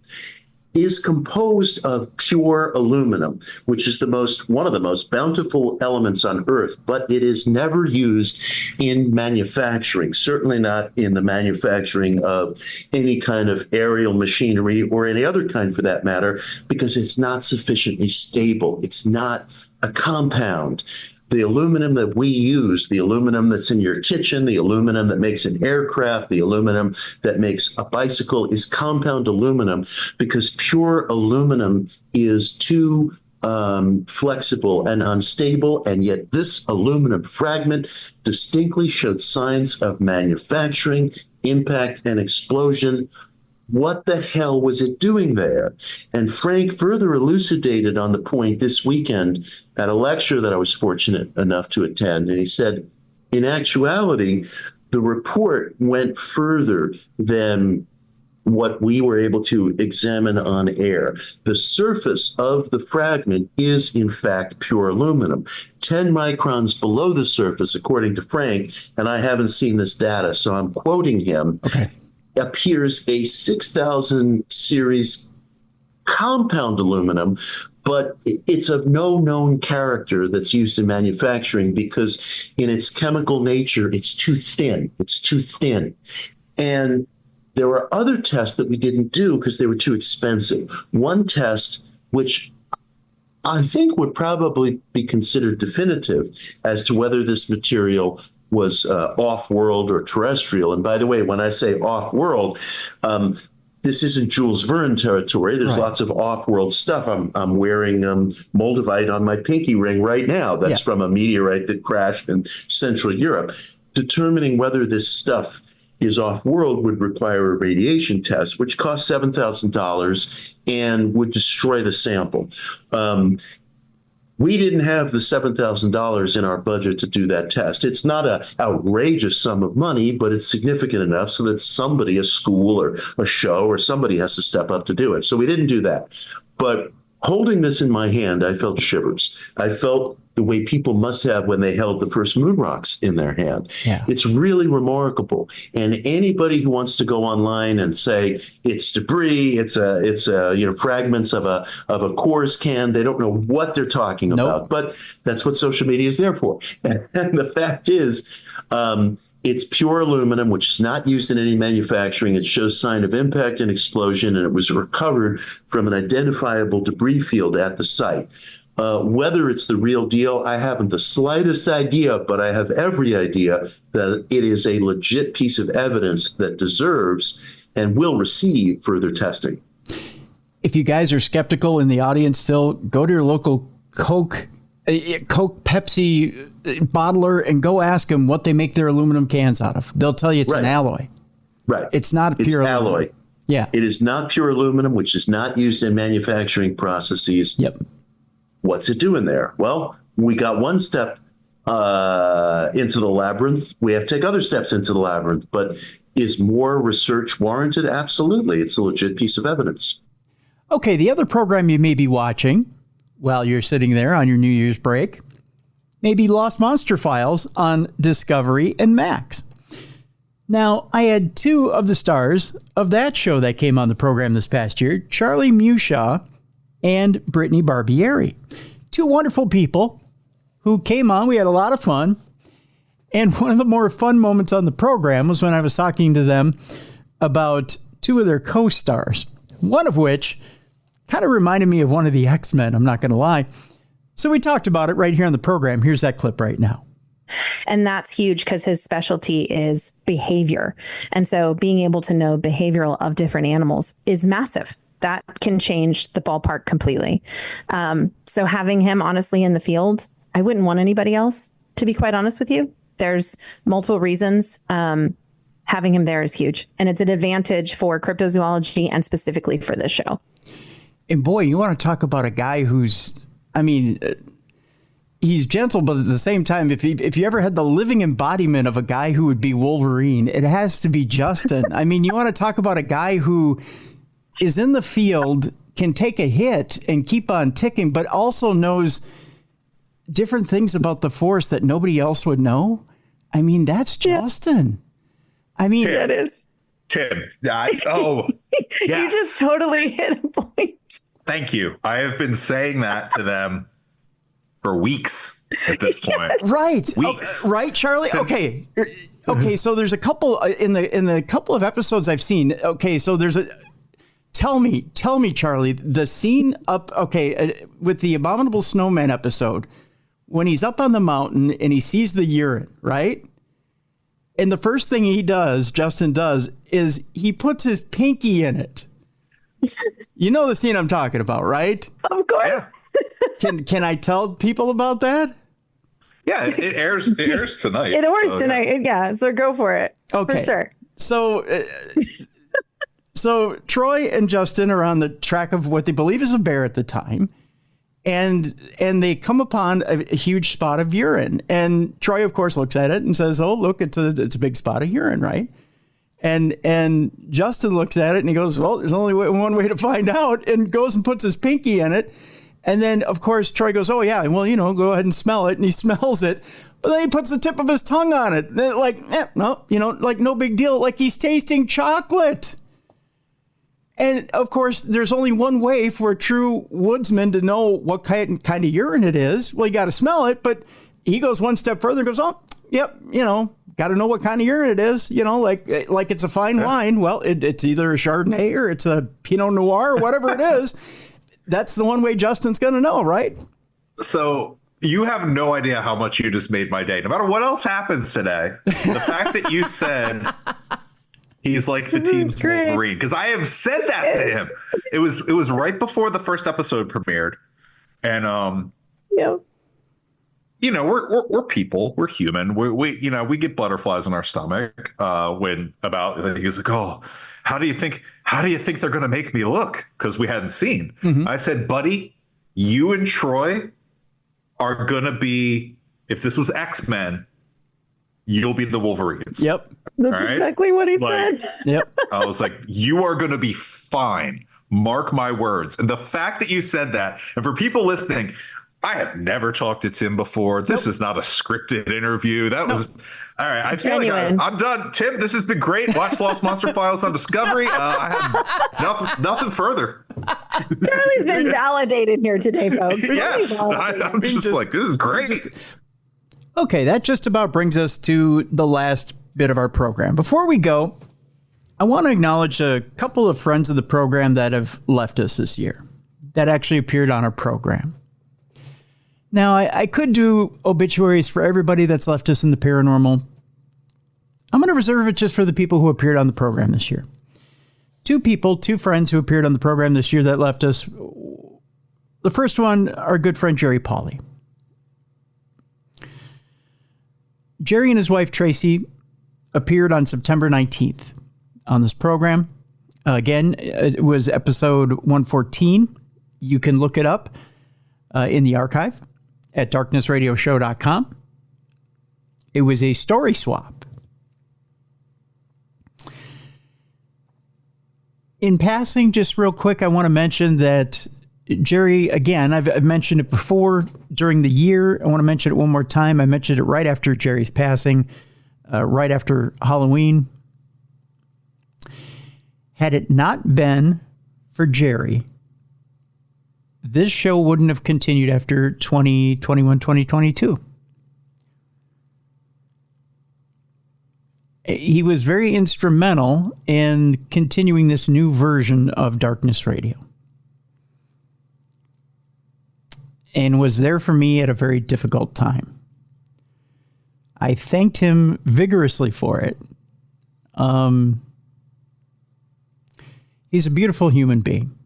S: is composed of pure aluminum, which is one of the most bountiful elements on Earth, but it is never used in manufacturing, certainly not in the manufacturing of any kind of aerial machinery or any other kind for that matter, because it's not sufficiently stable. It's not a compound. The aluminum that we use, the aluminum that's in your kitchen, the aluminum that makes an aircraft, the aluminum that makes a bicycle is compound aluminum, because pure aluminum is too flexible and unstable. And yet this aluminum fragment distinctly showed signs of manufacturing, impact, and explosion. What the hell was it doing there? And Frank further elucidated on the point this weekend at a lecture that I was fortunate enough to attend. And he said, in actuality, the report went further than what we were able to examine on air. The surface of the fragment is, in fact, pure aluminum. 10 microns below the surface, according to Frank, and I haven't seen this data, so I'm quoting him.
A: Okay.
S: Appears a 6000 series compound aluminum, but it's of no known character that's used in manufacturing because in its chemical nature, it's too thin. It's too thin. And there were other tests that we didn't do because they were too expensive. One test, which I think would probably be considered definitive as to whether this material was off-world or terrestrial. And by the way, when I say off-world, this isn't Jules Verne territory. There's lots of off-world stuff. I'm wearing moldavite on my pinky ring right now. That's from a meteorite that crashed in Central Europe. Determining whether this stuff is off-world would require a radiation test, which costs $7,000 and would destroy the sample. We didn't have the $7,000 in our budget to do that test. It's not an outrageous sum of money, but it's significant enough so that somebody, a school or a show or somebody has to step up to do it. So we didn't do that. But holding this in my hand, I felt shivers. I felt the way people must have when they held the first moon rocks in their hand. Yeah. It's really remarkable. And anybody who wants to go online and say it's debris, it's fragments of a Coors can, they don't know what they're talking about. But that's what social media is there for. And the fact is, it's pure aluminum, which is not used in any manufacturing. It shows sign of impact and explosion, and it was recovered from an identifiable debris field at the site. Whether it's the real deal, I haven't the slightest idea, but I have every idea that it is a legit piece of evidence that deserves and will receive further testing.
A: If you guys are skeptical in the audience still, go to your local Coke, Pepsi bottler and go ask them what they make their aluminum cans out of. They'll tell you it's an alloy.
S: Right.
A: It's not pure
S: alloy.
A: Yeah.
S: It is not pure aluminum, which is not used in manufacturing processes.
A: Yep.
S: What's it doing there? Well, we got one step into the labyrinth. We have to take other steps into the labyrinth. But is more research warranted? Absolutely. It's a legit piece of evidence.
A: Okay, the other program you may be watching while you're sitting there on your New Year's break may be Lost Monster Files on Discovery and Max. Now, I had two of the stars of that show that came on the program this past year, Charlie Mewshaw and Brittany Barbieri. Two wonderful people who came on. We had a lot of fun. And one of the more fun moments on the program was when I was talking to them about two of their co-stars, one of which kind of reminded me of one of the X-Men, I'm not going to lie. So we talked about it right here on the program. Here's that clip right now.
T: And that's huge because his specialty is behavior. And so being able to know behavioral of different animals is massive. That can change the ballpark completely. So having him honestly in the field, I wouldn't want anybody else, to be quite honest with you. There's multiple reasons. Having him there is huge. And it's an advantage for cryptozoology and specifically for this show.
A: And boy, you want to talk about a guy who's, he's gentle, but at the same time, if you ever had the living embodiment of a guy who would be Wolverine, it has to be Justin. You want to talk about a guy who is in the field, can take a hit and keep on ticking, but also knows different things about the force that nobody else would know. That's Justin.
T: That is.
G: Tim.
T: You just totally hit a point.
U: Thank you. I have been saying that to them for weeks at this point.
A: Right.
U: Weeks.
A: Right, Charlie? Okay. Okay, so there's a couple in the couple of episodes I've seen. Okay, so there's a tell me, Charlie, the scene up with the Abominable Snowman episode when he's up on the mountain and he sees the urine, right? And the first thing Justin does, is he puts his pinky in it. You know the scene I'm talking about, right?
T: Of course.
U: Yeah.
A: Can I tell people about that?
U: Yeah, it airs tonight.
T: It airs tonight. Yeah, so go for it.
A: Okay.
T: For sure.
A: So Troy and Justin are on the track of what they believe is a bear at the time. And they come upon a huge spot of urine. And Troy, of course, looks at it and says, "Oh, look, it's a big spot of urine, right?" And Justin looks at it and he goes, "Well, there's only one way to find out," and goes and puts his pinky in it. And then, of course, Troy goes, "Oh, yeah, well, go ahead and smell it." And he smells it. But then he puts the tip of his tongue on it. No big deal. Like he's tasting chocolate. And, of course, there's only one way for a true woodsman to know what kind of urine it is. Well, you got to smell it. But he goes one step further and goes, "Oh, yep, got to know what kind of urine it is, like it's a fine wine. Well, it's either a Chardonnay or it's a Pinot Noir or whatever it is." That's the one way Justin's going to know, right?
U: So you have no idea how much you just made my day. No matter what else happens today, the fact that you said he's like the team's Wolverine, because I have said that to him. It was right before the first episode premiered, and we're people, we're human. We get butterflies in our stomach he's like, "Oh, how do you think they're going to make me look?" Because we hadn't seen. Mm-hmm. I said, "Buddy, you and Troy are going to be, if this was X-Men, you'll be the Wolverines."
A: Yep.
T: That's exactly what he said.
A: Yep.
U: I was like, "You are going to be fine. Mark my words." And the fact that you said that, and for people listening, I have never talked to Tim before. This is not a scripted interview. That was all right. I feel like I'm done. Tim, this has been great. Watch Lost Monster Files on Discovery. I have nothing further.
T: Charlie's been validated here today, folks.
U: Yes, I'm just like, this is great.
A: Okay, that just about brings us to the last bit of our program. Before we go, I want to acknowledge a couple of friends of the program that have left us this year, that actually appeared on our program. Now, I could do obituaries for everybody that's left us in the paranormal. I'm going to reserve it just for the people who appeared on the program this year. Two friends who appeared on the program this year that left us. The first one, our good friend Jerry Pauly. Jerry and his wife Tracy appeared on September 19th on this program. Again, it was episode 114. You can look it up in the archive at darknessradioshow.com. It was a story swap. In passing, just real quick, I want to mention that Jerry, again, I've mentioned it before during the year. I want to mention it one more time. I mentioned it right after Jerry's passing, right after Halloween. Had it not been for Jerry, this show wouldn't have continued after 2021, 2022. He was very instrumental in continuing this new version of Darkness Radio. And was there for me at a very difficult time. I thanked him vigorously for it. He's a beautiful human being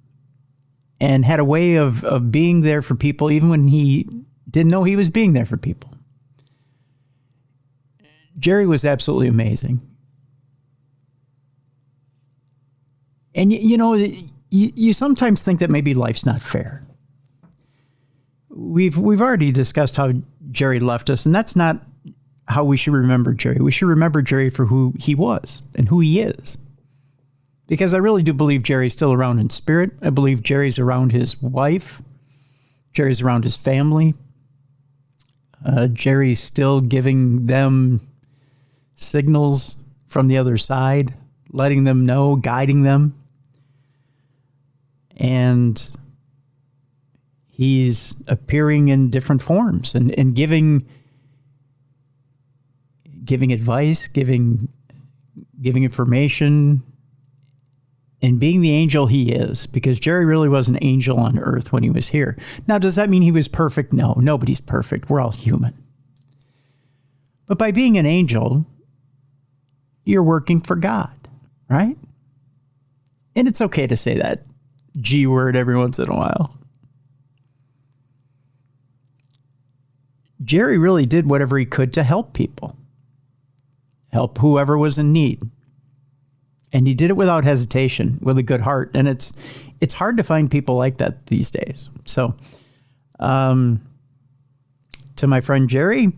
A: and had a way of being there for people even when he didn't know he was being there for people. Jerry was absolutely amazing. And you sometimes think that maybe life's not fair. We've already discussed how Jerry left us, and that's not how we should remember Jerry. We should remember Jerry for who he was and who he is. Because I really do believe Jerry's still around in spirit. I believe Jerry's around his wife. Jerry's around his family. Jerry's still giving them signals from the other side, letting them know, guiding them. And He's appearing in different forms and giving advice, giving information, and being the angel he is, because Jerry really was an angel on earth when he was here. Now, does that mean he was perfect? No, nobody's perfect. We're all human. But by being an angel, you're working for God, right? And it's okay to say that G word every once in a while. Jerry really did whatever he could to help people, help whoever was in need. And he did it without hesitation, with a good heart. And it's hard to find people like that these days. So, to my friend Jerry,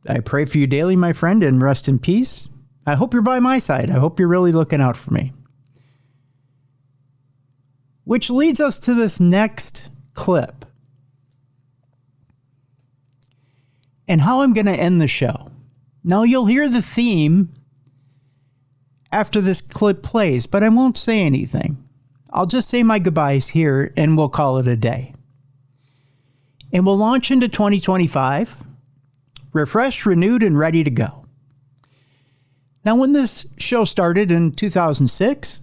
A: I pray for you daily, my friend, and rest in peace. I hope you're by my side. I hope you're really looking out for me. Which leads us to this next clip. And how I'm going to end the show. Now, you'll hear the theme after this clip plays, but I won't say anything. I'll just say my goodbyes here, and we'll call it a day. And we'll launch into 2025, refreshed, renewed, and ready to go. Now, when this show started in 2006,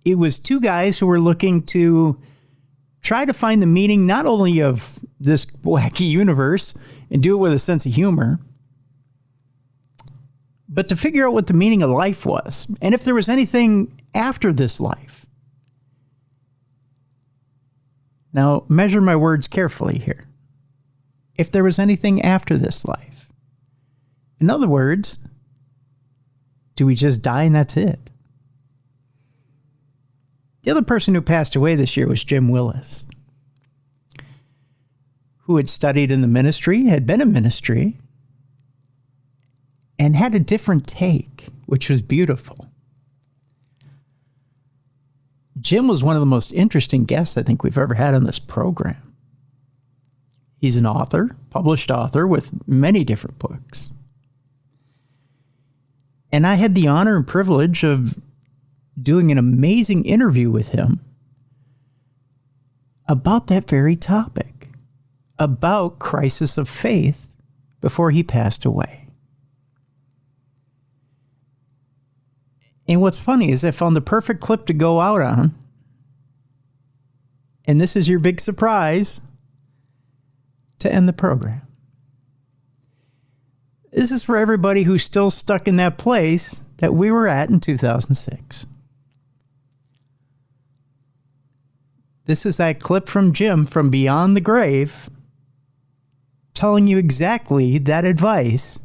A: it was two guys who were looking to try to find the meaning not only of this wacky universe and do it with a sense of humor, but to figure out what the meaning of life was, and if there was anything after this life. Now, measure my words carefully here. If there was anything after this life. In other words, do we just die and that's it? The other person who passed away this year was Jim Willis, who had studied in the ministry, had been in ministry, and had a different take, which was beautiful. Jim was one of the most interesting guests I think we've ever had on this program. He's an author, published author with many different books. And I had the honor and privilege of doing an amazing interview with him about that very topic, about crisis of faith before he passed away. And what's funny is I found the perfect clip to go out on, and this is your big surprise to end the program. This is for everybody who's still stuck in that place that we were at in 2006. This is that clip from Jim from Beyond the Grave telling you exactly that advice.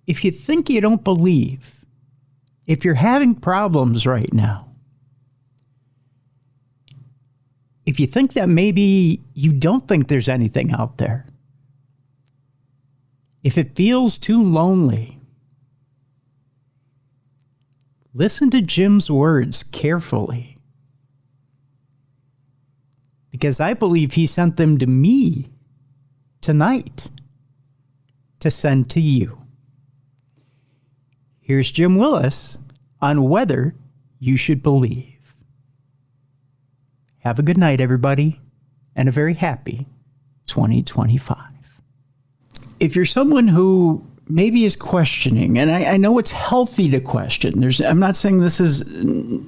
A: If you think you don't believe, if you're having problems right now, if you think that maybe you don't think there's anything out there, if it feels too lonely, listen to Jim's words carefully. Because I believe he sent them to me tonight to send to you. Here's Jim Willis on whether you should believe. Have a good night, everybody, and a very happy 2025. If you're someone who maybe is questioning, and I know it's healthy to question. I'm not saying this is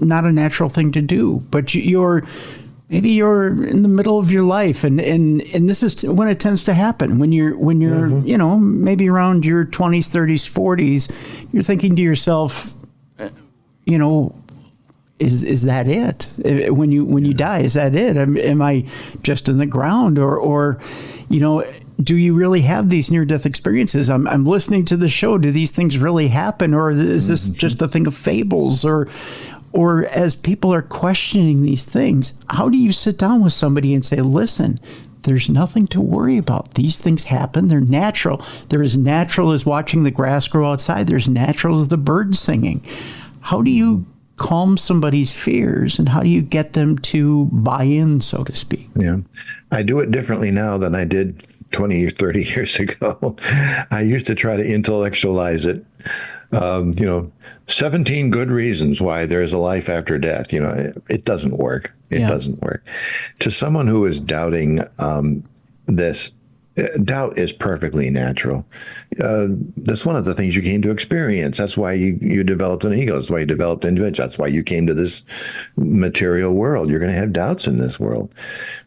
A: not a natural thing to do, but maybe you're in the middle of your life, and this is when it tends to happen. When you're mm-hmm. Maybe around your 20s, 30s, 40s, you're thinking to yourself, is that it? When you die, is that it? Am I just in the ground, or do you really have these near-death experiences? I'm listening to the show. Do these things really happen, or is this just a thing of fables? Or as people are questioning these things, how do you sit down with somebody and say, listen, there's nothing to worry about. These things happen. They're natural. They're as natural as watching the grass grow outside. They're as natural as the birds singing. How do you calm somebody's fears, and how do you get them to buy in, so to speak?
B: Yeah. I do it differently now than I did 20 or 30 years ago. I used to try to intellectualize it. you know, 17 good reasons why there's a life after death. You know, it doesn't work. It doesn't work. To someone who is doubting this, doubt is perfectly natural. That's one of the things you came to experience. That's why you developed an ego. That's why you developed individual. That's why you came to this material world. You're going to have doubts in this world,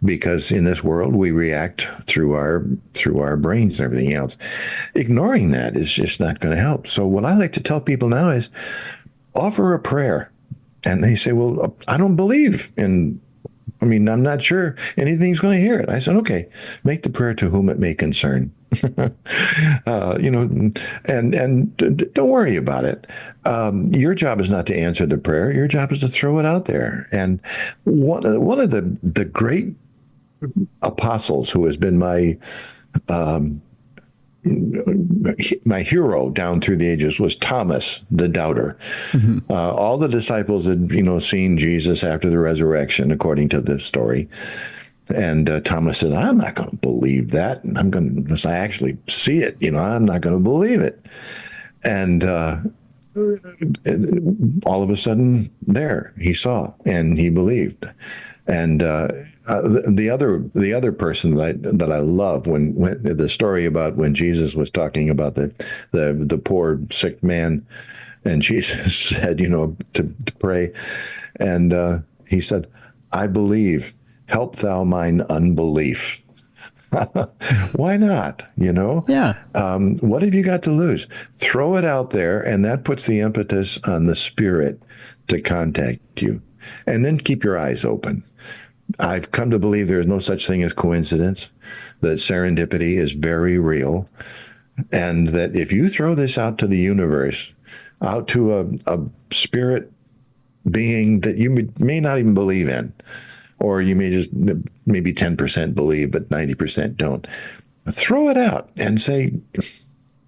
B: because in this world we react through our brains and everything else. Ignoring that is just not going to help. So what I like to tell people now is offer a prayer. And they say, well, I don't believe in, I'm not sure anything's going to hear it. I said, okay, make the prayer to whom it may concern. You know, and don't worry about it. Your job is not to answer the prayer. Your job is to throw it out there. And one of the great apostles who has been my hero down through the ages was Thomas, the doubter. Mm-hmm. All the disciples had, seen Jesus after the resurrection, according to the story. And Thomas said, I'm not going to believe that. Unless I actually see it, I'm not going to believe it. And all of a sudden, there, he saw and he believed. And the other person that I love, when the story about when Jesus was talking about the poor sick man, and Jesus said, to pray, and he said, I believe, help thou mine unbelief. Why not?
A: Yeah.
B: What have you got to lose? Throw it out there, and that puts the impetus on the spirit to contact you. And then keep your eyes open. I've come to believe there is no such thing as coincidence, that serendipity is very real, and that if you throw this out to the universe, out to a spirit being that you may not even believe in, or you may just maybe 10% believe, but 90% don't, throw it out and say,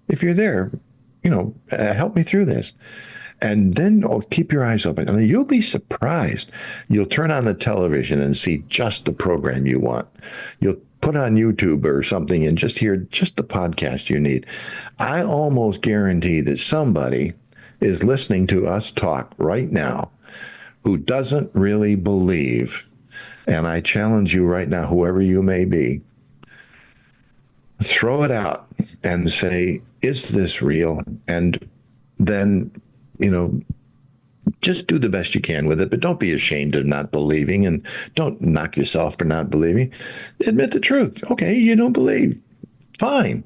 B: if you're there, help me through this. And then keep your eyes open. And you'll be surprised. You'll turn on the television and see just the program you want. You'll put on YouTube or something and just hear just the podcast you need. I almost guarantee that somebody is listening to us talk right now who doesn't really believe. And I challenge you right now, whoever you may be, throw it out and say, is this real? And then just do the best you can with it, but don't be ashamed of not believing, and don't knock yourself for not believing. Admit the truth. Okay, you don't believe. Fine.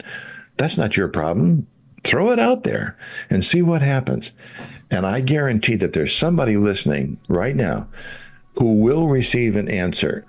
B: That's not your problem. Throw it out there and see what happens. And I guarantee that there's somebody listening right now who will receive an answer